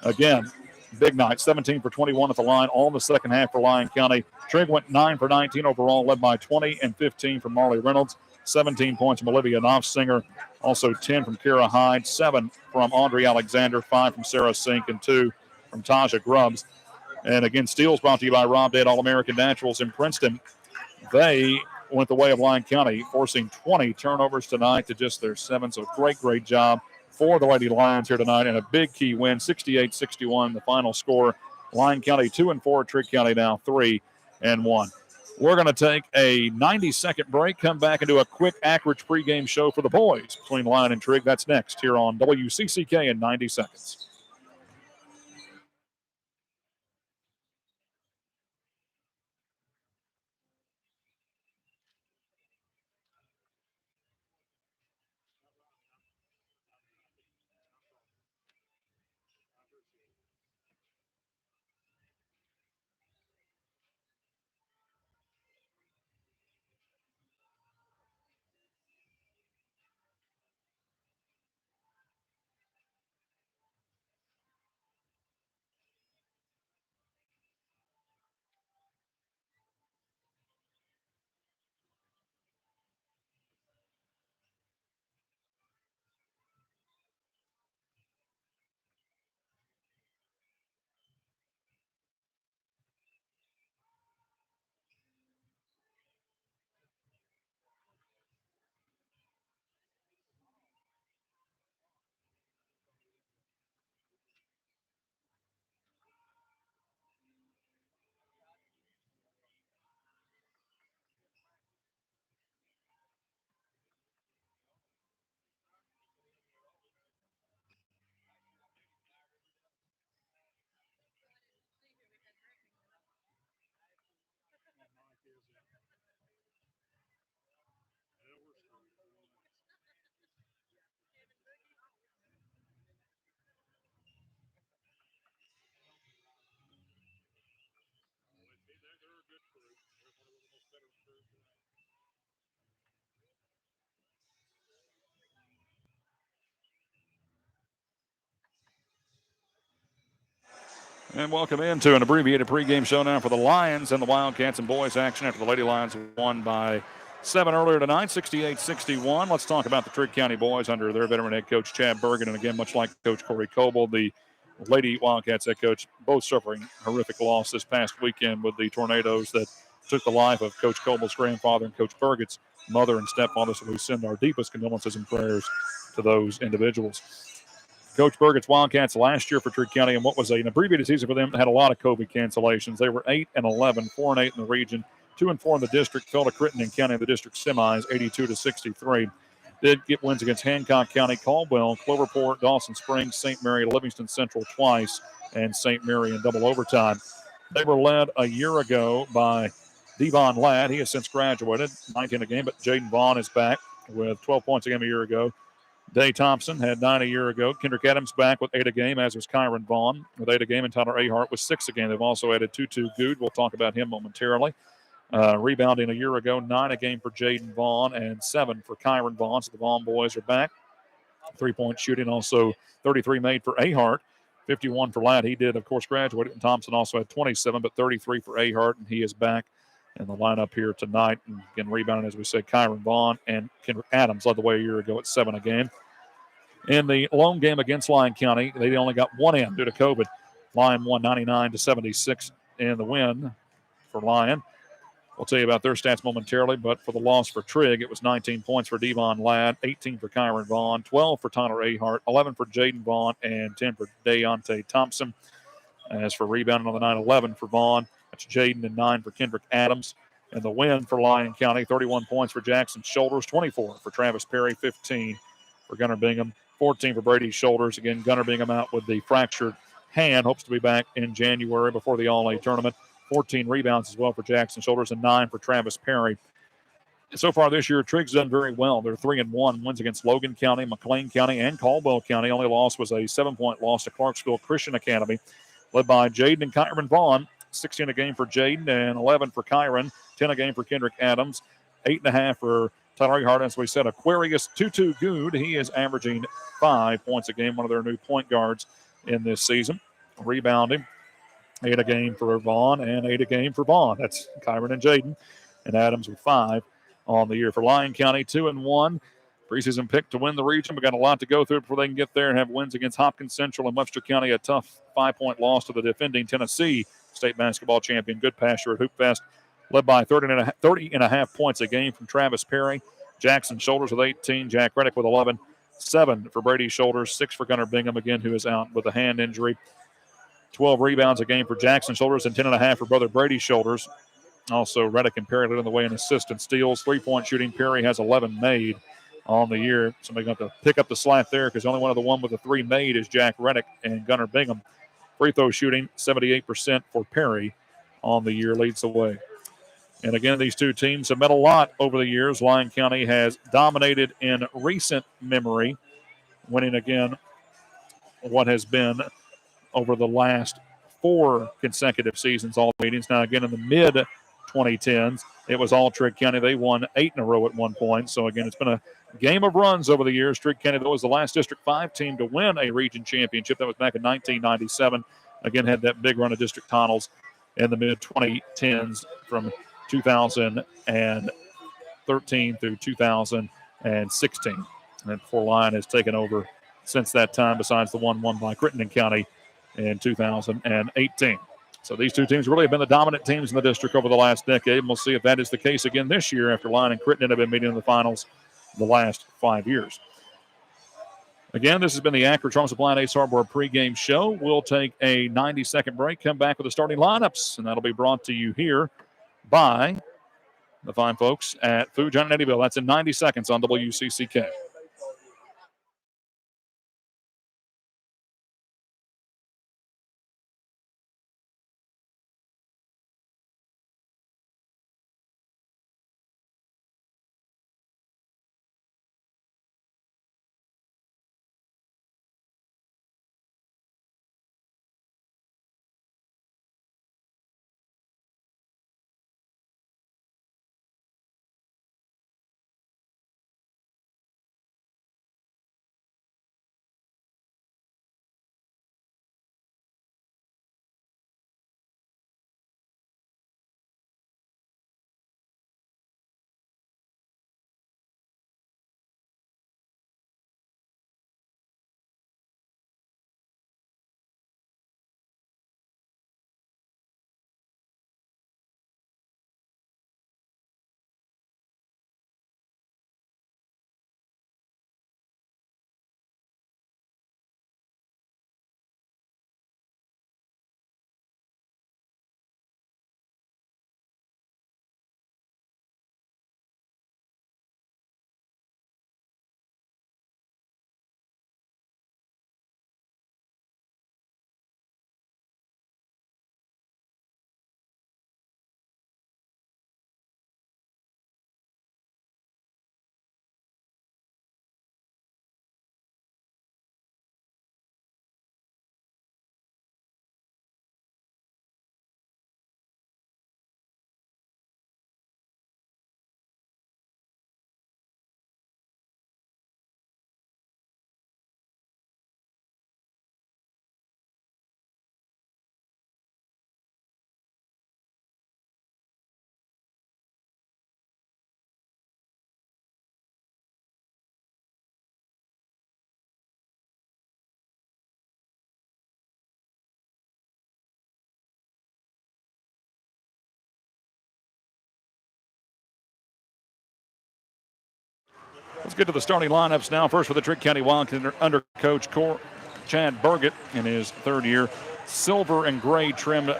S1: Again, big night, 17 for 21 at the line, all in the second half for Lyon County. Trigg went 9 for 19 overall, led by 20 and 15 from Marley Reynolds, 17 points from Olivia Knopfsinger, also 10 from Kara Hyde, 7 from Audrey Alexander, 5 from Sarah Sink, and 2 from Taja Grubbs. And again, steals brought to you by Rob Dade All-American Naturals in Princeton. They went the way of Lyon County, forcing 20 turnovers tonight to just their 7, so great job for the Lady Lions here tonight, and a big key win, 68-61, the final score. Lyon County 2-4, Trigg County now 3-1. We're going to take a 90-second break, come back and do a quick Ackridge pregame show for the boys between Lyon and Trigg. That's next here on WCCK in 90 seconds. And welcome into an abbreviated pregame showdown for the Lions and the Wildcats and boys action after the Lady Lions won by 7 earlier tonight, 68-61. Let's talk about the Trigg County boys under their veteran head coach, Chad Bergen. And again, much like Coach Corey Coble, the Lady Wildcats head coach, both suffering horrific loss this past weekend with the tornadoes that took the life of Coach Coble's grandfather and Coach Bergen's mother and stepfather. So we send our deepest condolences and prayers to those individuals. Coach Burgett's Wildcats last year for Trigg County, and what was an abbreviated season for them, had a lot of COVID cancellations. They were 8-11, 4-8 in the region, 2-4 in the district, fell to Crittenden County in the district semis, 82-63. Did get wins against Hancock County, Caldwell, Cloverport, Dawson Springs, St. Mary, Livingston Central twice, and St. Mary in double overtime. They were led a year ago by Devon Ladd. He has since graduated, 19 a game, but Jaden Vaughn is back with 12 points a game a year ago. Day Thompson had 9 a year ago. Kendrick Adams back with 8 a game, as was Kyron Vaughn with 8 a game, and Tyler Ahart with 6 a game. They've also added Tutu Good. We'll talk about him momentarily. Rebounding a year ago, 9 a game for Jaden Vaughn and 7 for Kyron Vaughn. So the Vaughn boys are back. 3-point shooting, also 33 made for Ahart, 51 for Ladd. He did, of course, graduate, and Thompson also had 27, but 33 for Ahart, and he is back in the lineup here tonight. And again, rebounding, as we said, Kyron Vaughn and Kendrick Adams led the way a year ago at 7 a game. In the lone game against Lyon County, they only got one in due to COVID. Lyon won 99-76 in the win for Lyon. We'll tell you about their stats momentarily, but for the loss for Trigg, it was 19 points for Devon Ladd, 18 for Kyron Vaughn, 12 for Tyler Ahart, 11 for Jaden Vaughn, and 10 for Deontay Thompson. As for rebounding on the night, 11 for Vaughn, that's Jaden, and 9 for Kendrick Adams. And the win for Lyon County, 31 points for Jackson Shoulders, 24 for Travis Perry, 15 for Gunnar Bingham, 14 for Brady Shoulders. Again, Gunnar Bingham out with the fractured hand, hopes to be back in January before the All-A tournament. 14 rebounds as well for Jackson Shoulders and 9 for Travis Perry. So far this year, Trigg's done very well. They're 3-1, wins against Logan County, McLean County, and Caldwell County. Only loss was a 7-point loss to Clarksville Christian Academy, led by Jaden and Kyron Vaughn. 16 a game for Jaden and 11 for Kyron, 10 a game for Kendrick Adams, 8.5 for Tyler Ahart. As we said, Aquarius Tutu Good, he is averaging 5 points a game, one of their new point guards in this season. Rebounding, 8 a game for Vaughn and 8 a game for Vaughn. That's Kyron and Jaden, and Adams with 5 on the year. For Lyon County, 2-1. Preseason pick to win the region. We've got a lot to go through before they can get there and have wins against Hopkins Central and Webster County. A tough 5-point loss to the defending Tennessee state basketball champion Good Pasture at Hoop Fest, led by 30.5 points a game from Travis Perry. Jackson Shoulders with 18, Jack Reddick with 11, 7 for Brady Shoulders, 6 for Gunnar Bingham, again, who is out with a hand injury. 12 rebounds a game for Jackson Shoulders and 10.5 for brother Brady Shoulders. Also, Reddick and Perry leading the way in assist and steals. 3-point shooting, Perry has 11 made on the year. Somebody's going to have to pick up the slack there because only one of the one with the 3 made is Jack Reddick and Gunnar Bingham. Free throw shooting, 78% for Perry on the year, leads the way. And again, these two teams have met a lot over the years. Lyon County has dominated in recent memory, winning again what has been over the last 4 consecutive seasons, all meetings. Now, again, in the mid-2010s, it was all Trigg County. They won 8 in a row at one point. So, again, it's been a game of runs over the years. Trigg County, though, was the last District 5 team to win a region championship. That was back in 1997. Again, had that big run of district titles in the mid-2010s from 2013 through 2016. And Fort Lyon has taken over since that time, besides the one won by Crittenden County in 2018. So these two teams really have been the dominant teams in the district over the last decade, and we'll see if that is the case again this year after Lyon and Crittenden have been meeting in the finals the last 5 years. Again, this has been the Akron Trump Supply and Ace Hardware pregame show. We'll take a 90-second break, come back with the starting lineups, and that'll be brought to you here by the fine folks at Food Giant in Eddyville. That's in 90 seconds on WCCK. Let's get to the starting lineups now. First for the Trigg County Wildcats under Coach Chad Burgett in his third year. Silver and gray trimmed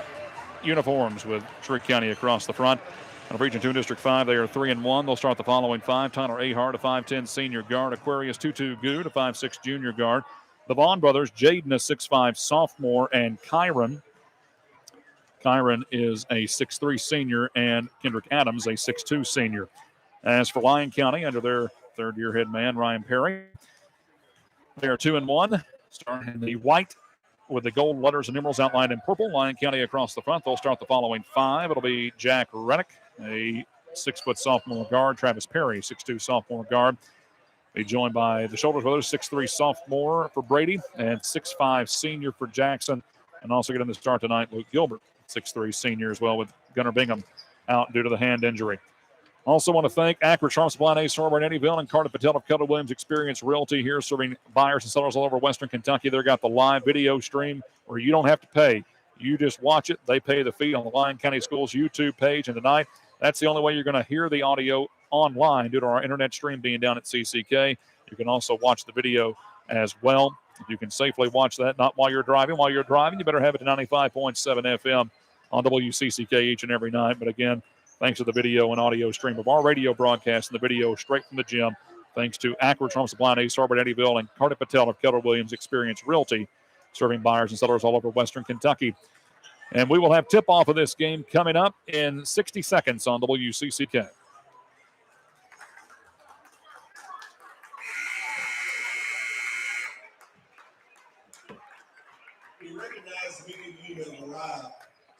S1: uniforms with Trigg County across the front. Out of Region 2 District 5, they are 3-1. They'll start the following five. Tyler Ahart, a 5'10 senior guard. Aquarius Tutu Good, a 5'6 junior guard. The Vaughn brothers, Jaden, a 6'5 sophomore, and Kyron is a 6'3 senior, and Kendrick Adams, a 6'2 senior. As for Lyon County, under their third-year head man, Ryan Perry, they are 2-1, starting in the white with the gold letters and numerals outlined in purple. Lyon County across the front. They'll start the following five. It'll be Jack Reddick, a 6-foot sophomore guard. Travis Perry, 6'2 sophomore guard. Be joined by the Shoulders brothers, 6'3 sophomore for Brady and 6'5 senior for Jackson. And also getting the start tonight, Luke Gilbert, 6'3 senior as well, with Gunnar Bingham out due to the hand injury. Also want to thank Akron Farm Supply, Ace Hardware in Eddyville, and Carter Patel of Keller Williams Experience Realty here, serving buyers and sellers all over Western Kentucky. They've got the live video stream where you don't have to pay. You just watch it. They pay the fee on the Lyon County Schools YouTube page. And tonight, that's the only way you're going to hear the audio online due to our internet stream being down at CCK. You can also watch the video as well. If you can safely watch that, not while you're driving. While you're driving, you better have it to 95.7 FM on WCCK each and every night. But again, thanks to the video and audio stream of our radio broadcast and the video straight from the gym, thanks to Akron Farm Supply and Ace Harbor, Eddyville, and Carter Patel of Keller Williams Experience Realty, serving buyers and sellers all over Western Kentucky. And we will have tip-off of this game coming up in 60 seconds on WCCK.
S3: We recognize many of you have arrived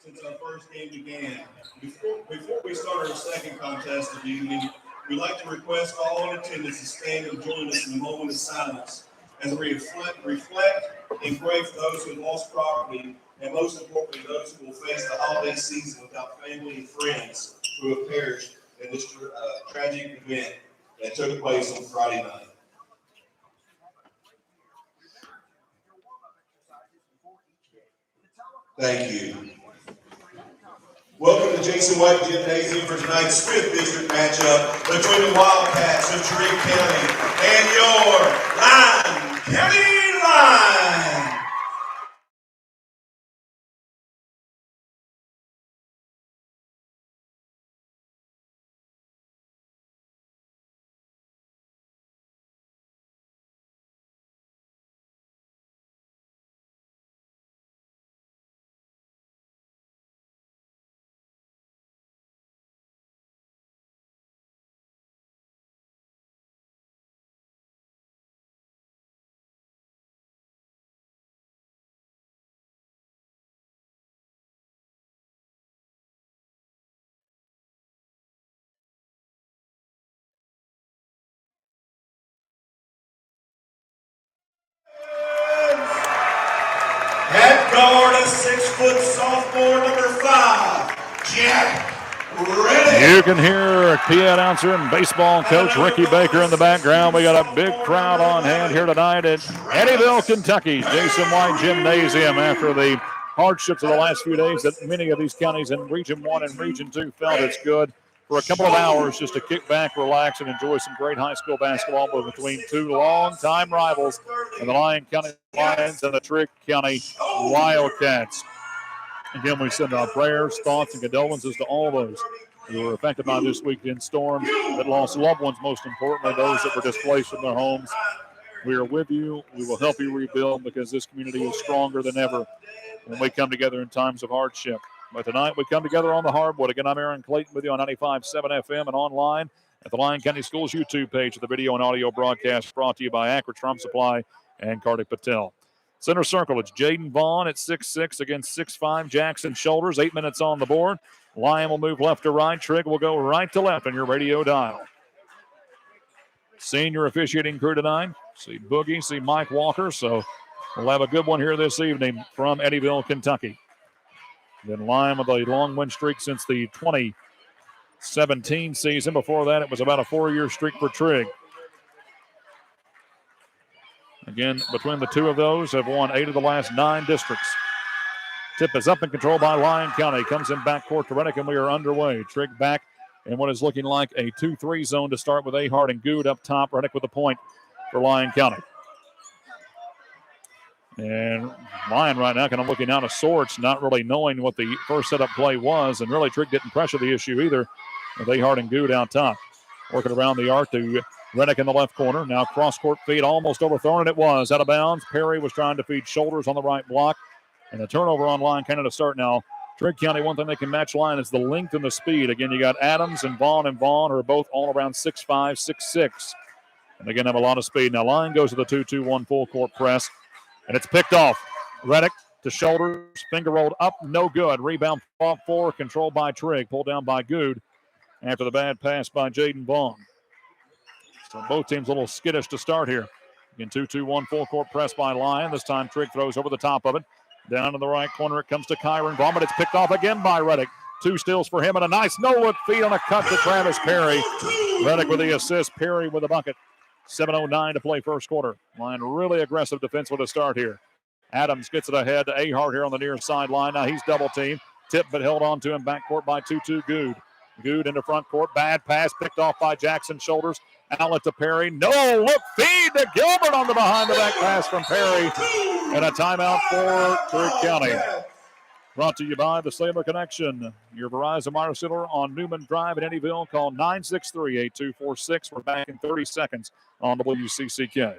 S3: since our first game began. Before we start our second contest of the evening, we'd like to request all in attendance to stand and join us in a moment of silence as we reflect and pray for those who have lost property, and most importantly, those who will face the holiday season without family and friends who have perished in this tragic event that took place on Friday night. Thank you. Welcome to Jason White Gymnasium for tonight's 5th district matchup between the Wildcats of Trigg County and your Lyon County Lions. At guard, a 6-foot sophomore, number 5, Jack Reddick.
S1: You can hear PA announcer and baseball coach Ricky Baker in the background. We got a big crowd on hand here tonight at Eddyville, Kentucky, Jason White Gymnasium, after the hardships of the last few days that many of these counties in Region 1 and Region 2 felt. It's good for a couple of hours just to kick back, relax, and enjoy some great high school basketball between two long-time rivals in the Lyon County Lions and the Trigg County Wildcats. Again, we send our prayers, thoughts, and condolences to all those who were affected by this weekend storm, that lost loved ones, most importantly, those that were displaced from their homes. We are with you. We will help you rebuild, because this community is stronger than ever when we come together in times of hardship. But tonight we come together on the hardwood. Again, I'm Aaron Clayton with you on 95.7 FM and online at the Lyon County Schools YouTube page. The video and audio broadcast brought to you by Akron Farm Supply and Carter Patel. Center circle, it's Jaden Vaughn at 6'6" against 6'5" Jackson Shoulders. 8 minutes on the board. Lyon will move left to right. Trigg will go right to left on your radio dial. Senior officiating crew tonight. See Boogie, see Mike Walker. So we'll have a good one here this evening from Eddyville, Kentucky. Then Lyon with a long win streak since the 2017 season. Before that, it was about a 4-year streak for Trigg. Again, between the two of those, have won 8 of the last 9 districts. Tip is up and controlled by Lyon County. Comes in backcourt to Reddick, and we are underway. Trigg back in what is looking like a 2-3 zone to start with Ahart and Good up top. Reddick with a point for Lyon County. And Lyon right now kind of looking out of sorts, not really knowing what the first setup play was, and really Trigg didn't pressure the issue either with Ahart and Good out top. Working around the arc to Reddick in the left corner. Now cross-court feed almost overthrown, and it was out of bounds. Perry was trying to feed Shoulders on the right block, and a turnover on Lyon kind of to start now. Trigg County, one thing they can match Lyon is the length and the speed. Again, you got Adams and Vaughn who are both all around 6'5", 6'6", and again have a lot of speed. Now Lyon goes to the 2-2-1 full court press, and it's picked off. Reddick to Shoulders, finger rolled up, no good. Rebound off 4, controlled by Trigg, pulled down by Good after the bad pass by Jaden Vaughn. So both teams a little skittish to start here. Again, 2-2-1 full court press by Lyon. This time Trigg throws over the top of it. Down in the right corner it comes to Kyron Vaughn, but it's picked off again by Reddick. 2 steals for him and a nice no-look feed on a cut to Travis Perry. Reddick with the assist, Perry with a bucket. 7:09 to play first quarter. Lyon really aggressive defense with a start here. Adams gets it ahead to Ahart here on the near sideline. Now he's double teamed. Tipped but held on to him backcourt by 2-2 Good. Good into front court. Bad pass picked off by Jackson Shoulders. Outlet to Perry. No look feed to Gilbert on the behind the back pass from Perry. And a timeout for Trigg County. Brought to you by the Sailor Connection. Your Verizon Wireless Dealer on Newman Drive in Eddyville. Call 963-8246. We're back in 30 seconds on WCCK.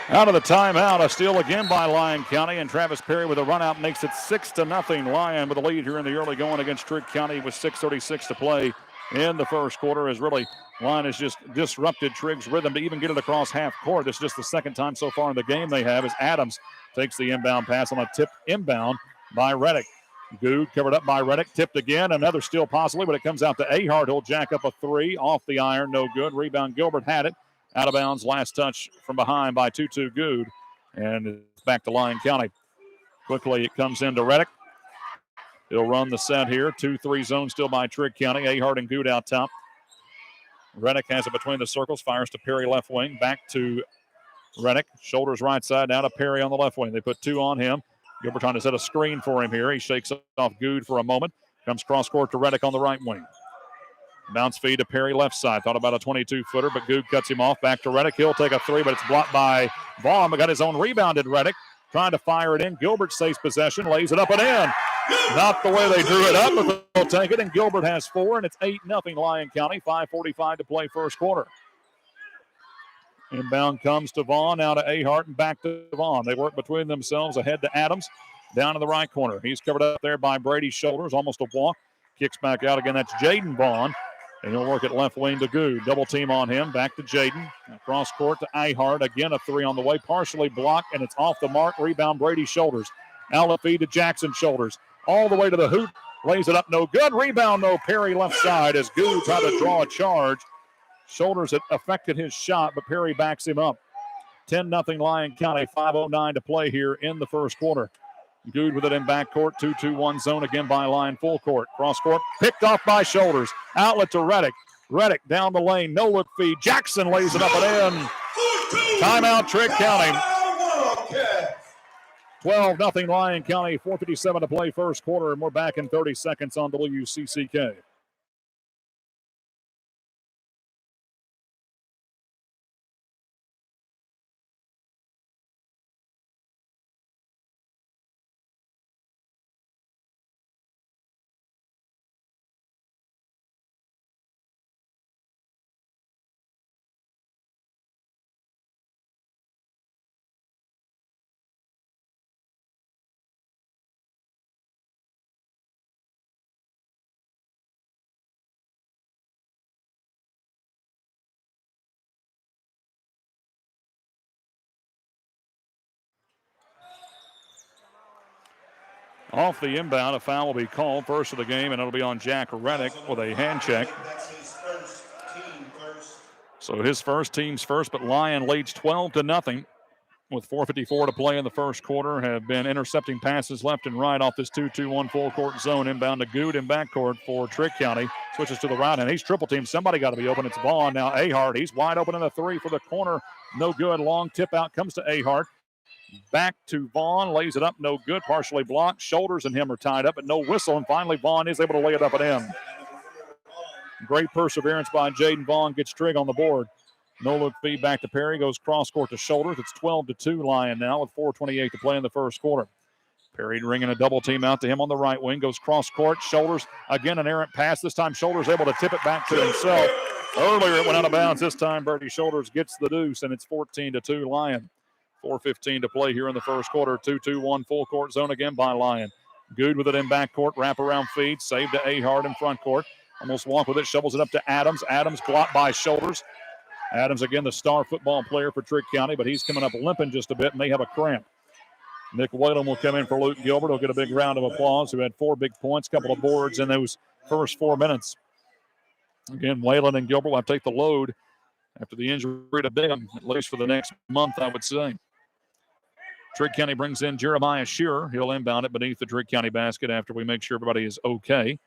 S1: Out of the timeout, a steal again by Lyon County, and Travis Perry with a run out makes it 6-0. Lyon with a lead here in the early going against Trigg County with 6:36 to play in the first quarter. As really Lyon has just disrupted Trigg's rhythm to even get it across half court. This is just the second time so far in the game they have as Adams takes the inbound pass on a tip inbound by Reddick. Good covered up by Reddick, tipped again, another steal possibly, but it comes out to Ahart. He'll jack up a 3 off the iron, no good. Rebound, Gilbert had it. Out of bounds, last touch from behind by 2-2 Good. And it's back to Lyon County. Quickly it comes into Reddick. He'll run the set here. 2-3 zone still by Trigg County. Ahart and Good out top. Reddick has it between the circles. Fires to Perry left wing. Back to Reddick. Shoulders right side. Now to Perry on the left wing. They put 2 on him. Gilbert trying to set a screen for him here. He shakes off Good for a moment. Comes cross court to Reddick on the right wing. Bounce feed to Perry left side. Thought about a 22-footer, but Good cuts him off. Back to Reddick. He'll take a 3, but it's blocked by Vaughn. But got his own rebounded Reddick. Trying to fire it in. Gilbert saves possession. Lays it up and in. Not the way they drew it up, but they'll take it. And Gilbert has 4, and it's 8-0 Lyon County. 5:45 to play first quarter. Inbound comes to Vaughn. Now to Ahart and back to Vaughn. They work between themselves. Ahead to Adams. Down in the right corner. He's covered up there by Brady's Shoulders. Almost a walk. Kicks back out again. That's Jaden Vaughn. And he'll work it left wing to Good. Double team on him. Back to Jaden. Cross court to Ahart. Again, a 3 on the way. Partially blocked, and it's off the mark. Rebound, Brady's Shoulders. Outlet feed to Jackson Shoulders. All the way to the hoop. Lays it up. No good. Rebound, no. Perry left side as Good tried to draw a charge. Shoulders it affected his shot, but Perry backs him up. 10-0 Lyon County. 5:09 to play here in the first quarter. Good with it in backcourt. 2-2-1 zone again by Lyon full court. Cross court picked off by Shoulders. Outlet to Reddick. Reddick down the lane. No look feed. Jackson lays it up and in. Timeout Trigg County. 12-0 Lyon County. 4:57 to play first quarter, and we're back in 30 seconds on WCCK. Off the inbound, a foul will be called first of the game, and it'll be on Jack Reddick with a hand check. So his first, team's first, but Lyon leads 12-0 with 4:54 to play in the first quarter. Have been intercepting passes left and right off this 2-2-1 full court zone. Inbound to Good in backcourt for Trigg County. Switches to the right, and he's triple teamed. Somebody got to be open. It's Vaughn now. Ahart, he's wide open in the three for the corner. No good. Long tip out comes to Ahart. Back to Vaughn, lays it up, no good, partially blocked. Shoulders and him are tied up, but no whistle, and finally Vaughn is able to lay it up and in. Great perseverance by Jaden Vaughn, gets Trigg on the board. No-look feed back to Perry, goes cross-court to Shoulders. It's 12-2 Lyon now with 4:28 to play in the first quarter. Perry ringing a double team out to him on the right wing, goes cross-court. Shoulders, again an errant pass. This time Shoulders able to tip it back to himself. Earlier it went out of bounds. This time Bertie Shoulders gets the deuce, and it's 14-2 Lyon. 4:15 to play here in the first quarter. 2-2-1 full court zone again by Lyon. Good with it in backcourt. Wraparound feed. Saved to Ahart in front court. Almost walk with it. Shovels it up to Adams. Adams blocked by Shoulders. Adams, again, the star football player for Trigg County, but he's coming up limping just a bit and may have a cramp. Nick Whalen will come in for Luke Gilbert. He'll get a big round of applause, who had 4 big points, couple of boards in those first 4 minutes. Again, Whalen and Gilbert will have to take the load after the injury to Bingham, at least for the next month, I would say. Trigg County brings in Jeremiah Shearer. He'll inbound it beneath the Trigg County basket after we make sure everybody is okay.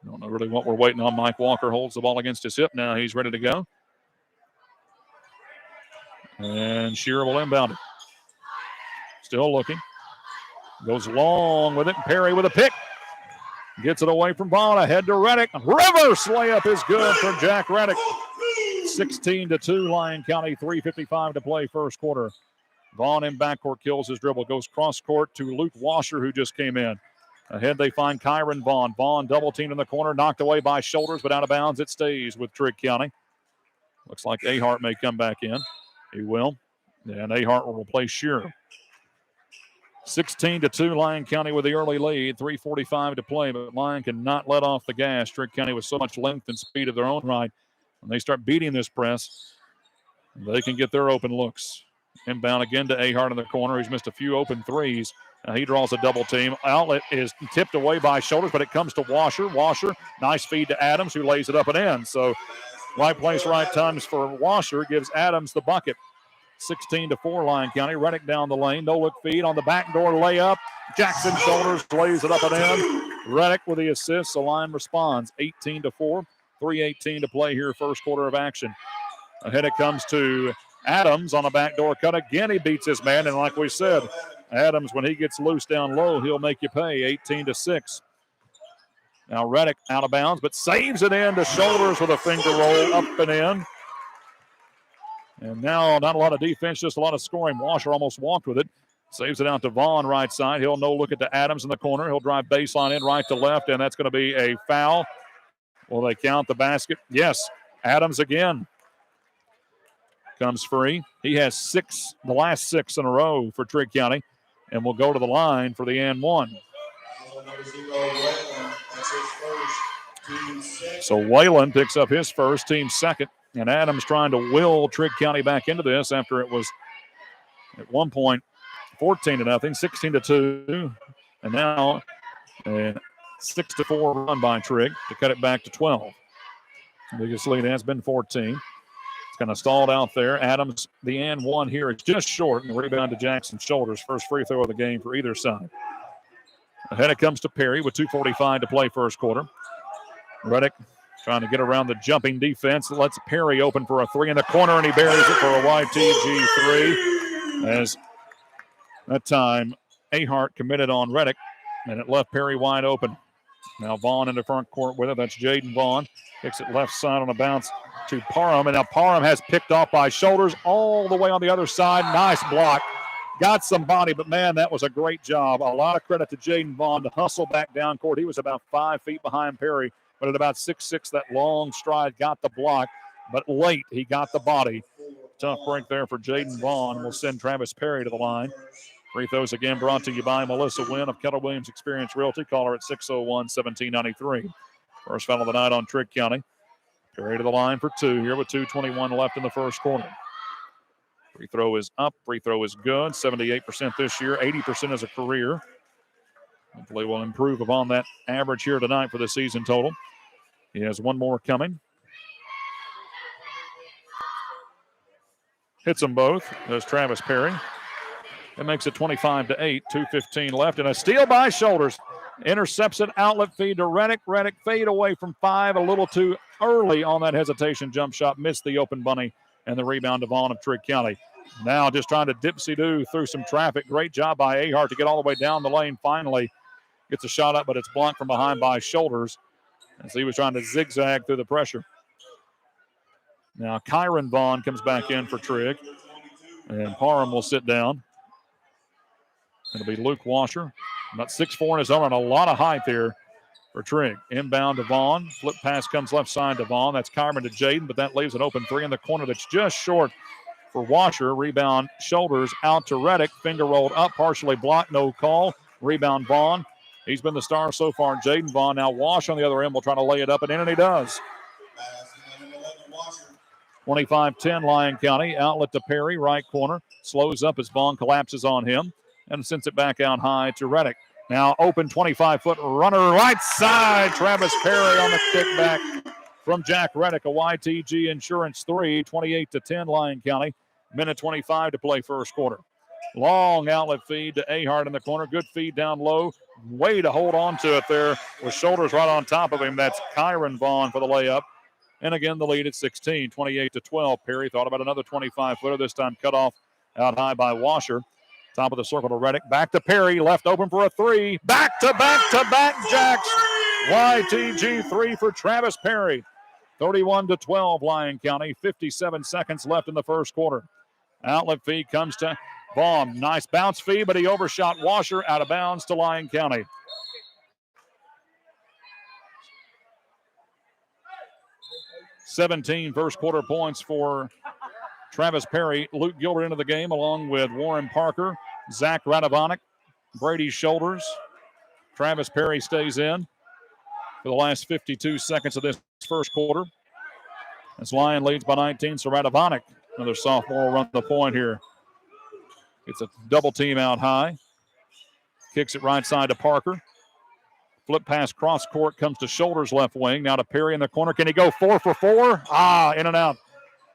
S1: Don't know really what we're waiting on. Mike Walker holds the ball against his hip. Now he's ready to go. And Shearer will inbound it. Still looking. Goes long with it. Perry with a pick. Gets it away from Vaughn. Ahead to Reddick. Reverse layup is good for Jack Reddick. 16-2 Lyon County. 3:55 to play first quarter. Vaughn in backcourt kills his dribble. Goes cross-court to Luke Washer, who just came in. Ahead they find Kyron Vaughn. Vaughn double-teamed in the corner. Knocked away by Shoulders, but out of bounds. It stays with Trigg County. Looks like Ahart may come back in. He will. And Ahart will replace Shearer. 16-2 Lyon County with the early lead. 3:45 to play, but Lyon cannot let off the gas. Trigg County with so much length and speed of their own right. When they start beating this press, they can get their open looks. Inbound again to Ahart in the corner. He's missed a few open threes. He draws a double team. Outlet is tipped away by Shoulders, but it comes to Washer. Washer, nice feed to Adams, who lays it up and in. So right place, right times for Washer gives Adams the bucket. 16-4 Lyon County. Reddick down the lane. No look feed on the backdoor layup. Jackson Shoulders lays it up and in. Reddick with the assist. So Lyon responds. 18-4. 3:18 to play here, first quarter of action. Ahead it comes to Adams on a backdoor cut. Again, he beats his man. And like we said, Adams, when he gets loose down low, he'll make you pay. 18-6. Now Reddick out of bounds, but saves it in to Shoulders with a finger roll up and in. And now not a lot of defense, just a lot of scoring. Washer almost walked with it. Saves it out to Vaughn right side. He'll no look at the Adams in the corner. He'll drive baseline in right to left, and that's going to be a foul. Will they count the basket? Yes. Adams again comes free. He has 6, the last 6 in a row for Trigg County, and will go to the line for the and one. So Whalen picks up his first, team second, and Adams trying to will Trigg County back into this after it was at one point 14-0, 16-2, and now a 6-4 run by Trigg to cut it back to 12. The biggest lead has been 14. It's kind of stalled out there. Adams, the and one here is just short, and the rebound to Jackson Shoulders. First free throw of the game for either side. Ahead it comes to Perry with 2:45 to play first quarter. Reddick trying to get around the jumping defense. Lets Perry open for a 3 in the corner, and he buries it for a YTG 3. As that time, Ahart committed on Reddick, and it left Perry wide open. Now Vaughn in the front court with it. That's Jaden Vaughn. Kicks it left side on a bounce to Parham, and now Parham has picked off by Shoulders all the way on the other side. Nice block. Got somebody, but man, that was a great job. A lot of credit to Jaden Vaughn to hustle back down court. He was about 5 feet behind Perry, but at about 6'6", that long stride got the block, but late he got the body. Tough break there for Jaden Vaughn. We'll send Travis Perry to the line. Free throws again brought to you by Melissa Wynn of Keller Williams Experience Realty. Call her at 601-1793. First foul of the night on Trigg County. Perry to the line for 2 here with 2:21 left in the first quarter. Free throw is up. Free throw is good. 78% this year. 80% as a career. Hopefully we'll improve upon that average here tonight for the season total. He has one more coming. Hits them both. There's Travis Perry. It makes it 25-8, 2:15 left, and a steal by Shoulders. Intercepts it, outlet feed to Reddick. Reddick fade away from 5, a little too early on that hesitation jump shot. Missed the open bunny, and the rebound to Vaughn of Trigg County. Now just trying to dipsy-do through some traffic. Great job by Ahart to get all the way down the lane. Finally gets a shot up, but it's blocked from behind by Shoulders. And so he was trying to zigzag through the pressure. Now Kyron Vaughn comes back in for Trigg, and Parham will sit down. It'll be Luke Washer, about 6'4" in his own, and a lot of height here for Trigg. Inbound to Vaughn. Flip pass comes left side to Vaughn. That's Kyron to Jaden, but that leaves an open 3 in the corner that's just short for Washer. Rebound Shoulders out to Reddick. Finger rolled up, partially blocked, no call. Rebound Vaughn. He's been the star so far. Jaden Vaughn. Now Wash on the other end will try to lay it up and in, and he does. 25-10 Lyon County. Outlet to Perry, right corner. Slows up as Vaughn collapses on him and sends it back out high to Reddick. Now open 25-foot runner right side. Travis Perry on the kickback from Jack Reddick. A YTG Insurance 3, 28-10 Lyon County. Minute 25 to play first quarter. Long outlet feed to Ahart in the corner. Good feed down low. Way to hold on to it there with Shoulders right on top of him. That's Kyron Vaughn for the layup. And again, the lead at 16, 28-12. Perry thought about another 25-footer, this time cut off out high by Washer. Top of the circle to Reddick. Back to Perry. Left open for a 3. Back-to-back jacks. YTG 3 for Travis Perry. 31-12 Lyon County. 57 seconds left in the first quarter. Outlet feed comes to Vaughn. Nice bounce feed, but he overshot Washer out of bounds to Lyon County. $17 first quarter points for Travis Perry. Luke Gilbert into the game along with Warren Parker, Zach Radovanek, Brady Shoulders. Travis Perry stays in for the last 52 seconds of this first quarter. As Lyon leads by 19, so Radovanek, another sophomore, will run the point here. It's a double team out high. Kicks it right side to Parker. Flip pass cross court comes to Shoulders left wing. Now to Perry in the corner. Can he go 4 for 4? In and out.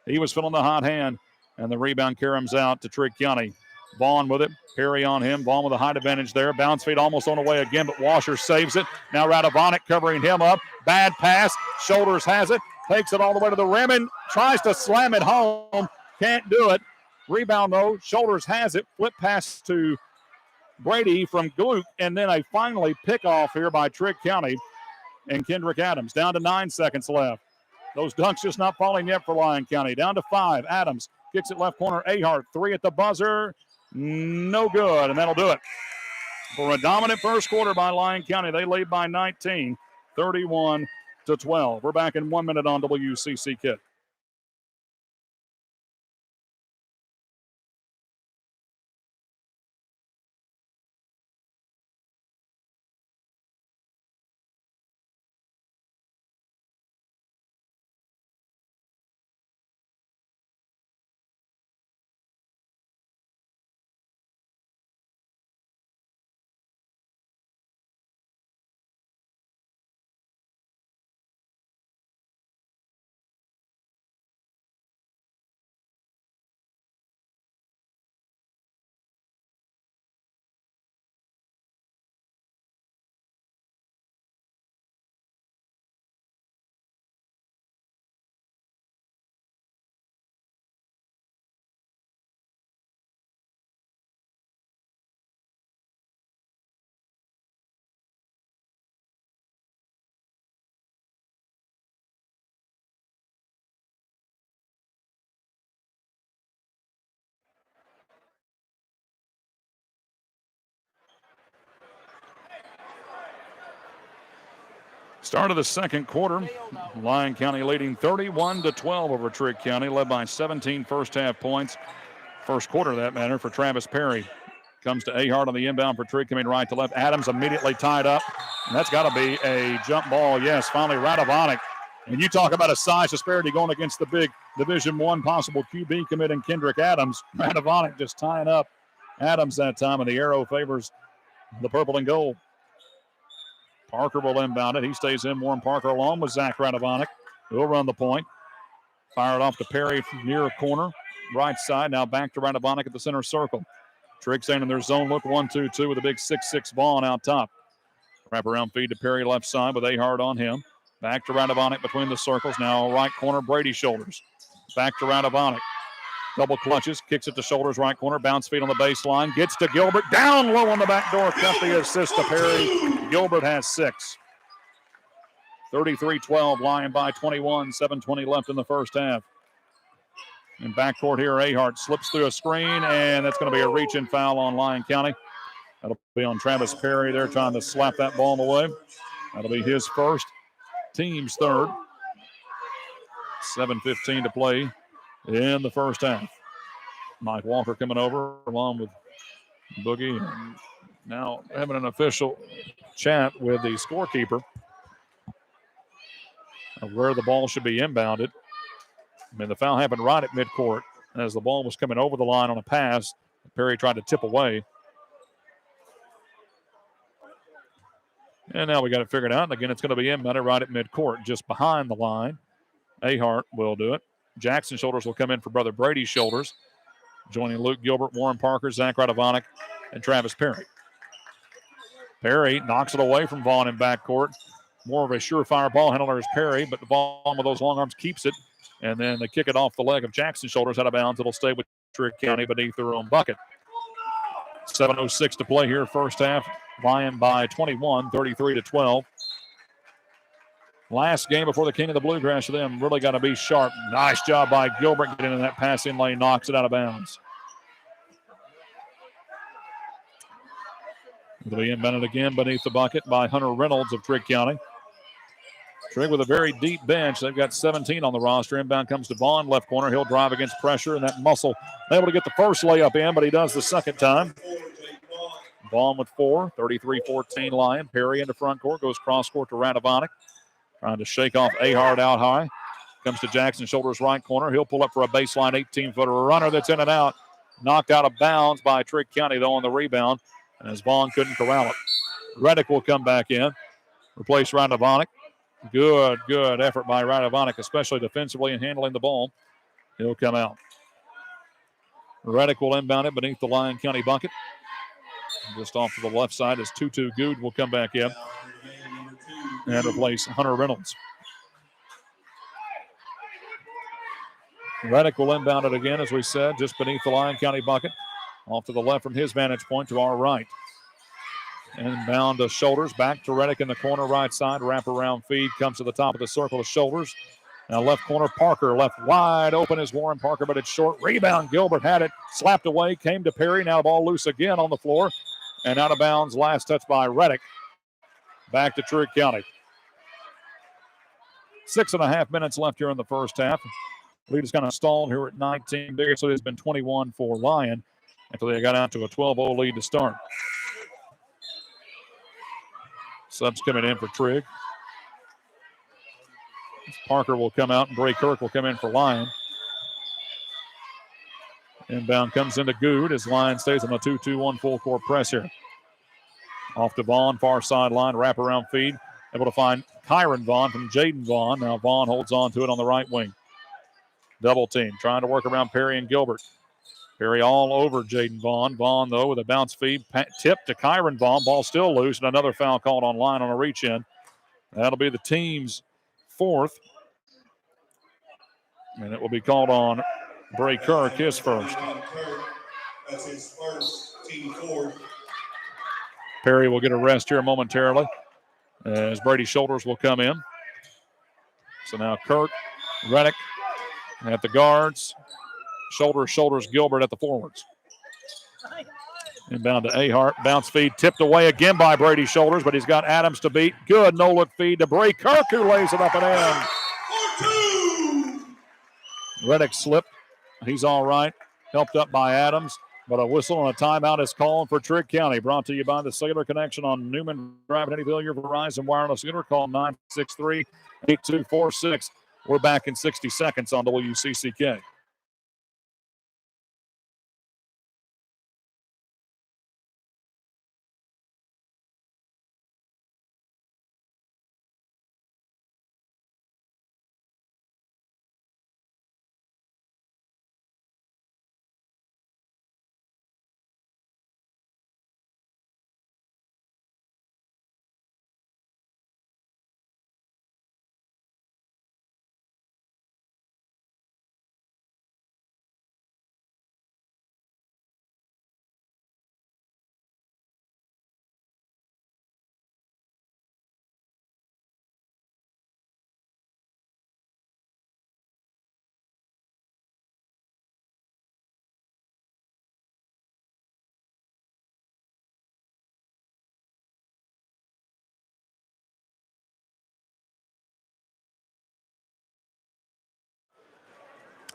S1: He was feeling the hot hand, and the rebound caroms out to Trigg County. Vaughn with it. Perry on him. Vaughn with a height advantage there. Bounce feed almost on the way again, but Washer saves it. Now Radovanek covering him up. Bad pass. Shoulders has it. Takes it all the way to the rim and tries to slam it home. Can't do it. Rebound, though. Shoulders has it. Flip pass to Brady from Gluck, and then a finally pick off here by Trigg County and Kendrick Adams. Down to 9 seconds left. Those dunks just not falling yet for Lyon County. Down to 5. Adams kicks it left corner. Ahart, 3 at the buzzer. No good, and that'll do it. For a dominant first quarter by Lyon County, they lead by 19, 31-12. We're back in 1 minute on WCC Kid. Start of the second quarter, Lyon County leading 31-12 over Trigg County, led by 17 first half points. First quarter, that matter, for Travis Perry. Comes to Ahart on the inbound for Trigg, coming right to left. Adams immediately tied up, and that's got to be a jump ball. Yes, finally Radovanek. When you talk about a size disparity going against the big Division I possible QB commit in Kendrick Adams, Radovanek just tying up Adams that time, and the arrow favors the purple and gold. Parker will inbound it. He stays in. Warren Parker along with Zach Radovanek. He'll run the point. Fired off to Perry from near corner. Right side. Now back to Radovanek at the center circle. Trigg staying in their zone look. 1-2-2 with a big 6'6" Vaughn out top. Wraparound feed to Perry left side with Ahart on him. Back to Radovanek between the circles. Now right corner, Brady Shoulders. Back to Radovanek. Double clutches, kicks it to Shoulders, right corner, bounce feed on the baseline, gets to Gilbert, down low on the back door, cut the assist to Perry. Gilbert has 6. 33-12, Lyon by 21, 7:20 left in the first half. In backcourt here, Ahart slips through a screen, and that's going to be a reach-in foul on Lyon County. That'll be on Travis Perry. They're trying to slap that ball away. That'll be his first, team's third. 7:15 to play in the first half. Mike Walker coming over along with Boogie. And now having an official chat with the scorekeeper of where the ball should be inbounded. I mean, the foul happened right at midcourt. As the ball was coming over the line on a pass, Perry tried to tip away. And now we got it figured out. And again, it's going to be inbounded right at midcourt, just behind the line. Ahart will do it. Jackson Shoulders will come in for brother Brady's Shoulders. Joining Luke Gilbert, Warren Parker, Zach Radovanek, and Travis Perry. Perry knocks it away from Vaughn in backcourt. More of a surefire ball handler is Perry, but the Vaughn with those long arms keeps it. And then they kick it off the leg of Jackson Shoulders out of bounds. It'll stay with Trigg County beneath their own bucket. 7:06 to play here, first half. Lyon by 21, 33-12. Last game before the King of the Bluegrass for them. Really got to be sharp. Nice job by Gilbert getting in that passing lane. Knocks it out of bounds. It'll be inbounded again beneath the bucket by Hunter Reynolds of Trigg County. Trigg with a very deep bench. They've got 17 on the roster. Inbound comes to Vaughn, left corner. He'll drive against pressure, and that muscle able to get the first layup in, but he does the second time. Vaughn with 4, 33-14 Lyon. Perry into front court, goes cross court to Radovanek. Trying to shake off Ahart out high. Comes to Jackson Shoulders right corner. He'll pull up for a baseline 18-footer runner that's in and out. Knocked out of bounds by Trigg County, though, on the rebound. As Vaughn couldn't corral it. Reddick will come back in. Replace Radovanek. Good effort by Radovanek, especially defensively and handling the ball. He'll come out. Reddick will inbound it beneath the Lyon County bucket. Just off to the left side as Tutu Good will come back in and replace Hunter Reynolds. Reddick will inbound it again, as we said, just beneath the Lyon County bucket. Off to the left from his vantage point to our right. Inbound to Shoulders, back to Reddick in the corner right side. Wraparound feed comes to the top of the circle of Shoulders. Now left corner, Parker left wide open is Warren Parker, but it's short. Rebound, Gilbert had it, slapped away, came to Perry. Now the ball loose again on the floor. And out of bounds, last touch by Reddick. Back to Trigg County. 6.5 minutes left here in the first half. Lead is kind of stalled here at 19. Biggest lead has been 21 for Lyon after they got out to a 12-0 lead to start. Subs coming in for Trigg. Parker will come out and Bray Kirk will come in for Lyon. Inbound comes into Good as Lyon stays on a 2-2-1 full court press here. Off to Vaughn, far sideline, wraparound feed. Able to find Kyron Vaughn from Jaden Vaughn. Now Vaughn holds on to it on the right wing. Double team, trying to work around Perry and Gilbert. Perry all over Jaden Vaughn. Vaughn, though, with a bounce feed. Tip to Kyron Vaughn. Ball still loose, and another foul called on Lyon on a reach-in. That'll be the team's fourth. And it will be called on Bray Kirk, his first.
S3: That's his first, team fourth.
S1: Perry will get a rest here momentarily as Brady Shoulders will come in. So now Kirk, Reddick at the guards. Shoulders, Gilbert at the forwards. Inbound to Ahart. Bounce feed tipped away again by Brady Shoulders, but he's got Adams to beat. Good no-look feed to Bray Kirk, who lays it up and in. Reddick slipped. He's all right. Helped up by Adams, but a whistle and a timeout is called for Trigg County. Brought to you by the Cellular Connection on Newman Drive in Eddyville. Your Verizon Wireless Center. Call 963-8246. We're back in 60 seconds on WCCK.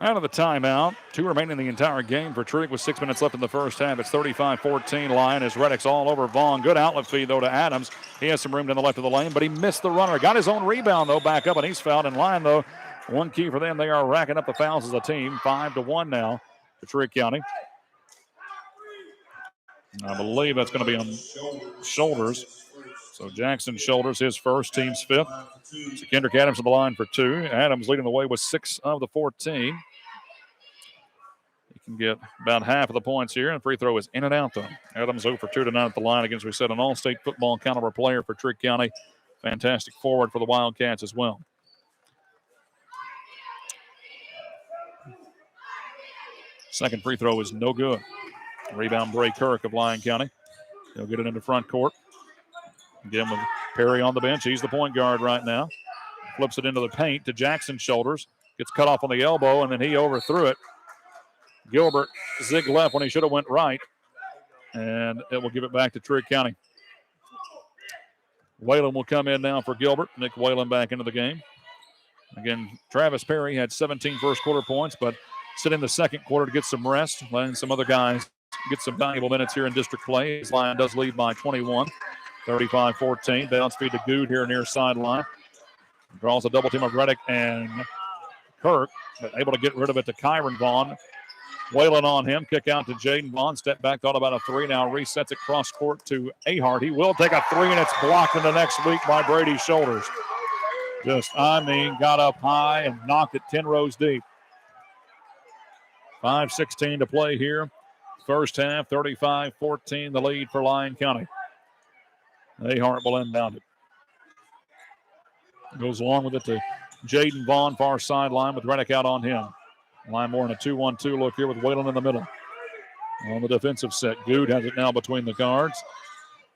S1: Out of the timeout. 2 remaining in the entire game for Trigg with 6 minutes left in the first half. It's 35-14 Lyon as Reddick's all over Vaughn. Good outlet feed, though, to Adams. He has some room down the left of the lane, but he missed the runner. Got his own rebound, though, back up, and he's fouled in Lyon, though. One key for them, they are racking up the fouls as a team. 5-1 now to Trigg County. I believe that's going to be on shoulders. So Jackson shoulders his first, team's fifth. So Kendrick Adams on the line for 2. Adams leading the way with 6 of the 14. He can get about half of the points here, and free throw is in and out, though. Adams 0 for 2 tonight at the line against, we said, an all-state football caliber player for Trigg County. Fantastic forward for the Wildcats as well. Second free throw is no good. Rebound, Bray Kirk of Lyon County. He'll get it into front court. Again with Perry on the bench. He's the point guard right now. Flips it into the paint to Jackson's shoulders. Gets cut off on the elbow, and then he overthrew it. Gilbert zigged left when he should have went right. And it will give it back to Trigg County. Whalen will come in now for Gilbert. Nick Whalen back into the game. Again, Travis Perry had 17 first quarter points, but sit in the second quarter to get some rest, letting some other guys get some valuable minutes here in district play. His Lyon does lead by 21, 35-14. Bounce feed to Good here near sideline. Draws a double team of Reddick and Kirk, but able to get rid of it to Kyron Vaughn. Whalen on him, kick out to Jaden Vaughn. Step back, thought about a 3 now. Resets it cross court to Ahart. He will take a 3, and it's blocked into next week by Brady's shoulders. Got up high and knocked it 10 rows deep. 5:16 to play here. First half, 35-14, the lead for Lyon County. Ahart will inbound it. Goes along with it to Jaden Vaughn, far sideline with Reddick out on him. Lyon more in a 2-1-2 look here with Whalen in the middle. On the defensive set, Good has it now between the guards.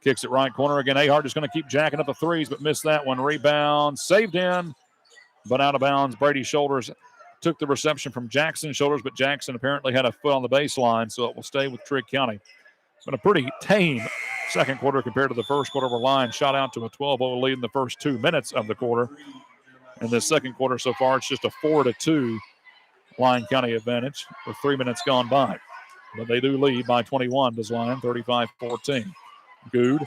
S1: Kicks it right corner again. Ahart is going to keep jacking up the threes, but missed that one. Rebound, saved in, but out of bounds. Brady's shoulders took the reception from Jackson's shoulders, but Jackson apparently had a foot on the baseline, so it will stay with Trigg County. It's been a pretty tame second quarter compared to the first quarter, where Lyon shot out to a 12-0 lead in the first 2 minutes of the quarter. In the second quarter so far, it's just a 4-2 Lyon County advantage with 3 minutes gone by. But they do lead by 21, does Lyon, 35-14. Good.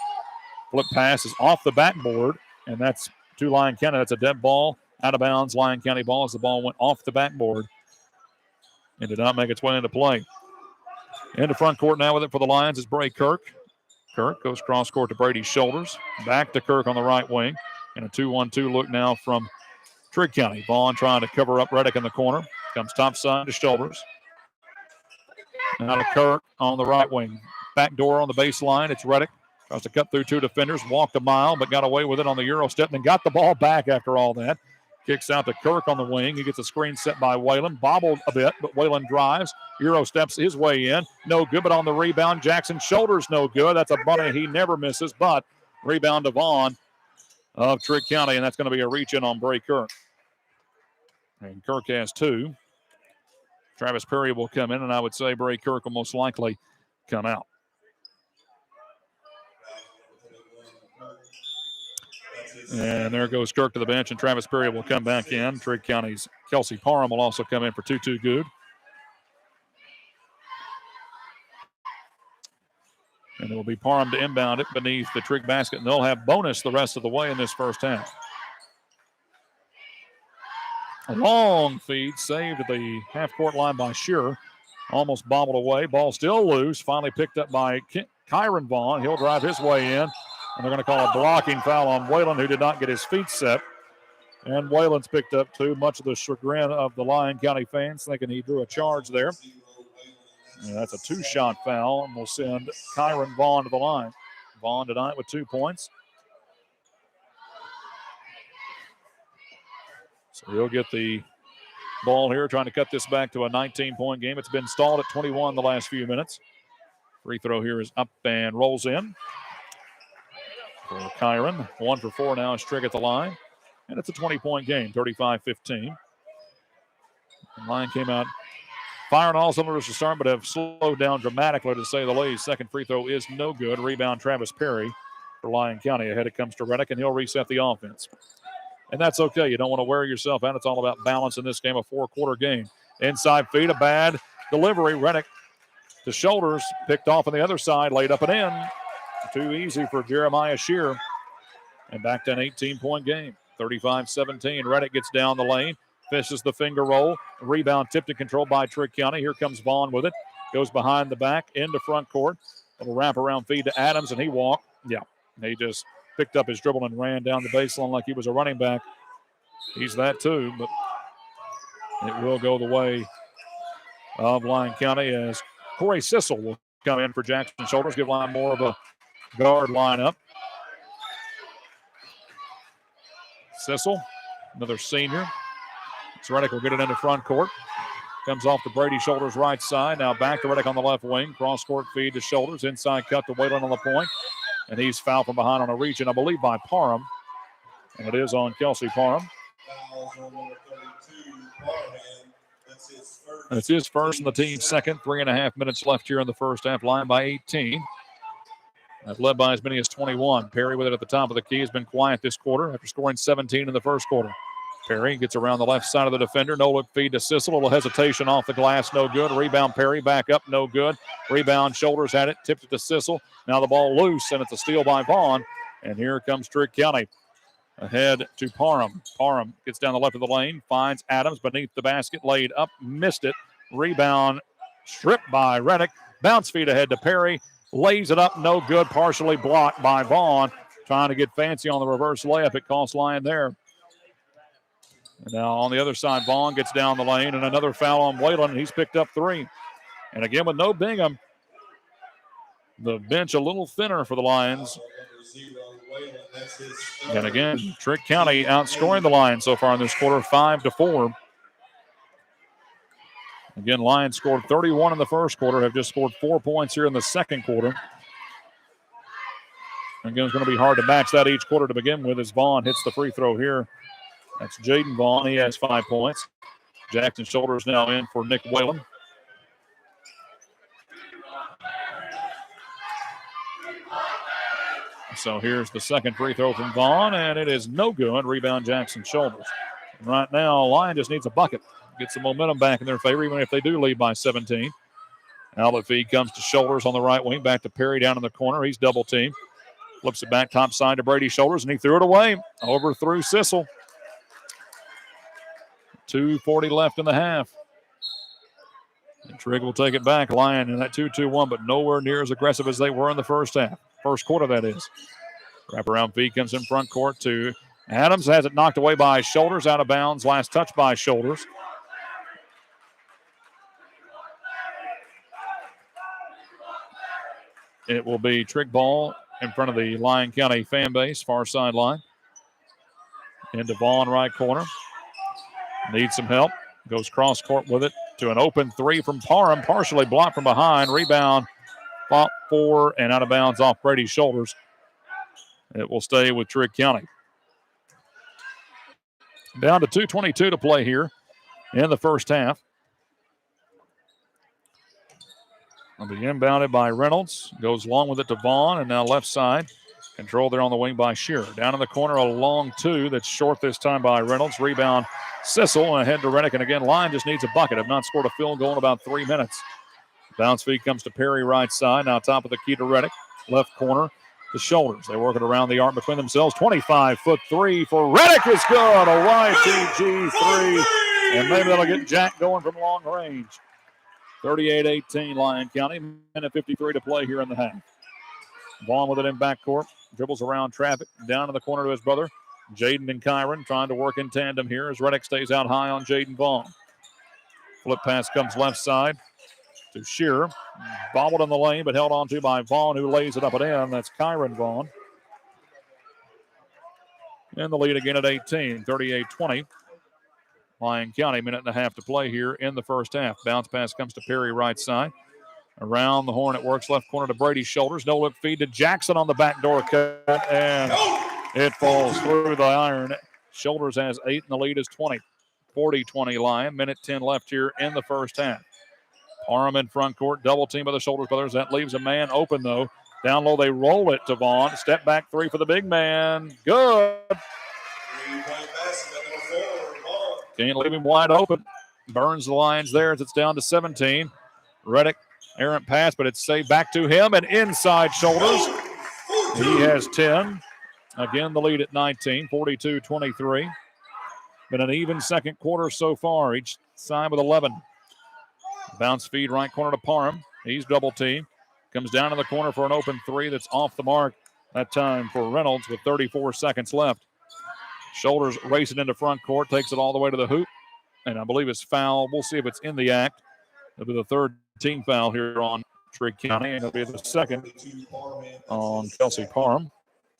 S1: Flip pass is off the backboard, and that's to Lyon County. That's a dead ball. Out of bounds, Lyon County ball as the ball went off the backboard and did not make its way into play. Into front court now with it for the Lions is Bray Kirk. Kirk goes cross court to Brady's shoulders. Back to Kirk on the right wing. And a 2-1-2 look now from Trigg County. Vaughn trying to cover up Reddick in the corner. Comes top side to shoulders. Now to Kirk on the right wing. Back door on the baseline. It's Reddick. Tries to cut through 2 defenders. Walked a mile, but got away with it on the Euro step. And then got the ball back after all that. Kicks out to Kirk on the wing. He gets a screen set by Whalen. Bobbled a bit, but Whalen drives. Euro steps his way in. No good, but on the rebound, Jackson's shoulders no good. That's a bunny he never misses, but rebound to Vaughn of Trigg County, and that's going to be a reach in on Bray Kirk. And Kirk has 2. Travis Perry will come in, and I would say Bray Kirk will most likely come out. And there goes Kirk to the bench, and Travis Perry will come back in. Trigg County's Kelsey Parham will also come in for 2-2 Good. And it will be Parham to inbound it beneath the Trigg basket, and they'll have bonus the rest of the way in this first half. A long feed saved at the half-court line by Shearer. Almost bobbled away. Ball still loose. Finally picked up by Kyron Vaughn. He'll drive his way in. And they're going to call a blocking foul on Whalen, who did not get his feet set. And Whalen's picked up 2, much of the chagrin of the Lyon County fans, thinking he drew a charge there. And that's a 2-shot foul, and we'll send Kyron Vaughn to the line. Vaughn tonight with 2 points. So he'll get the ball here, trying to cut this back to a 19-point game. It's been stalled at 21 the last few minutes. Free throw here is up and rolls in for Kyron. 1 for 4 now is Trigg at the line. And it's a 20-point game, 35-15. Lyon came out firing all cylinders to start, but have slowed down dramatically, to say the least. Second free throw is no good. Rebound Travis Perry for Lyon County. Ahead it comes to Reddick, and he'll reset the offense. And that's okay. You don't want to wear yourself out. It's all about balance in this game, a 4-quarter game. Inside feed, a bad delivery. Reddick to shoulders, picked off on the other side, laid up and in. Too easy for Jeremiah Shear. And back to an 18-point game. 35-17. Reddick gets down the lane, fishes the finger roll. Rebound tipped and controlled by Trigg County. Here comes Vaughn with it. Goes behind the back into front court. Little wraparound feed to Adams, and he walked. Yeah, he just picked up his dribble and ran down the baseline like he was a running back. He's that too, but it will go the way of Lyon County as Corey Sissel will come in for Jackson Shoulders, give Lyon more of a guard lineup. Sissel, another senior. Reddick will get it into front court. Comes off to Brady Shoulders' right side. Now back to Reddick on the left wing. Cross-court feed to Shoulders. Inside cut to Whalen on the point. And he's fouled from behind on a reach, and I believe by Parham. And it is on Kelsey Parham. That's his first and the team's second. 3.5 minutes left here in the first half. Lyon by 18. That's led by as many as 21. Perry with it at the top of the key has been quiet this quarter after scoring 17 in the first quarter. Perry gets around the left side of the defender. No look feed to Sissel. A little hesitation off the glass. No good. Rebound Perry. Back up. No good. Rebound Shoulders had it. Tipped it to Sissel. Now the ball loose, and it's a steal by Vaughn. And here comes Trigg County. Ahead to Parham. Parham gets down the left of the lane. Finds Adams beneath the basket. Laid up. Missed it. Rebound stripped by Reddick. Bounce feed ahead to Perry. Lays it up. No good. Partially blocked by Vaughn. Trying to get fancy on the reverse layup. It costs Lyon there. And now on the other side, Vaughn gets down the lane, and another foul on Whalen, and he's picked up 3. And again, with no Bingham, the bench a little thinner for the Lions. And again, Trigg County outscoring the Lions so far in this quarter, 5-4. Again, Lions scored 31 in the first quarter, have just scored 4 points here in the second quarter. Again, it's going to be hard to match that each quarter to begin with as Vaughn hits the free throw here. That's Jaden Vaughn. He has 5 points. Jackson Shoulders now in for Nick Whalen. So here's the second free throw from Vaughn, and it is no good. Rebound Jackson Shoulders. Right now, Lyon just needs a bucket. Get some momentum back in their favor, even if they do lead by 17. Outlet feed comes to Shoulders on the right wing. Back to Perry down in the corner. He's double teamed. Flips it back top side to Brady Shoulders, and he threw it away. Overthrew Sissel. 2:40 left in the half. And Trigg will take it back. Lyon in that 2-2-1, but nowhere near as aggressive as they were in the first half. First quarter, that is. Wraparound feed comes in front court to Adams. Has it knocked away by Shoulders. Out of bounds. Last touch by Shoulders. It will be Trigg ball in front of the Lyon County fan base, far sideline. Into Vaughn, right corner. Needs some help. Goes cross court with it to an open 3 from Parham. Partially blocked from behind. Rebound fought for and out of bounds off Brady's shoulders. It will stay with Trigg County. Down to 2:22 to play here in the first half. Will be inbounded by Reynolds. Goes long with it to Vaughn, and now left side. Controlled there on the wing by Shearer. Down in the corner, a long 2 that's short this time by Reynolds. Rebound Sissel, and ahead to Reddick. And again, Lyon just needs a bucket. Have not scored a field goal in about 3 minutes. Bounce feed comes to Perry, right side. Now top of the key to Reddick. Left corner to Shoulders. They work it around the arc between themselves. 25-foot 3 for Reddick is good. A YTG 3. And maybe that'll get Jack going from long range. 38-18 Lyon County. Minute 53 to play here in the half. Vaughn with it in backcourt. Dribbles around traffic. Down in the corner to his brother. Jaden and Kyron trying to work in tandem here as Reddick stays out high on Jaden Vaughn. Flip pass comes left side to Shearer. Bobbled in the lane, but held on to by Vaughn, who lays it up and in. That's Kyron Vaughn. And the lead again at 18, 38-20. Lyon County, minute and a half to play here in the first half. Bounce pass comes to Perry, right side. Around the horn, it works left corner to Brady's shoulders. No look feed to Jackson on the backdoor cut, and it falls through the iron. Shoulders has 8, and the lead is 20. 40-20 Lyon. Minute 10 left here in the first half. Parham in front court, double team by the Shoulders brothers. That leaves a man open, though. Down low, they roll it to Vaughn. Step back 3 for the big man. Good. Can't leave him wide open. Burns the Lions there as it's down to 17. Reddick, errant pass, but it's saved back to him and inside shoulders. He has 10. Again, the lead at 19, 42-23. Been an even second quarter so far, each side with 11. Bounce feed right corner to Parham. He's double teamed. Comes down to the corner for an open three that's off the mark. That time for Reynolds with 34 seconds left. Shoulders racing into front court, takes it all the way to the hoop. And I believe it's foul. We'll see if it's in the act. It'll be the third team foul here on Trigg County, and it'll be the second on Kelsey Parham.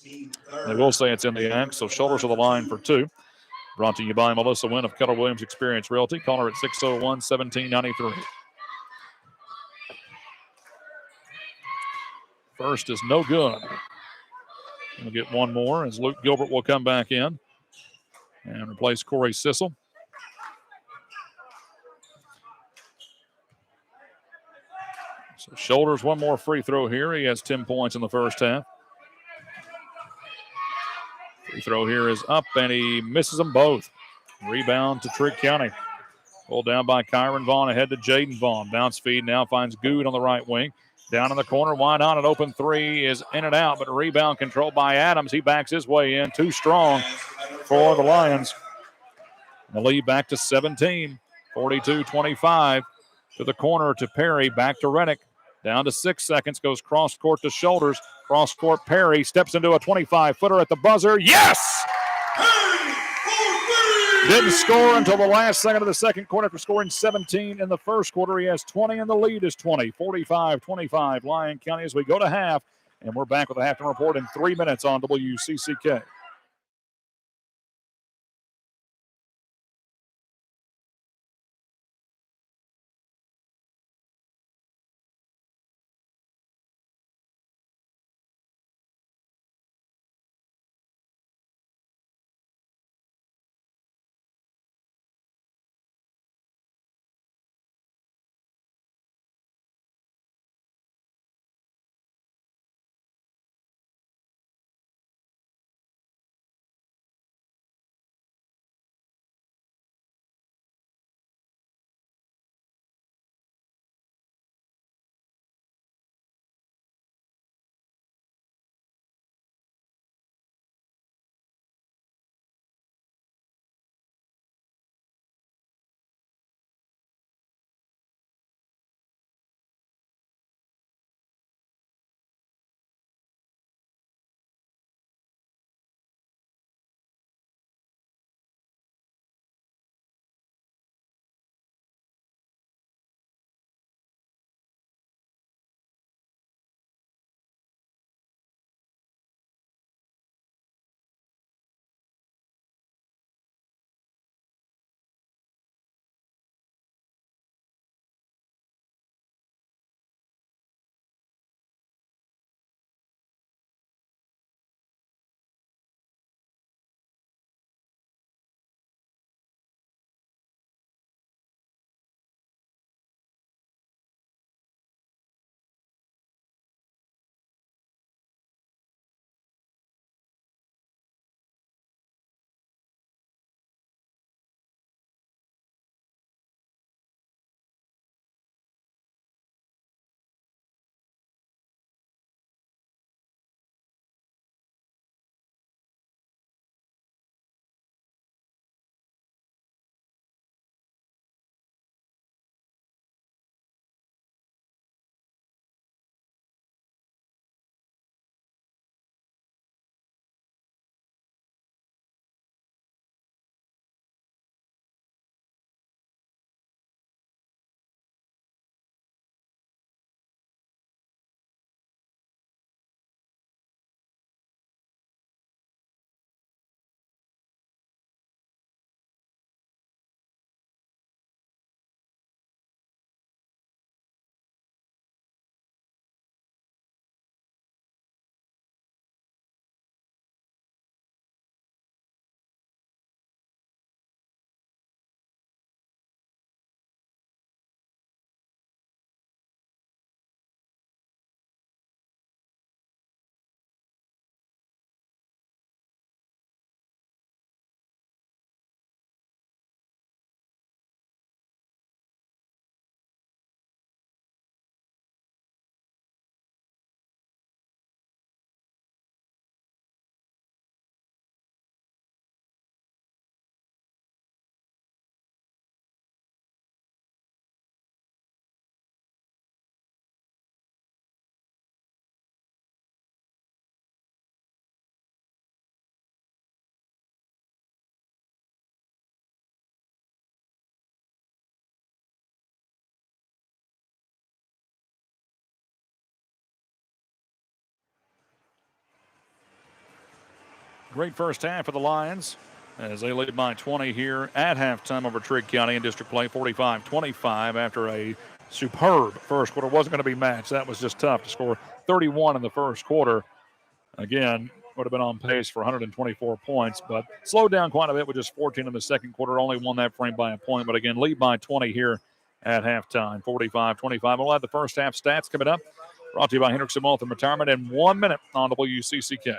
S1: They will say it's in the act, so shoulders of the line for two. Brought to you by Melissa Wynn of Keller Williams Experience Realty. Call her at 601-1793. First is no good. We'll get one more as Luke Gilbert will come back in and replace Corey Sissel. So shoulders one more free throw here. He has 10 points in the first half. Free throw here is up, and he misses them both. Rebound to Trigg County. Pulled down by Kyron Vaughn, ahead to Jaden Vaughn. Bounce feed now finds Good on the right wing. Down in the corner, wide on, an open three is in and out, but rebound controlled by Adams. He backs his way in, too strong for the Lions. The lead back to 17, 42-25. To the corner to Perry, back to Reddick. Down to 6 seconds, goes cross court to shoulders. Cross court, Perry steps into a 25-footer at the buzzer. Yes! Didn't score until the last second of the second quarter after scoring 17 in the first quarter. He has 20 and the lead is 20. 45-25 Lyon County as we go to half. And we're back with a halftime report in 3 minutes on WCCK. Great first half for the Lions as they lead by 20 here at halftime over Trigg County in district play, 45-25 after a superb first quarter. Wasn't going to be matched. That was just tough to score 31 in the first quarter. Again, would have been on pace for 124 points, but slowed down quite a bit with just 14 in the second quarter. Only won that frame by a point, but again, lead by 20 here at halftime, 45-25. We'll have the first half stats coming up. Brought to you by Hendrickson Wealth and Retirement in 1 minute on WCCK.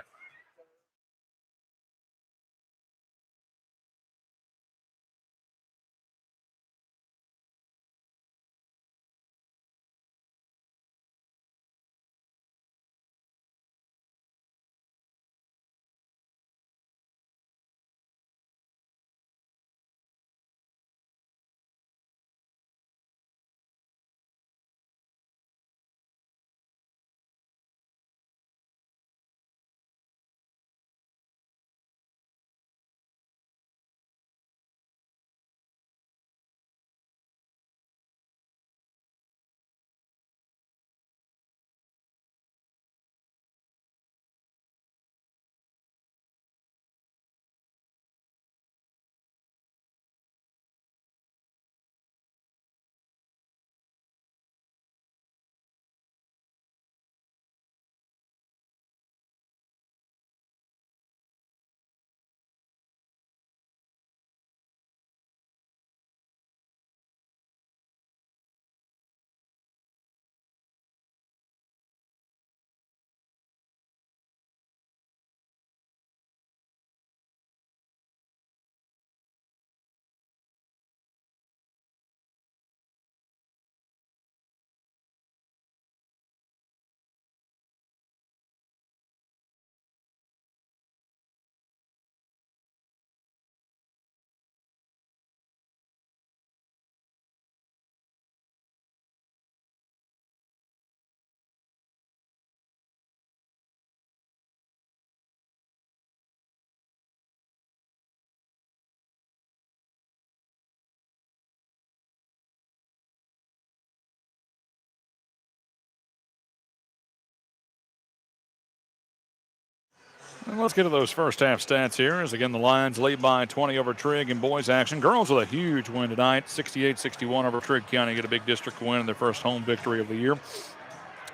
S1: And let's get to those first half stats here. As again, the Lions lead by 20 over Trigg in boys action. Girls with a huge win tonight, 68-61 over Trigg County. Get a big district win in their first home victory of the year.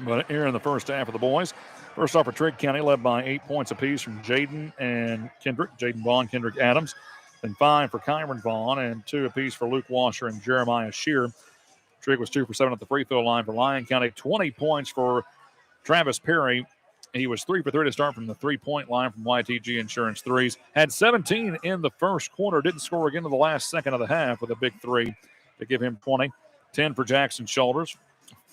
S1: But here in the first half of the boys, first off for Trigg County, led by 8 points apiece from Jaden and Kendrick. Jaden Vaughn, Kendrick Adams. Then 5 for Kyron Vaughn and 2 apiece for Luke Washer and Jeremiah Shear. Trigg was 2 for 7 at the free throw line for Lyon County. 20 points for Travis Perry. He was 3 for 3 to start from the three-point line from YTG Insurance threes. Had 17 in the first quarter. Didn't score again to the last second of the half with a big 3 to give him 20. 10 for Jackson Shoulders.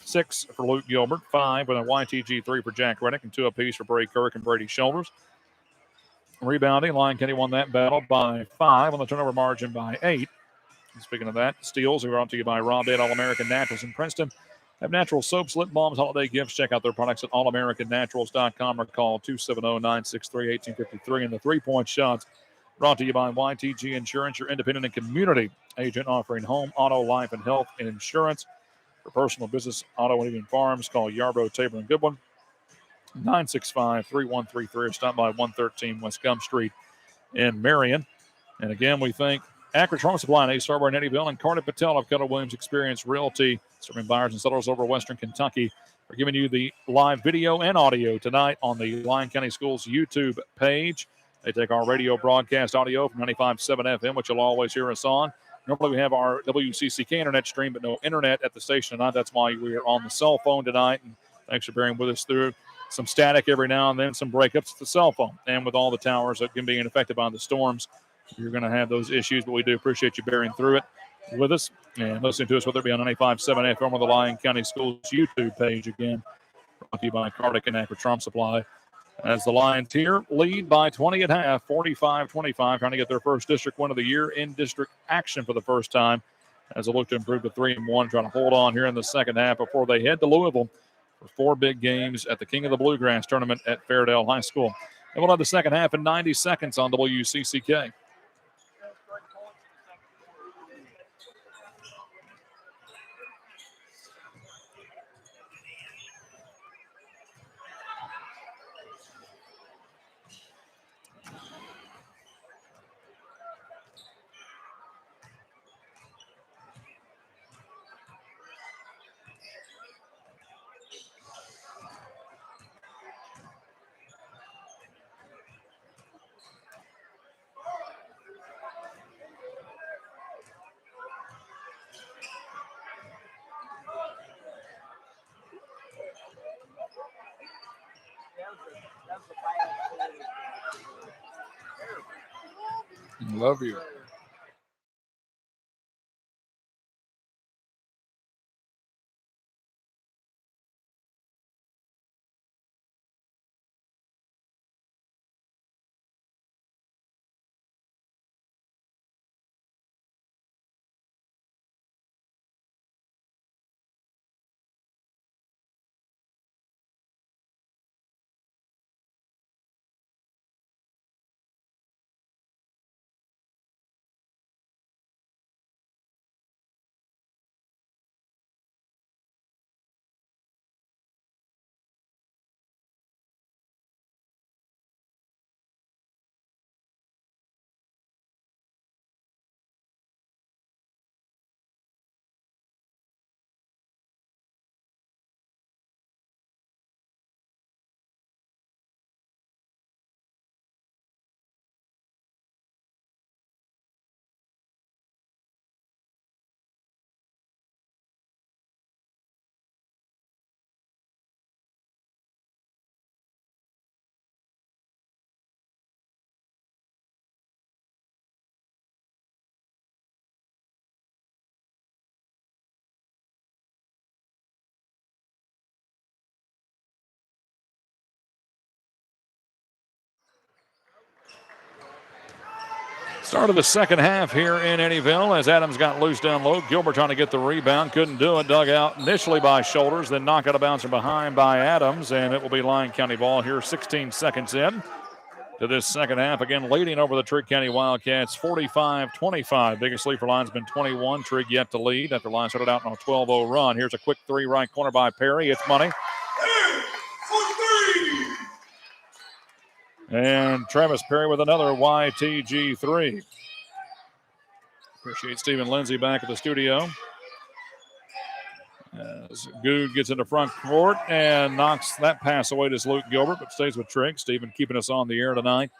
S1: 6 for Luke Gilbert. 5 with a YTG 3 for Jack Reddick and 2 apiece for Brady Kirk and Brady Shoulders. Rebounding, Lyon County won that battle by 5 on the turnover margin by 8. And speaking of that, steals are brought to you by Rob Dade All-American Naturals in Princeton. Have natural soaps, lip balms, holiday gifts. Check out their products at allamericannaturals.com or call 270-963-1853. And the three-point shots brought to you by YTG Insurance, your independent and community agent offering home, auto, life, and health and insurance. For personal business, auto, and even farms, call Yarbrough, Tabor, and Goodwin. 965-3133 or stop by 113 West Gum Street in Marion. And again, we thank Akron Home Supply and Ace Harbor in Eddyville and Carter Patel of Keller Williams Experience Realty, serving buyers and sellers over Western Kentucky, for giving you the live video and audio tonight on the Lyon County Schools YouTube page. They take our radio broadcast audio from 95.7 FM, which you'll always hear us on. Normally we have our WCCK internet stream, but no internet at the station tonight. That's why we are on the cell phone tonight. And thanks for bearing with us through some static every now and then, some breakups at the cell phone. And with all the towers that can be affected by the storms, you're going to have those issues, but we do appreciate you bearing through it with us and listening to us, whether it be on 95.7 FM or the Lyon County Schools YouTube page. Again, brought to you by Cardick and Akron Trump Supply. As the Lions here lead by 20 at half, 45-25, trying to get their first district win of the year in district action for the first time as they look to improve to 3-1, trying to hold on here in the second half before they head to Louisville for 4 big games at the King of the Bluegrass tournament at Fairdale High School. And we'll have the second half in 90 seconds on WCCK. Love you. Start of the second half here in Eddyville as Adams got loose down low. Gilbert trying to get the rebound. Couldn't do it. Dug out initially by Shoulders, then knocked out a bouncer behind by Adams, and it will be Lyon County ball here 16 seconds in to this second half. Again, leading over the Trigg County Wildcats 45-25. Biggest lead for Lyon's been 21. Trigg yet to lead after Lyon started out on a 12-0 run. Here's a quick three right corner by Perry. It's money. And Travis Perry with another YTG three. Appreciate Stephen Lindsay back at the studio. As Good gets into front court and knocks that pass away to Luke Gilbert, but stays with Trigg. Stephen keeping us on the air tonight,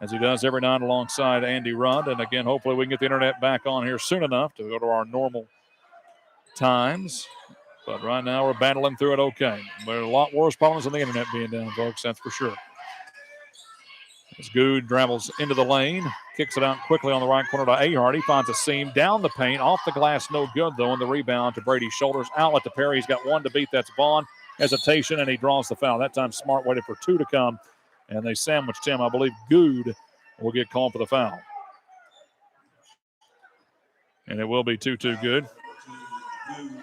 S1: as he does every night alongside Andy Rudd. And again, hopefully we can get the internet back on here soon enough to go to our normal times. But right now we're battling through it okay. There are a lot worse problems than the internet being down, folks, that's for sure. As Good travels into the lane, kicks it out quickly on the right corner to Ahart. He finds a seam down the paint, off the glass, no good though. And the rebound to Brady Shoulders, outlet to Perry. He's got one to beat. That's Vaughn. Hesitation, and he draws the foul. That time Smart waited for two to come, and they sandwiched him. I believe Good will get called for the foul. And it will be 2-2 Good.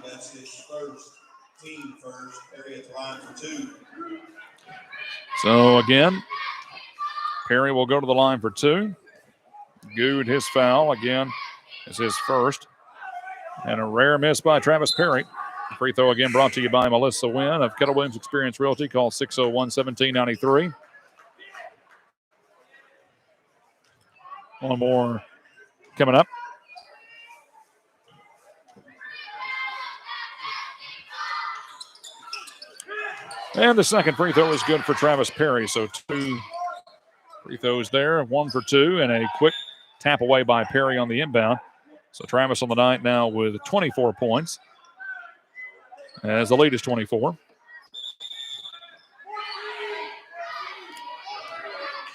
S3: That's his first, team first. Perry at the line for two.
S1: So again, Perry will go to the line for two. Good, his foul again is his first. And a rare miss by Travis Perry. Free throw again brought to you by Melissa Wynn of Keller Williams Experience Realty. Call 601-1793. One more coming up. And the second free throw is good for Travis Perry. So two free throws there, 1 for 2, and a quick tap away by Perry on the inbound. So Travis on the night now with 24 points, as the lead is 24.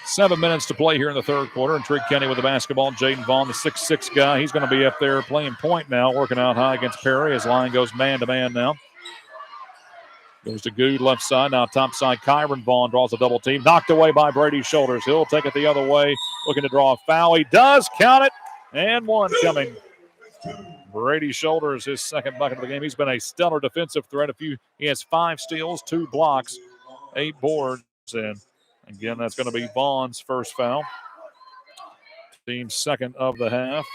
S1: 7 minutes to play here in the third quarter, and Trigg County with the basketball. Jaden Vaughn, the 6'6" guy. He's going to be up there playing point now, working out high against Perry as Lyon goes man-to-man now. Goes to Good, left side. Now top side, Kyron Vaughn draws a double team. Knocked away by Brady Shoulders. He'll take it the other way, looking to draw a foul. He does, count it, and one coming. Brady Shoulders, his second bucket of the game. He's been a stellar defensive threat. He has 5 steals, 2 blocks, 8 boards, and again, that's going to be Vaughn's first foul. Team's second of the half.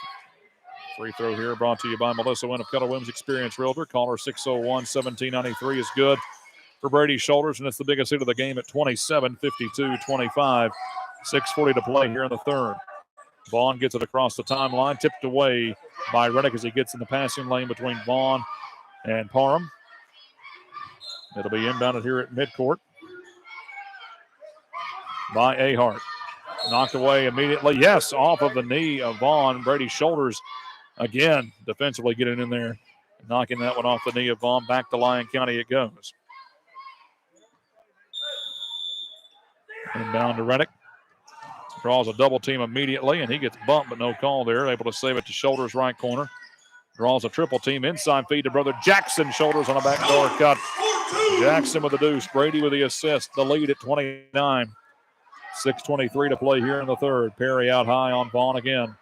S1: Free throw here brought to you by Melissa Wynn of Keller Williams Experience Realtor. Caller 601-1793 is good for Brady Shoulders, and it's the biggest lead of the game at 27, 52-25. 6:40 to play here in the third. Vaughn gets it across the timeline, tipped away by Reddick as he gets in the passing lane between Vaughn and Parham. It'll be inbounded here at midcourt by Ahart. Knocked away immediately. Yes, off of the knee of Vaughn. Brady Shoulders again defensively getting in there, knocking that one off the knee of Vaughn. Back to Lyon County it goes. Inbound to Reddick. Draws a double team immediately, and he gets bumped, but no call there. Able to save it to Shoulders, right corner. Draws a triple team inside feed to brother Jackson. Shoulders on a backdoor cut. Jackson with the deuce. Brady with the assist. The lead at 29. 6:23 to play here in the third. Perry out high on Vaughn again.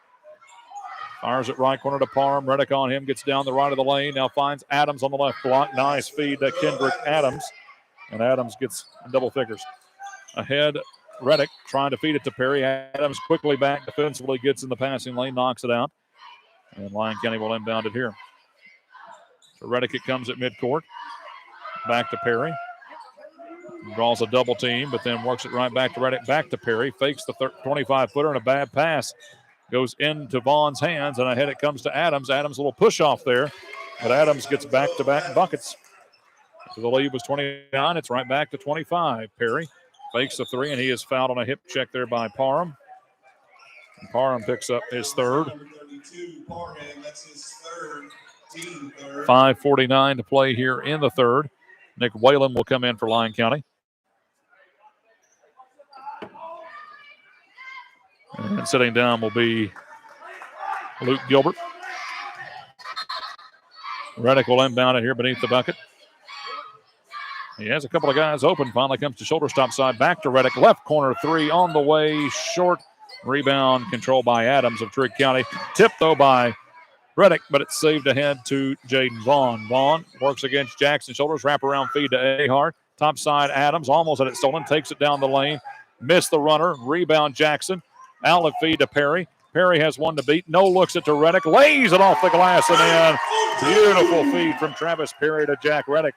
S1: Fires it right corner to Parham. Reddick on him. Gets down the right of the lane. Now finds Adams on the left block. Nice feed to Kendrick Adams. And Adams gets double figures. Ahead, Reddick trying to feed it to Perry. Adams quickly back defensively. Gets in the passing lane. Knocks it out. And Lyon County will inbound it here. To Reddick it comes at midcourt. Back to Perry. Draws a double team, but then works it right back to Reddick. Back to Perry. Fakes the 25-footer and a bad pass. Goes into Vaughn's hands, and ahead it comes to Adams. Adams a little push off there, but Adams gets back-to-back buckets. So the lead was 29. It's right back to 25. Perry fakes the three, and he is fouled on a hip check there by Parham. And Parham picks up his third. 5:49 to play here in the third. Nick Whalen will come in for Lyon County. And sitting down will be Luke Gilbert. Reddick will inbound it here beneath the bucket. He has a couple of guys open. Finally comes to shoulder stop side. Back to Reddick. Left corner three on the way. Short rebound controlled by Adams of Trigg County. Tipped, though, by Reddick, but it's saved ahead to Jaden Vaughn. Vaughn works against Jackson. Shoulders, wraparound feed to Ahart. Top side, Adams almost had it stolen. Takes it down the lane. Missed the runner. Rebound, Jackson. Outlet feed to Perry. Perry has one to beat. No looks it to Reddick. Lays it off the glass and in. Beautiful feed from Travis Perry to Jack Reddick.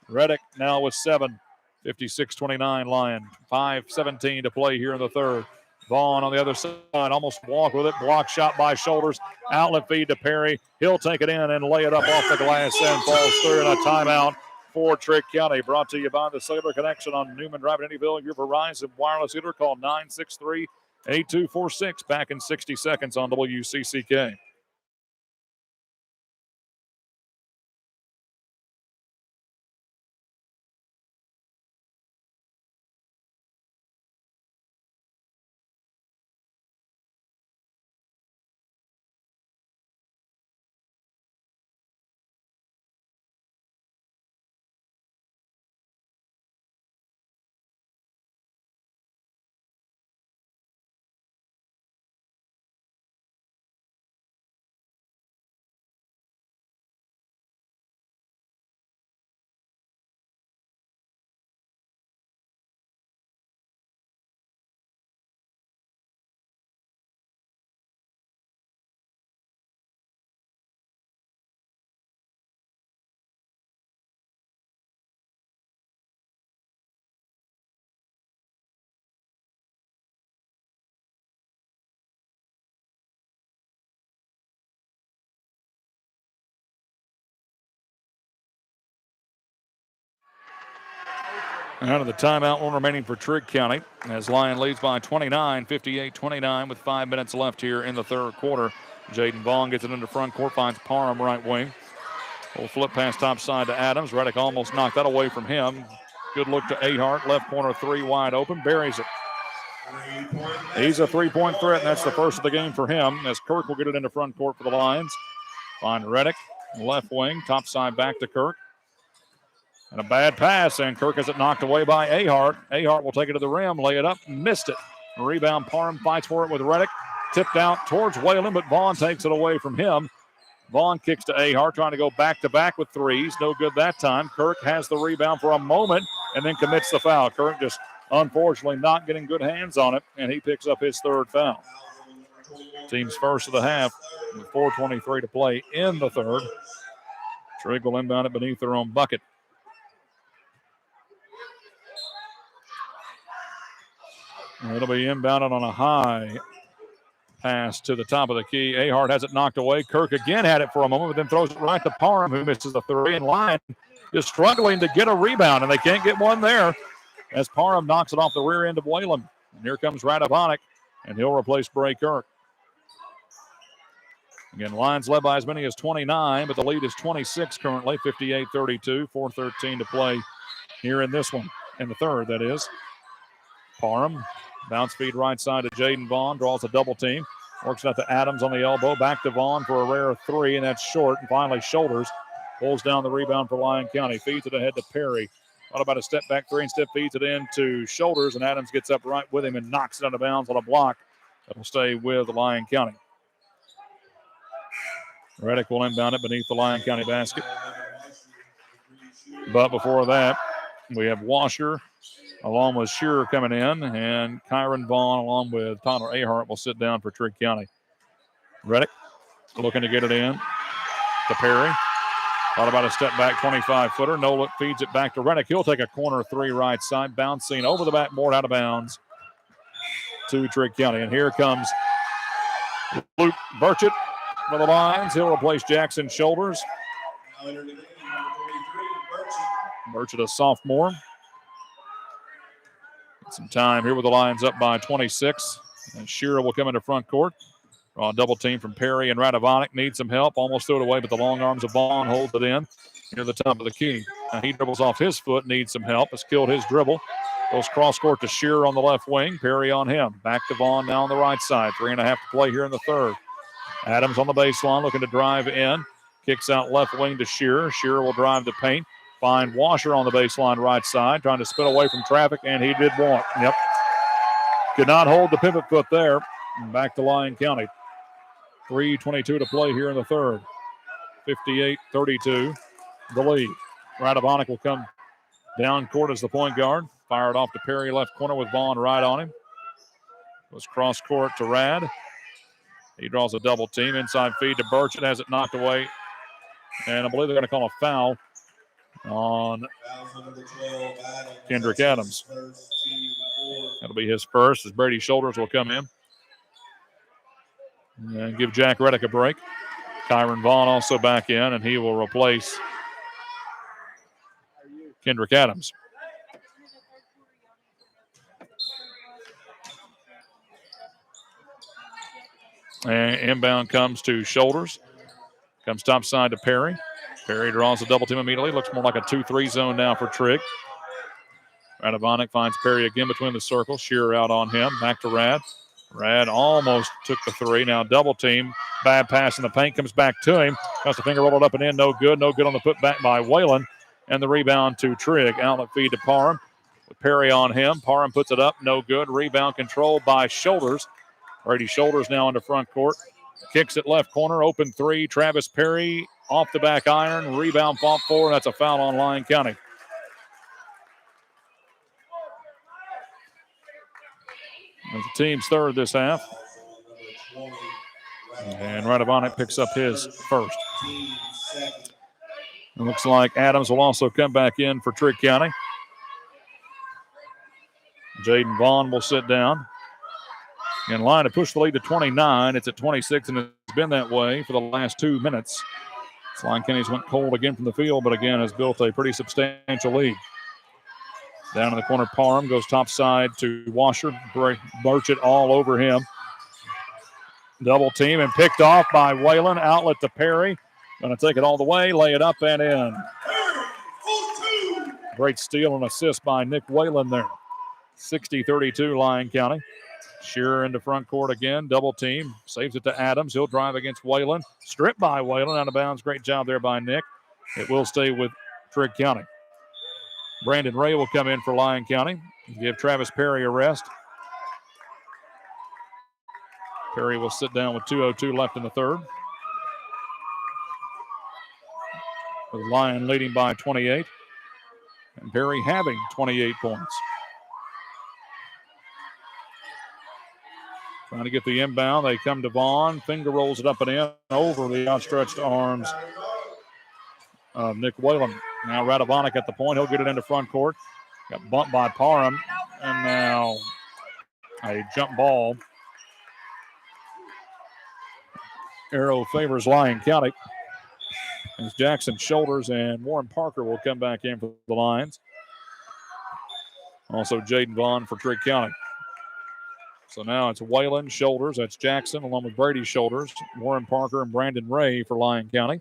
S1: Reddick now with 7. 56-29 Lyon. 5:17 to play here in the third. Vaughn on the other side. Almost walk with it. Block shot by Shoulders. Outlet feed to Perry. He'll take it in and lay it up off the glass and falls through in a timeout for Trigg County. Brought to you by the Cellular Connection on Newman Drive in Eddyville. Your Verizon wireless hitter. Call 963-8246. Back in 60 seconds on WCCK. Out of the timeout, one remaining for Trigg County as Lyon leads by 29, 58-29 with 5 minutes left here in the third quarter. Jaden Vaughn gets it into front court, finds Parham right wing. Little flip pass top side to Adams. Reddick almost knocked that away from him. Good look to Ahart. Left corner three wide open. Buries it. He's a three-point threat, and that's the first of the game for him as Kirk will get it into front court for the Lions. Find Reddick, left wing, top side back to Kirk. And a bad pass, and Kirk has it knocked away by Ahart. Ahart will take it to the rim, lay it up, missed it. Rebound, Parham fights for it with Reddick. Tipped out towards Whalen, but Vaughn takes it away from him. Vaughn kicks to Ahart, trying to go back-to-back with threes. No good that time. Kirk has the rebound for a moment and then commits the foul. Kirk just unfortunately not getting good hands on it, and he picks up his third foul. Team's first of the half with 4:23 to play in the third. Trigg will inbound it beneath their own bucket. It'll be inbounded on a high pass to the top of the key. Ahart has it knocked away. Kirk again had it for a moment, but then throws it right to Parham, who misses the three. And Lyon is struggling to get a rebound, and they can't get one there as Parham knocks it off the rear end of Whalen. And here comes Radovonic, and he'll replace Bray Kirk. Again, Lions led by as many as 29, but the lead is 26 currently, 58-32, 4:13 to play here in this one, in the third, that is. Parham, bounce feed right side to Jaden Vaughn, draws a double team. Works it out to Adams on the elbow. Back to Vaughn for a rare three, and that's short. And finally, Shoulders pulls down the rebound for Lyon County. Feeds it ahead to Perry. Thought about a step back three and step feeds it in to Shoulders, and Adams gets up right with him and knocks it out of bounds on a block. That'll stay with Lyon County. Reddick will inbound it beneath the Lyon County basket. But before that, we have Washer along with Shearer coming in, and Kyron Vaughn along with Tyler Ahart will sit down for Trigg County. Reddick looking to get it in to Perry. Thought about a step back 25-footer. No look, feeds it back to Reddick. He'll take a corner three right side, bouncing over the backboard out of bounds to Trigg County. And here comes Luke Burchett for the Lions. He'll replace Jackson Shoulders. Burchett, a sophomore. Some time here with the Lions up by 26. And Shearer will come into front court. Draw a double team from Perry and Radovanik. Needs some help. Almost threw it away, but the long arms of Vaughn holds it in near the top of the key. Now he dribbles off his foot. Needs some help. Has killed his dribble. Goes cross court to Shearer on the left wing. Perry on him. Back to Vaughn now on the right side. 3.5 to play here in the third. Adams on the baseline looking to drive in. Kicks out left wing to Shearer. Shearer will drive the paint. Find Washer on the baseline right side. Trying to spin away from traffic, and he did want. Yep. Could not hold the pivot foot there. Back to Lyon County. 3:22 to play here in the third. 58-32, the lead. Radovanik will come down court as the point guard. Fired off to Perry, left corner with Vaughn right on him. Goes cross court to Rad. He draws a double team. Inside feed to Burchett. Has it knocked away. And I believe they're going to call a foul on Kendrick Adams. That'll be his first as Brady Shoulders will come in and give Jack Reddick a break. Kyron Vaughn also back in, and he will replace Kendrick Adams. And inbound comes to Shoulders. Comes top side to Perry. Perry draws a double team immediately. Looks more like a 2-3 zone now for Trigg. Radovanik finds Perry again between the circles. Shearer out on him. Back to Rad. Rad almost took the three. Now double team. Bad pass in the paint. Comes back to him. Tries to finger roll it up and in. No good. No good on the putback by Whalen. And the rebound to Trigg. Outlet feed to Parham. With Perry on him. Parham puts it up. No good. Rebound controlled by Shoulders. Brady Shoulders now into front court. Kicks it left corner. Open three. Travis Perry off the back iron. Rebound fought forward. That's a foul on Lyon County. That's the team's third this half. And Radovanik picks up his first. It looks like Adams will also come back in for Trigg County. Jaden Vaughn will sit down. In line to push the lead to 29. It's at 26, and it's been that way for the last 2 minutes. Lyon County's went cold again from the field, but again has built a pretty substantial lead. Down in the corner, Parham goes top side to Washer. Burchett all over him. Double team and picked off by Whalen. Outlet to Perry. Going to take it all the way, lay it up and in. Great steal and assist by Nick Whalen there. 60-32 Lyon County. Shearer into front court again. Double team. Saves it to Adams. He'll drive against Whalen. Stripped by Whalen. Out of bounds. Great job there by Nick. It will stay with Trigg County. Brandon Ray will come in for Lyon County. Give Travis Perry a rest. Perry will sit down with 2:02 left in the third. With Lyon leading by 28. And Perry having 28 points. Trying to get the inbound. They come to Vaughn. Finger rolls it up and in over the outstretched arms of Nick Whalen. Now Radovanik at the point. He'll get it into front court. Got bumped by Parham. And now a jump ball. Arrow favors Lyon County. As Jackson Shoulders and Warren Parker will come back in for the Lions. Also Jaden Vaughn for Trigg County. So now it's Whalen, Shoulders. That's Jackson along with Brady Shoulders. Warren Parker and Brandon Ray for Lyon County.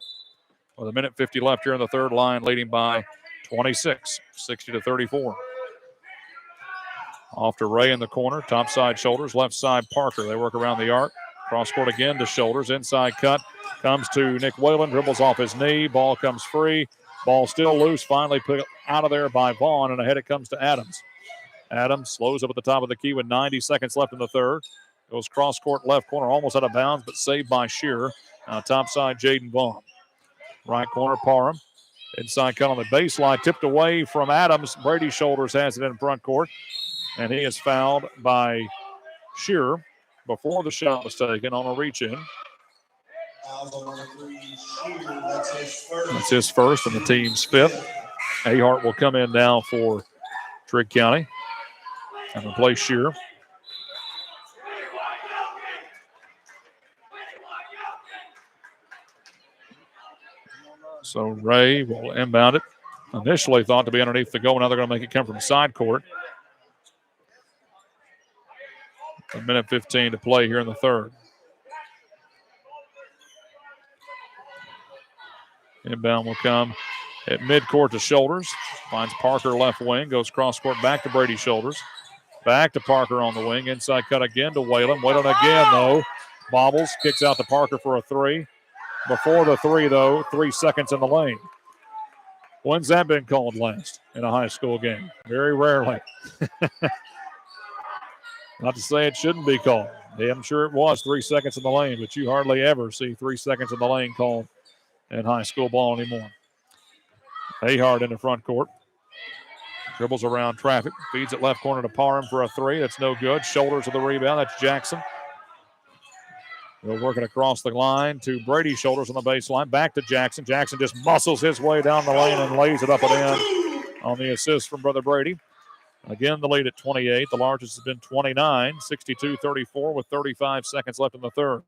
S1: With a minute 50 left here in the third, Lyon leading by 26, 60-34. Off to Ray in the corner. Top side shoulders. Left side Parker. They work around the arc. Cross court again to shoulders. Inside cut. Comes to Nick Whalen. Dribbles off his knee. Ball comes free. Ball still loose. Finally put out of there by Vaughn. And ahead it comes to Adams. Adams slows up at the top of the key with 90 seconds left in the third. Goes cross court left corner. Almost out of bounds, but saved by Shearer. Top side Jaden Vaughn. Right corner Parham. Inside cut on the baseline. Tipped away from Adams. Brady Shoulders has it in front court. And he is fouled by Shearer before the shot was taken on a reach-in. That's his first and the team's fifth. Ahart will come in now for Trigg County and replace Shearer. So Ray will inbound it. Initially thought to be underneath the goal. Now they're going to make it come from side court. A minute 15 to play here in the third. Inbound will come at midcourt to Shoulders. Finds Parker left wing. Goes cross court back to Brady Shoulders. Back to Parker on the wing. Inside cut again to Whalen. Whalen again, though. Bobbles. Kicks out to Parker for a three. Before the three, though, 3 seconds in the lane. When's that been called last in a high school game? Very rarely. Not to say it shouldn't be called. I'm sure it was 3 seconds in the lane, but you hardly ever see 3 seconds in the lane called in high school ball anymore. Ahart in the front court. Dribbles around traffic. Feeds it left corner to Parham for a three. That's no good. Shoulders of the rebound. That's Jackson. They're working across the line to Brady Shoulders on the baseline. Back to Jackson. Jackson just muscles his way down the lane and lays it up and in on the assist from Brother Brady. Again, the lead at 28. The largest has been 29, 62-34 with 35 seconds left in the third.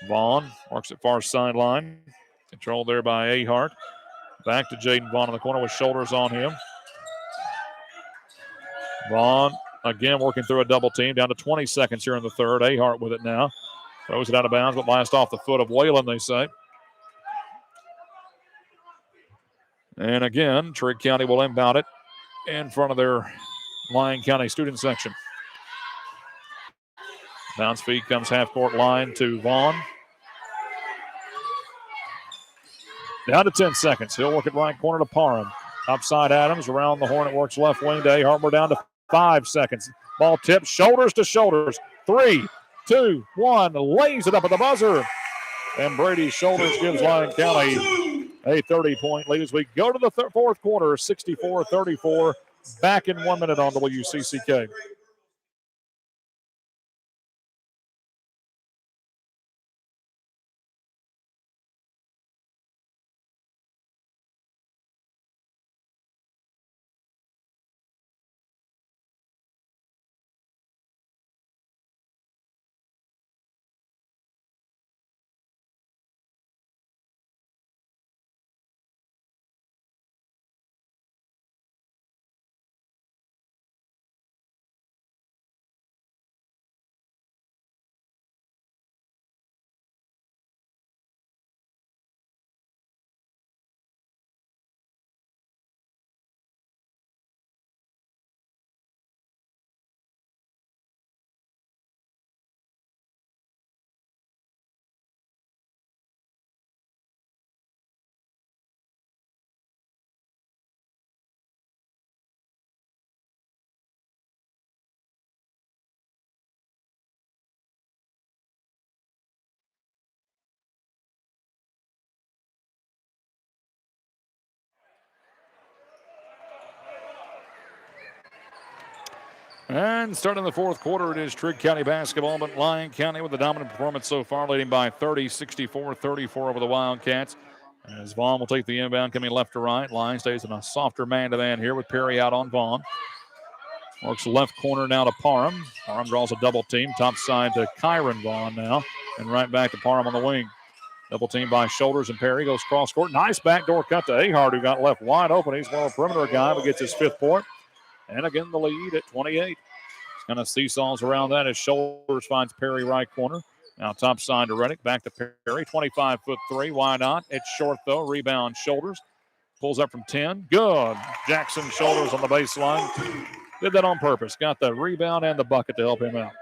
S1: Vaughn works at far sideline. Controlled there by Ahart. Back to Jaden Vaughn in the corner with Shoulders on him. Vaughn again working through a double team. Down to 20 seconds here in the third. Ahart with it now. Throws it out of bounds, but last off the foot of Whalen, they say. And again, Trigg County will inbound it in front of their Lyon County student section. Bounce feed comes half-court line to Vaughn. Down to 10 seconds. He'll work it right corner to Parham. Upside Adams around the horn. It works left wing to Ahart. We're down to 5 seconds. Ball tipped shoulders to shoulders. 3, 2, 1. Lays it up at the buzzer. And Brady Shoulders gives Lyon County a 30-point lead as we go to the fourth quarter, 64-34. Back in 1 minute on WCCK. And starting the fourth quarter, it is Trigg County basketball, but Lyon County with the dominant performance so far, leading by 30, 64-34 over the Wildcats. As Vaughn will take the inbound, coming left to right. Lyon stays in a softer man-to-man here with Perry out on Vaughn. Works left corner now to Parham. Parham draws a double team. Top side to Kyron Vaughn now. And right back to Parham on the wing. Double team by Shoulders and Perry goes cross court. Nice backdoor cut to Ahart, who got left wide open. He's more a perimeter guy, but gets his fifth point. And again, the lead at 28. Kind of seesaws around that as Shoulders finds Perry right corner. Now top side to Reddick. Back to Perry. 25-foot three. Why not? It's short, though. Rebound Shoulders. Pulls up from 10. Good. Jackson Shoulders on the baseline. Did that on purpose. Got the rebound and the bucket to help him out.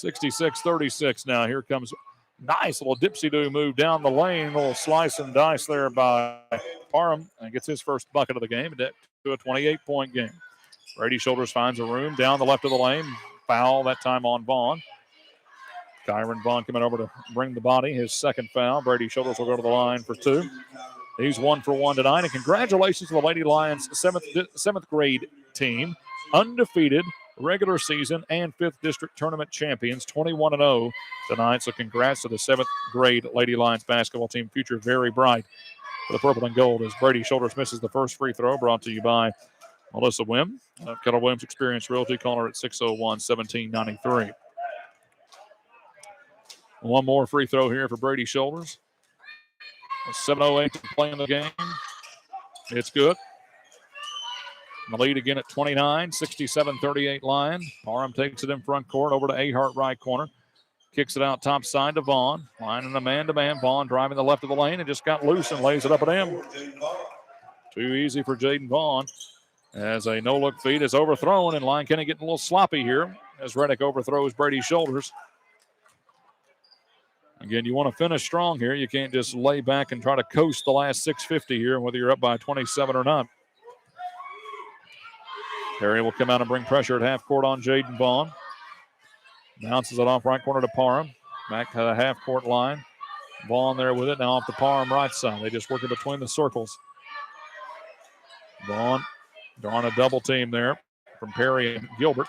S1: 66-36 now. Here comes nice little dipsy-do move down the lane. Little slice and dice there by Parham. And gets his first bucket of the game to a 28-point game. Brady Shoulders finds a room down the left of the lane. Foul that time on Vaughn. Kyron Vaughn coming over to bring the body. His second foul. Brady Shoulders will go to the line for 2. He's 1 for 1 tonight. And congratulations to the Lady Lions 7th grade team. Undefeated, regular season, and 5th district tournament champions. 21-0 tonight. So congrats to the 7th grade Lady Lions basketball team. Future very bright for the purple and gold as Brady Shoulders misses the first free throw. Brought to you by Melissa Wim. Keller Williams Experience Realty. Call her at 601-1793. One more free throw here for Brady Shoulders. 7:08 to play in the game. It's good. The lead again at 29, 67-38 Lyon. Parham takes it in front court over to Ahart right corner. Kicks it out top side to Vaughn. Lyon in a man-to-man. Vaughn driving the left of the lane and just got loose and lays it up at him. Too easy for Jaden Vaughn as a no-look feed is overthrown, and Lyon County getting a little sloppy here as Reddick overthrows Brady's shoulders. Again, you want to finish strong here. You can't just lay back and try to coast the last 6:50 here, whether you're up by 27 or not. Perry will come out and bring pressure at half court on Jaden Vaughn. Bounces it off right corner to Parham. Back to the half court line. Vaughn there with it. Now off the Parham right side. They just work it between the circles. Vaughn drawing a double team there from Perry and Gilbert.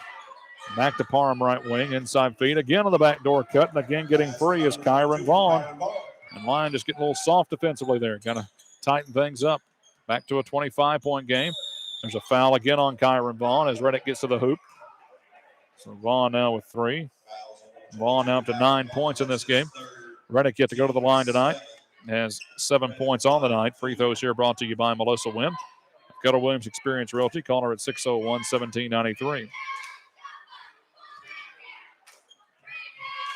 S1: Back to Parham right wing. Inside feed. Again on the back door cut. And again getting free is Kyron Vaughn. And Lyon just getting a little soft defensively there. Got to tighten things up. Back to a 25-point game. There's a foul again on Kyron Vaughn as Reddick gets to the hoop. So Vaughn now with 3. Vaughn now up to 9 points in this game. Reddick yet to go to the line tonight. Has 7 points on the night. Free throws here brought to you by Melissa Wim. Keller Williams Experience Realty. Call her at 601-1793.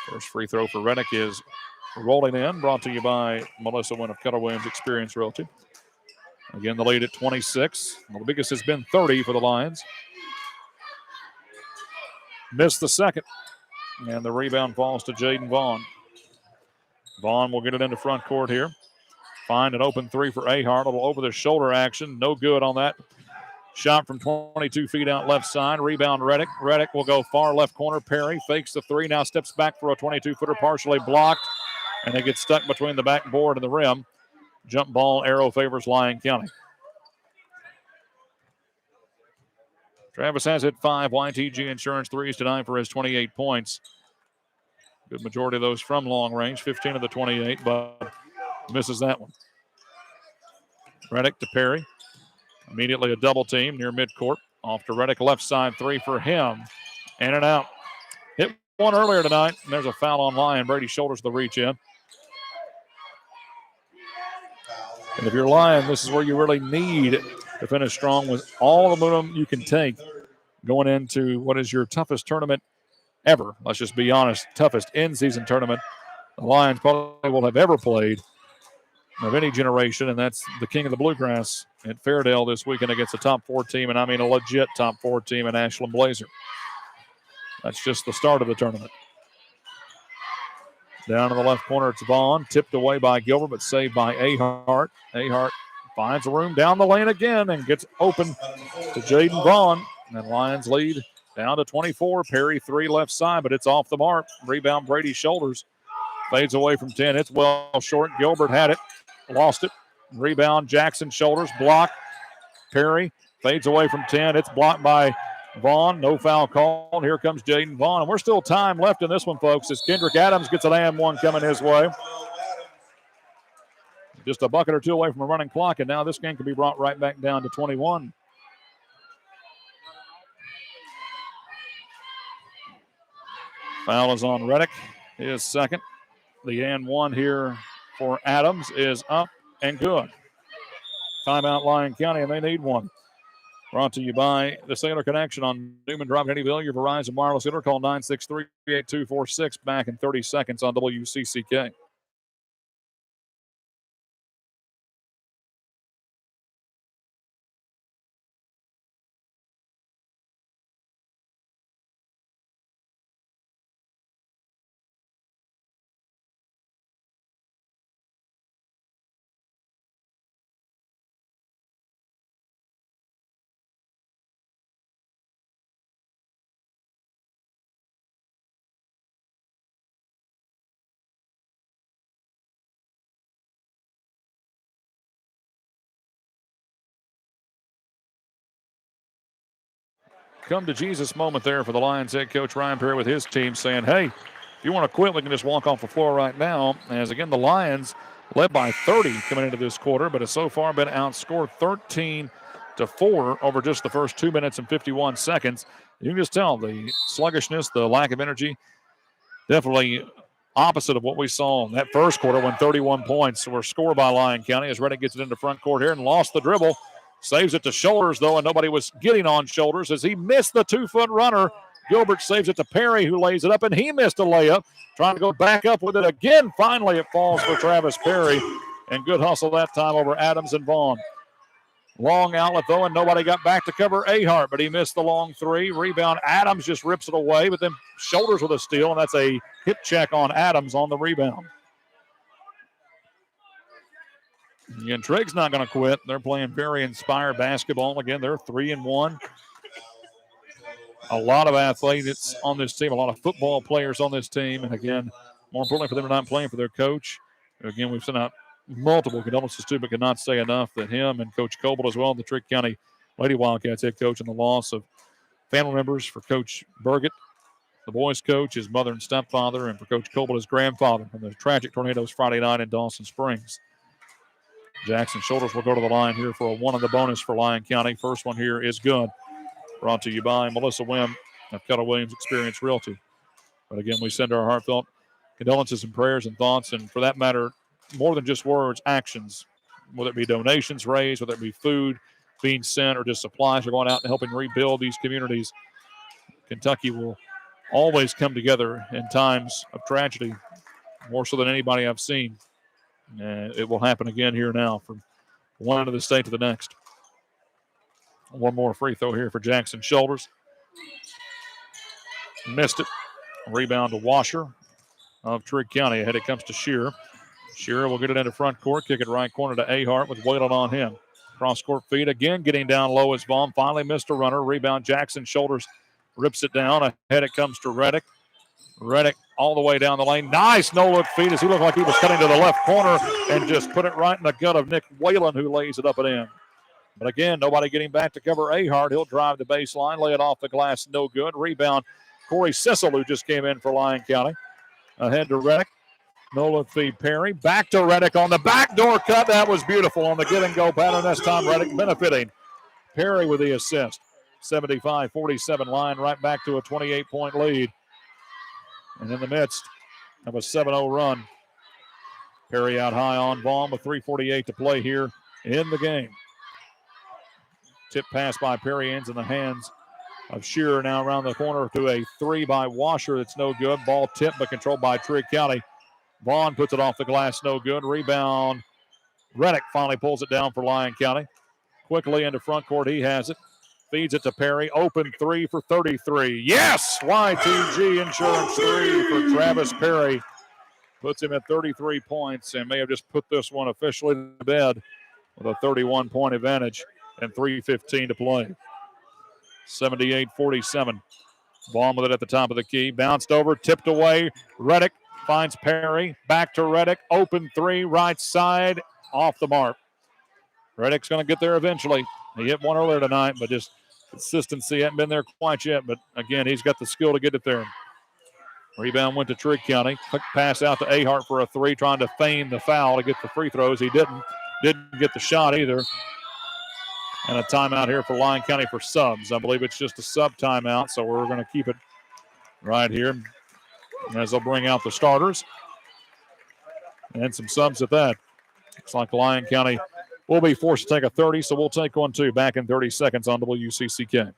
S1: First free throw for Reddick is rolling in. Brought to you by Melissa Wim of Keller Williams Experience Realty. Again, the lead at 26. Well, the biggest has been 30 for the Lions. Missed the second. And the rebound falls to Jaden Vaughn. Vaughn will get it into front court here. Find an open 3 for Ahart. A little over-the-shoulder action. No good on that. Shot from 22 feet out left side. Rebound Reddick. Reddick will go far left corner. Perry fakes the 3. Now steps back for a 22-footer. Partially blocked. And it gets stuck between the backboard and the rim. Jump ball arrow favors Lyon County. Travis has hit 5 YTG Insurance threes tonight for his 28 points. Good majority of those from long range, 15 of the 28, but misses that one. Reddick to Perry. Immediately a double team near midcourt. Off to Reddick, left side 3 for him. In and out. Hit one earlier tonight, and there's a foul on Lyon. Brady shoulders the reach in. And if you're Lyon, this is where you really need to finish strong with all the momentum you can take going into what is your toughest tournament ever. Let's just be honest, toughest in-season tournament the Lions probably will have ever played of any generation, and that's the King of the Bluegrass at Fairdale this weekend against a top 4 team, and I mean a legit top 4 team in Ashland Blazer. That's just the start of the tournament. Down in the left corner, it's Vaughn. Tipped away by Gilbert, but saved by Ahart. Ahart finds a room down the lane again and gets open to Jaden Vaughn. And Lions lead down to 24. Perry 3 left side, but it's off the mark. Rebound Brady's shoulders. Fades away from 10. It's well short. Gilbert had it. Lost it. Rebound Jackson shoulders. Block. Perry fades away from 10. It's blocked by Vaughn. No foul called. Here comes Jaden Vaughn. And we're still time left in this one, folks, as Kendrick Adams gets an and-1 coming his way. Just a bucket or 2 away from a running clock, and now this game can be brought right back down to 21. Foul is on Reddick. His second. The and-1 here for Adams is up and good. Timeout Lyon County, and they need one. Brought to you by the Sailor Connection on Newman Drive, Eddyville. Your Verizon Wireless Hitter. Call 963-8246. Back in 30 seconds on WCCK. come to Jesus moment there for the Lions head coach Ryan Perry with his team, saying, hey, if you want to quit, we can just walk off the floor right now. As again, the Lions led by 30 coming into this quarter, but has so far been outscored 13-4 over just the first 2 minutes and 51 seconds. You can just tell the sluggishness, the lack of energy, definitely opposite of what we saw in that first quarter when 31 points were scored by Lyon County as Reddick gets it into front court here and lost the dribble. Saves it to Shoulders, though, and nobody was getting on Shoulders as he missed the 2-foot runner. Gilbert saves it to Perry, who lays it up, and he missed a layup. Trying to go back up with it again. Finally, it falls for Travis Perry. And good hustle that time over Adams and Vaughn. Long outlet, though, and nobody got back to cover Ahart, but he missed the long three. Rebound, Adams just rips it away, but then Shoulders with a steal, and that's a hip check on Adams on the rebound. Again, Trigg's not going to quit. They're playing very inspired basketball. Again, they're 3-1. A lot of athletes on this team, a lot of football players on this team. And again, more importantly for them, they're not playing for their coach. Again, we've sent out multiple condolences to, but cannot say enough that him and Coach Coble as well, the Trigg County Lady Wildcats head coach, and the loss of family members for Coach Burgett, the boys coach, his mother and stepfather, and for Coach Coble, his grandfather, from the tragic tornadoes Friday night in Dawson Springs. Jackson Shoulders will go to the line here for a one on the bonus for Lyon County. First one here is good. Brought to you by Melissa Wim of Keller Williams Experience Realty. But again, we send our heartfelt condolences and prayers and thoughts, and for that matter, more than just words, actions, whether it be donations raised, whether it be food being sent, or just supplies are going out and helping rebuild these communities. Kentucky will always come together in times of tragedy, more so than anybody I've seen. It will happen again here now from one end of the state to the next. One more free throw here for Jackson Shoulders. Missed it. Rebound to Washer of Trigg County. Ahead it comes to Shearer. Shearer will get it into front court, kick it right corner to Ahart with Whalen on him. Cross court feed again, getting down low as Vaughn. Finally missed a runner. Rebound, Jackson Shoulders rips it down. Ahead it comes to Reddick. Reddick all the way down the lane. Nice no-look feed as he looked like he was cutting to the left corner and just put it right in the gut of Nick Whalen, who lays it up and in. But again, nobody getting back to cover Ahart. He'll drive the baseline, lay it off the glass, no good. Rebound, Corey Sissel, who just came in for Lyon County. Ahead to Reddick. No-look feed, Perry. Back to Reddick on the backdoor cut. That was beautiful on the get-and-go pattern. This time Reddick benefiting. Perry with the assist. 75-47 Lyon right back to a 28-point lead. And in the midst of a 7-0 run, Perry out high on Vaughn with 3:48 to play here in the game. Tip pass by Perry ends in the hands of Shearer now around the corner to a three by Washer. That's no good. Ball tipped but controlled by Trigg County. Vaughn puts it off the glass, no good. Rebound. Reddick finally pulls it down for Lyon County. Quickly into front court, he has it. Feeds it to Perry. Open three for 33. Yes! YTG Insurance three for Travis Perry. Puts him at 33 points and may have just put this one officially to bed with a 31-point advantage and 3:15 to play. 78-47. Vaughn with it at the top of the key. Bounced over, tipped away. Reddick finds Perry. Back to Reddick. Open three, right side, off the mark. Reddick's going to get there eventually. He hit one earlier tonight, but just consistency hadn't been there quite yet. But again, he's got the skill to get it there. Rebound went to Trigg County. Quick pass out to Ahart for a three, trying to feign the foul to get the free throws. He didn't get the shot either. And a timeout here for Lyon County for subs. I believe it's just a sub timeout, so we're going to keep it right here as they'll bring out the starters and some subs at that. Looks like Lyon County will be forced to take a 30, so we'll take one too. Back in 30 seconds on WCCK.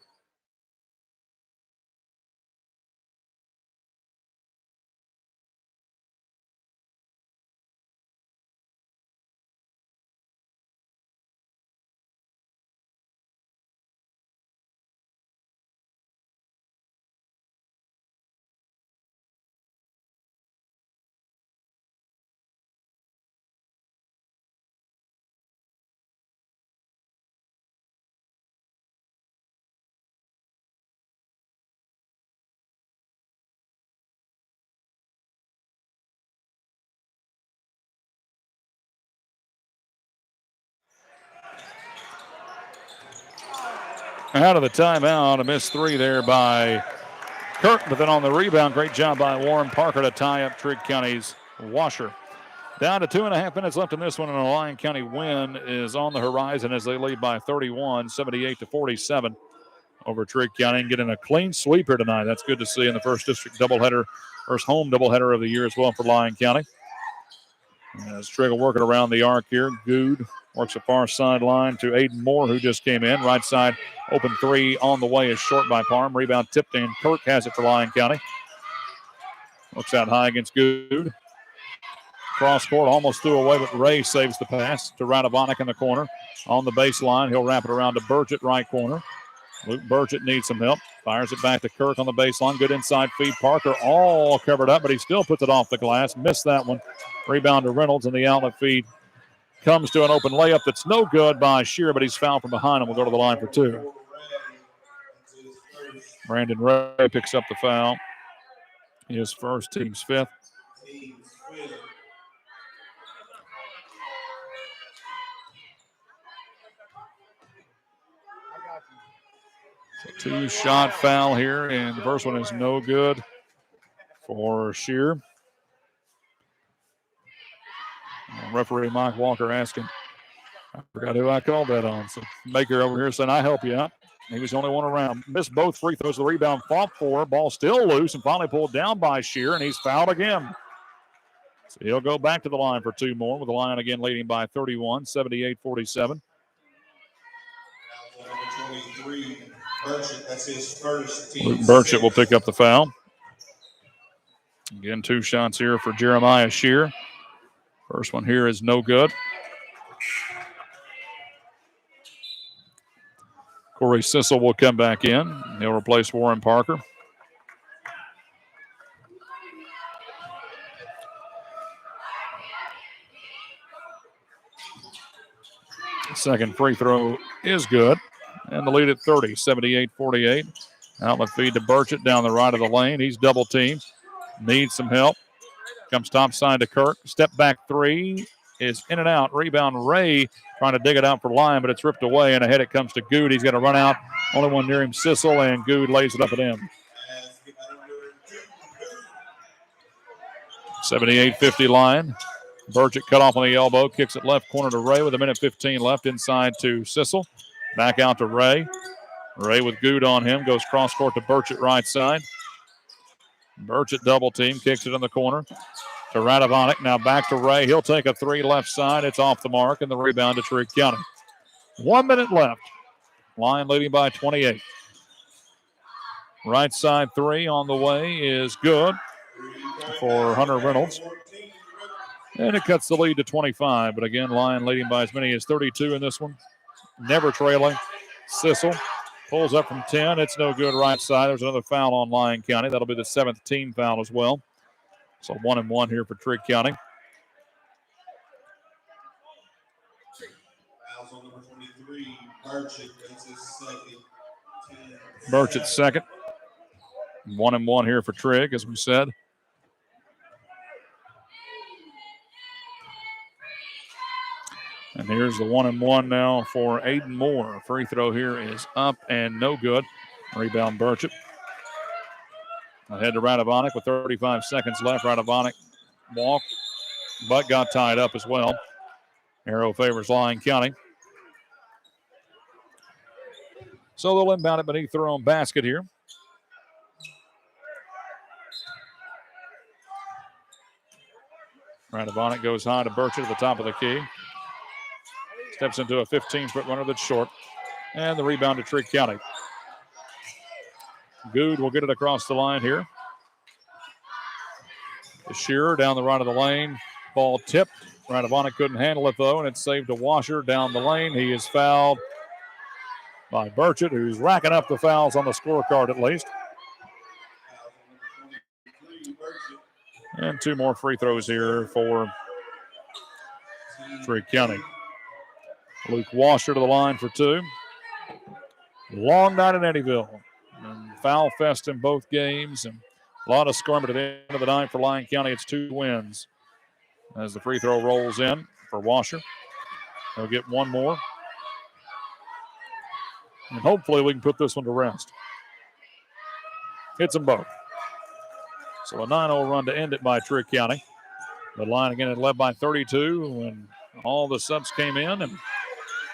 S1: out of the timeout. A missed three there by Kirk, but then on the rebound, great job by Warren Parker to tie up Trigg County's washer. Down to 2.5 minutes left in this one, and a Lyon County win is on the horizon as they lead by 31, 78-47 over Trigg County, and getting a clean sweep here tonight. That's good to see in the first district doubleheader, first home doubleheader of the year as well for Lyon County. As Trigg will work it around the arc here. Good works a far sideline to Aiden Moore, who just came in. Right side, open three on the way is short by Parham. Rebound tipped in. Kirk has it for Lyon County. Looks out high against Good. Cross court, almost threw away, but Ray saves the pass to Radovanek in the corner. On the baseline, he'll wrap it around to Burgett, right corner. Luke Burgett needs some help. Fires it back to Kirk on the baseline. Good inside feed. Parker all covered up, but he still puts it off the glass. Missed that one. Rebound to Reynolds, and the outlet feed comes to an open layup that's no good by Shear, but he's fouled from behind and will go to the line for two. Brandon Ray picks up the foul. His first, team's fifth. So two-shot foul here, and the first one is no good for Shear. Referee Mike Walker asking, I forgot who I called that on. So Baker over here saying, I help you out. He was the only one around. Missed both free throws. The rebound fought for. Ball still loose and finally pulled down by Shear, and he's fouled again. So he'll go back to the line for two more, with the Lion again leading by 31, 78-47.
S3: 23, Burchett, that's his first team.
S1: Luke Burchett will pick up the foul. Again, two shots here for Jeremiah Shear. First one here is no good. Corey Sissel will come back in. He'll replace Warren Parker. Second free throw is good. And the lead at 30, 78-48. Outlet feed to Burchett down the right of the lane. He's double teamed. Needs some help. Comes top side to Kirk. Step back three is in and out. Rebound Ray trying to dig it out for Lyon, but it's ripped away, and ahead it comes to Good. He's going to run out. Only one near him, Sissel, and Good lays it up and in. 78-50 Lyon. Burchett cut off on the elbow, kicks it left corner to Ray with 1:15 left, inside to Sissel. Back out to Ray. Ray with Good on him, goes cross court to Burchett right side. Burchett double team, kicks it in the corner to Radovanek. Now back to Ray. He'll take a three left side. It's off the mark, and the rebound to Trigg County. 1 minute left. Lyon leading by 28. Right side three on the way is good for Hunter Reynolds. And it cuts the lead to 25. But again, Lyon leading by as many as 32 in this one. Never trailing. Sissel pulls up from 10. It's no good right side. There's another foul on Lyon County. That'll be the seventh team foul as well. So 1-1 here for Trigg County.
S3: Fouls on number 23, Burchett. That's his second.
S1: Burchett second. 1-1 here for Trigg, as we said. And here's the 1-1 now for Aiden Moore. Free throw here is up and no good. Rebound Burchett. Ahead to Radovanek with 35 seconds left. Radovanek walked, but got tied up as well. Arrow favors Lyon County. So they'll inbound it beneath their own basket here. Radovanek goes high to Burchett at the top of the key. Steps into a 15-foot runner that's short. And the rebound to Trigg County. Good will get it across the line here. To Shearer down the right of the lane. Ball tipped. Radovanek couldn't handle it, though, and it's saved to Washer down the lane. He is fouled by Burchett, who's racking up the fouls on the scorecard at least. And two more free throws here for Trigg County. Luke Washer to the line for two. Long night in Eddyville. And foul fest in both games. And a lot of scoring, but at the end of the night for Lyon County, it's 2 wins. As the free throw rolls in for Washer. He'll get one more. And hopefully we can put this one to rest. Hits them both. So a 9-0 run to end it by Trigg County. The Lyon again had led by 32 when all the subs came in. And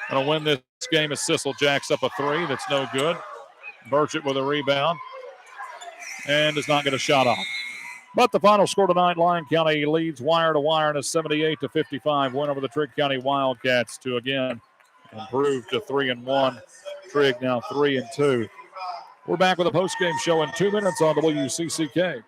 S1: going to win this game as Sissel jacks up a three. That's no good. Burchett with a rebound. And does not get a shot off. But the final score tonight, Lyon County leads wire to wire in a 78-55 win over the Trigg County Wildcats to again improve to 3-1. Trigg now 3-2. We're back with a postgame show in 2 minutes on WCCK.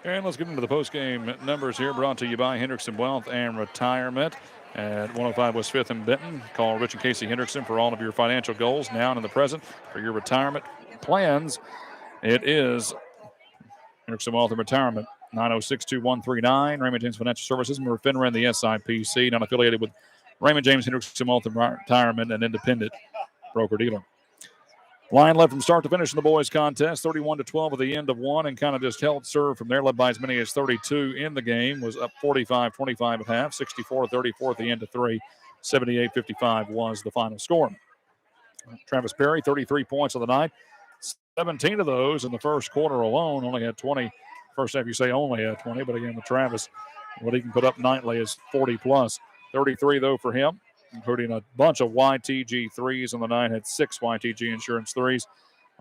S1: And let's get into the postgame numbers here, brought to you by Hendrickson Wealth and Retirement at 105 West 5th in Benton. Call Rich and Casey Hendrickson for all of your financial goals now and in the present. For your retirement plans, it is Hendrickson Wealth and Retirement, 906-2139. Raymond James Financial Services, member FINRA and the SIPC, not affiliated with Raymond James Hendrickson Wealth and Retirement, an independent broker-dealer. Lyon led from start to finish in the boys' contest, 31-12 at the end of one, and kind of just held serve from there, led by as many as 32 in the game, was up 45-25 at half, 64-34 at the end of three, 78-55 was the final score. Travis Perry, 33 points of the night, 17 of those in the first quarter alone, only had 20. First half, you say only had 20, but again, with Travis, what he can put up nightly is 40+. 33, though, for him, including a bunch of YTG threes on the night, had 6 YTG insurance threes.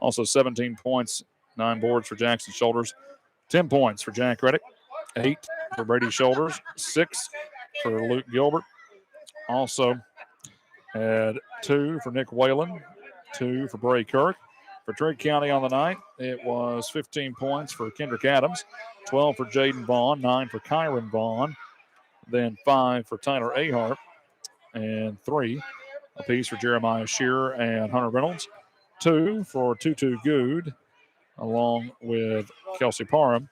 S1: Also 17 points, 9 boards for Jackson Shoulders, 10 points for Jack Reddick, 8 for Brady Shoulders, 6 for Luke Gilbert. Also had 2 for Nick Whalen, 2 for Bray Kirk. For Trigg County on the night, it was 15 points for Kendrick Adams, 12 for Jaden Vaughn, 9 for Kyron Vaughn, then 5 for Tyler Ahart, and 3 apiece for Jeremiah Shearer and Hunter Reynolds, 2 for Tutu Good, along with Kelsey Parham.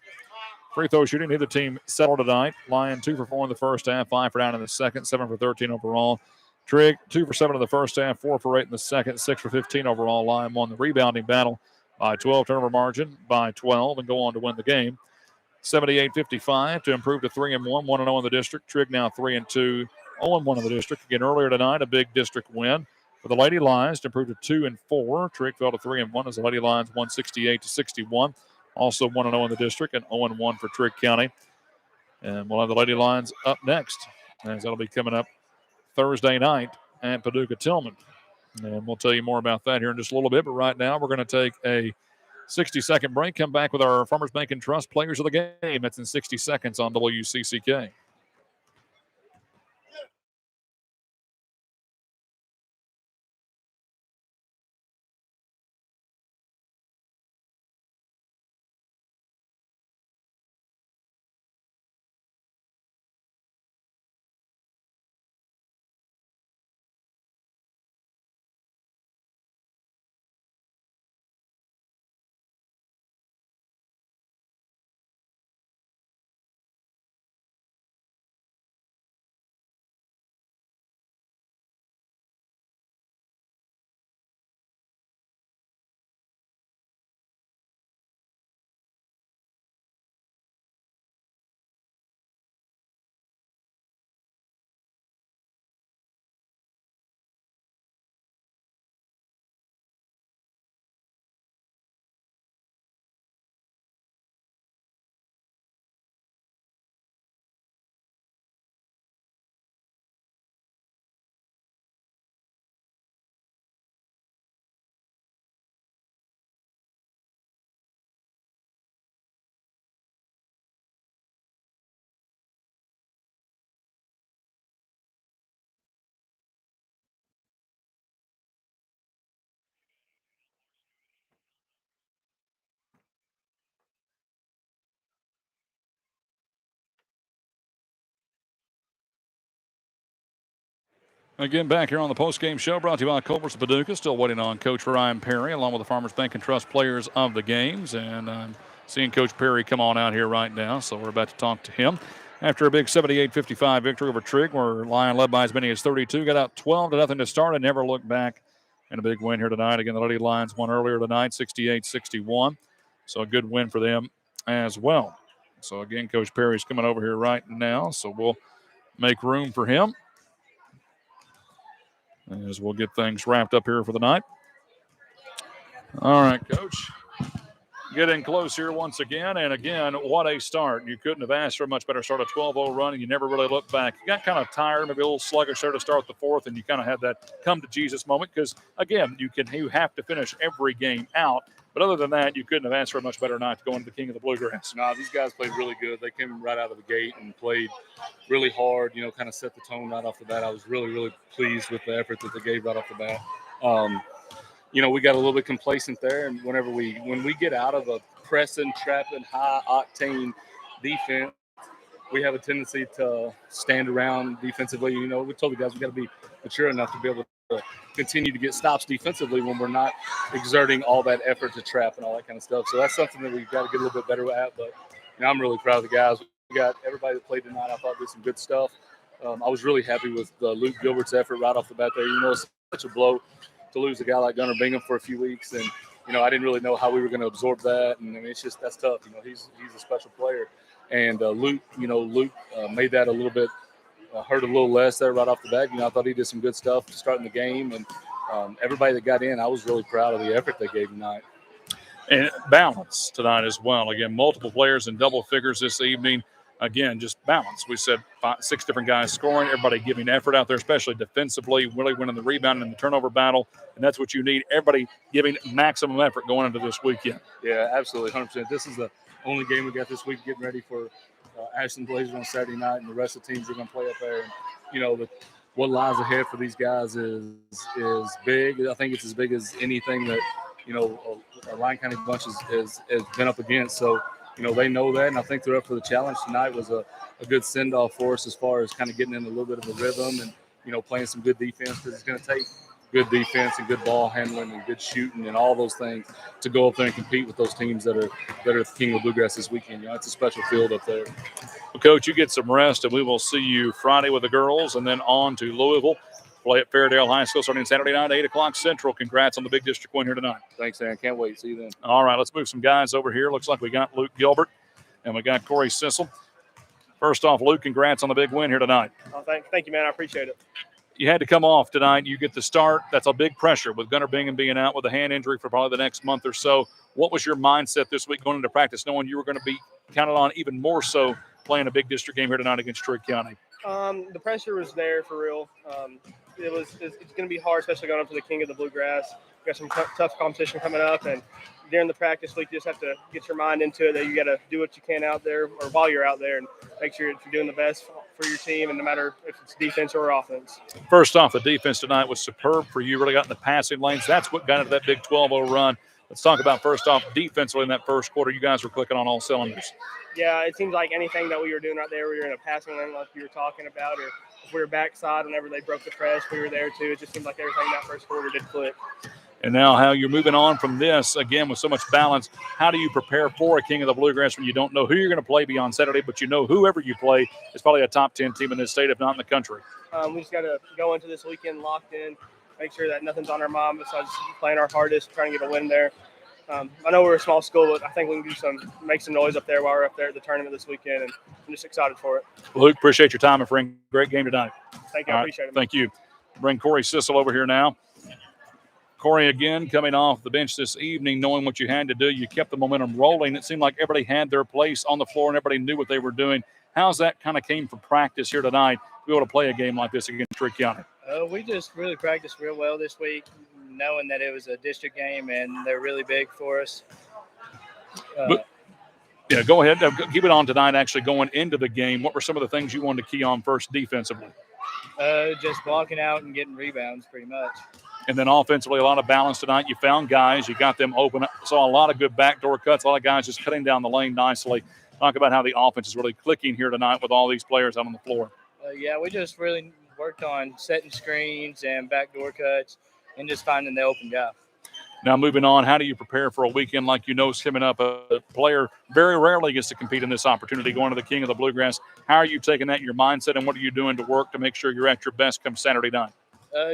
S1: Free throw shooting, neither team settled tonight. Lyon 2 for 4 in the first half, 5 for 9 in the second, 7 for 13 overall. Trigg 2 for 7 in the first half, 4 for 8 in the second, 6 for 15 overall. Lyon won the rebounding battle by 12, turnover margin by 12, and go on to win the game. 78-55 to improve to 3-1, 1-0 in the district. Trigg now 3-2 0-1 in the district. Again, earlier tonight, a big district win for the Lady Lions to improve to 2-4. Trigg fell to 3-1 as the Lady Lions won 68-61. Also 1-0 in the district and 0-1 for Trigg County. And we'll have the Lady Lions up next, as that'll be coming up Thursday night at Paducah Tillman. And we'll tell you more about that here in just a little bit. But right now, we're going to take a 60-second break. Come back with our Farmers Bank and Trust Players of the Game. That's in 60 seconds on WCCK. Again, back here on the postgame show brought to you by Culver's of Paducah. Still waiting on Coach Ryan Perry along with the Farmers Bank and Trust Players of the Games. And I'm seeing Coach Perry come on out here right now, so we're about to talk to him. After a big 78-55 victory over Trigg, where Lyon led by as many as 32, got out 12-0 to start and never looked back. And a big win here tonight. Again, the Lady Lions won earlier tonight, 68-61. So a good win for them as well. So again, Coach Perry's coming over here right now, so we'll make room for him as we'll get things wrapped up here for the night. All right, Coach. Getting close here once again. And again, what a start. You couldn't have asked for a much better start, a 12-0 run, and you never really looked back. You got kind of tired, maybe a little sluggish there to start the fourth, and you kind of had that come-to-Jesus moment because, again, you have to finish every game out. But other than that, you couldn't have asked for a much better night to go into the King of the Bluegrass.
S4: No, these guys played really good. They came right out of the gate and played really hard, kind of set the tone right off the bat. I was really, really pleased with the effort that they gave right off the bat. We got a little bit complacent there, and when we get out of a pressing, trapping, high-octane defense, we have a tendency to stand around defensively. We told the guys we got to be mature enough to be able to continue to get stops defensively when we're not exerting all that effort to trap and all that kind of stuff. So that's something that we've got to get a little bit better at. But I'm really proud of the guys. We got everybody that played tonight. I thought did some good stuff. I was really happy with Luke Gilbert's effort right off the bat there. It's such a blow to lose a guy like Gunnar Bingham for a few weeks, and I didn't really know how we were going to absorb that. And it's just that's tough. He's a special player, and Luke made that a little bit. Hurt a little less there right off the bat. I thought he did some good stuff starting the game, and everybody that got in, I was really proud of the effort they gave tonight.
S1: And balance tonight as well. Again, multiple players in double figures this evening. Again, just balance. We said 6 different guys scoring, everybody giving effort out there, especially defensively, really winning the rebound and the turnover battle, and that's what you need. Everybody giving maximum effort going into this weekend.
S4: Yeah, absolutely, 100%. This is the only game we got this week, getting ready for Ashland Blazers on Saturday night, and the rest of the teams are going to play up there. And, what lies ahead for these guys is big. I think it's as big as anything that, a Lyon County bunch has been up against. So, they know that, and I think they're up for the challenge. Tonight was a good send-off for us as far as kind of getting in a little bit of a rhythm and, playing some good defense, because it's going to take good defense and good ball handling and good shooting and all those things to go up there and compete with those teams that are the King of Bluegrass this weekend. It's a special field up there.
S1: Well, Coach, you get some rest, and we will see you Friday with the girls and then on to Louisville. Play at Fairdale High School starting Saturday night, 8 o'clock Central. Congrats on the big district win here tonight.
S4: Thanks, Aaron. Can't wait. See you then.
S1: All right, let's move some guys over here. Looks like we got Luke Gilbert and we got Corey Sissel. First off, Luke, congrats on the big win here tonight.
S8: Oh, thank you, man. I appreciate it.
S1: You had to come off tonight. You get the start. That's a big pressure with Gunnar Bingham being out with a hand injury for probably the next month or so. What was your mindset this week going into practice, knowing you were going to be counted on even more so playing a big district game here tonight against Trigg County?
S8: The pressure was there for real. It's going to be hard, especially going up to the king of the bluegrass. We got some tough competition coming up, and during the practice week, you just have to get your mind into it that you got to do what you can out there or while you're out there and make sure you're doing the best for your team, and no matter if it's defense or offense.
S1: First off, the defense tonight was superb for you. Really got in the passing lanes. That's what got into that big 12-0 run. Let's talk about first off defensively in that first quarter. You guys were clicking on all cylinders.
S8: Yeah, it seems like anything that we were doing right there, we were in a passing lane like you were talking about, or if we were backside whenever they broke the press, we were there too. It just seemed like everything in that first quarter did click.
S1: And now how you're moving on from this, again, with so much balance, how do you prepare for a King of the Bluegrass when you don't know who you're going to play beyond Saturday, but you know whoever you play is probably a top 10 team in this state, if not in the country?
S8: We just got to go into this weekend locked in, make sure that nothing's on our mind besides playing our hardest, trying to get a win there. I know we're a small school, but I think we can make some noise up there while we're up there at the tournament this weekend, and I'm just excited for it.
S1: Luke, appreciate your time and for a great game tonight.
S8: Thank you. I appreciate it.
S1: Thank you. Bring Corey Sissel over here now. Corey, again, coming off the bench this evening, knowing what you had to do. You kept the momentum rolling. It seemed like everybody had their place on the floor and everybody knew what they were doing. How's that kind of came from practice here tonight to be able to play a game like this against Trigg County?
S9: We just really practiced real well this week, knowing that it was a district game and they're really big for us.
S1: Yeah, go ahead. Keep it on tonight, actually going into the game. What were some of the things you wanted to key on first defensively?
S9: Just blocking out and getting rebounds pretty much.
S1: And then offensively, a lot of balance tonight. You found guys. You got them open. Saw a lot of good backdoor cuts. A lot of guys just cutting down the lane nicely. Talk about how the offense is really clicking here tonight with all these players out on the floor.
S9: Yeah, we just really worked on setting screens and backdoor cuts and just finding the open guy.
S1: Now moving on, how do you prepare for a weekend like you know is coming up? A player very rarely gets to compete in this opportunity going to the King of the Bluegrass. How are you taking that in your mindset, and what are you doing to work to make sure you're at your best come Saturday night?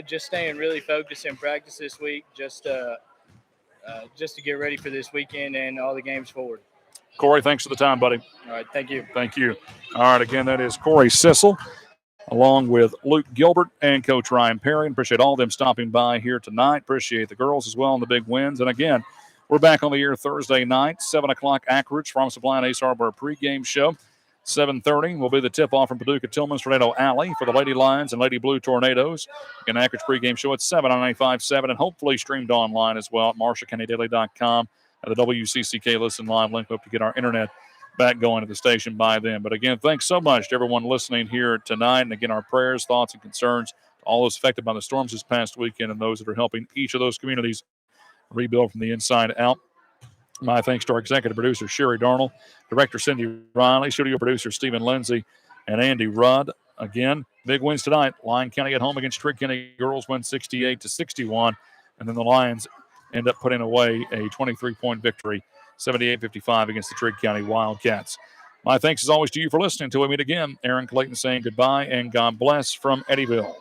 S9: Just staying really focused in practice this week, just to get ready for this weekend and all the games forward.
S1: Corey, thanks for the time, buddy.
S9: All right, thank you.
S1: Thank you. All right, again, that is Corey Sissel, along with Luke Gilbert and Coach Ryan Perry. Appreciate all of them stopping by here tonight. Appreciate the girls as well and the big wins. And again, we're back on the air Thursday night, 7 o'clock, Anchorage, Farm Supply and Ace Harbor pregame show. 7:30 will be the tip-off from Paducah Tillman's Tornado Alley for the Lady Lions and Lady Blue Tornadoes. An Anchorage pregame show at 7 on 95.7 and hopefully streamed online as well at MarshallCountyDaily.com at the WCCK Listen Live link. Hope to get our internet back going at the station by then. But again, thanks so much to everyone listening here tonight. And again, our prayers, thoughts, and concerns to all those affected by the storms this past weekend and those that are helping each of those communities rebuild from the inside out. My thanks to our executive producer, Sherry Darnell, director, Cindy Riley, studio producer, Stephen Lindsay, and Andy Rudd. Again, big wins tonight. Lyon County at home against Trigg County. Girls win 68-61. And then the Lions end up putting away a 23-point victory, 78-55 against the Trigg County Wildcats. My thanks as always to you for listening. Until we meet again, Aaron Clayton saying goodbye and God bless from Eddyville.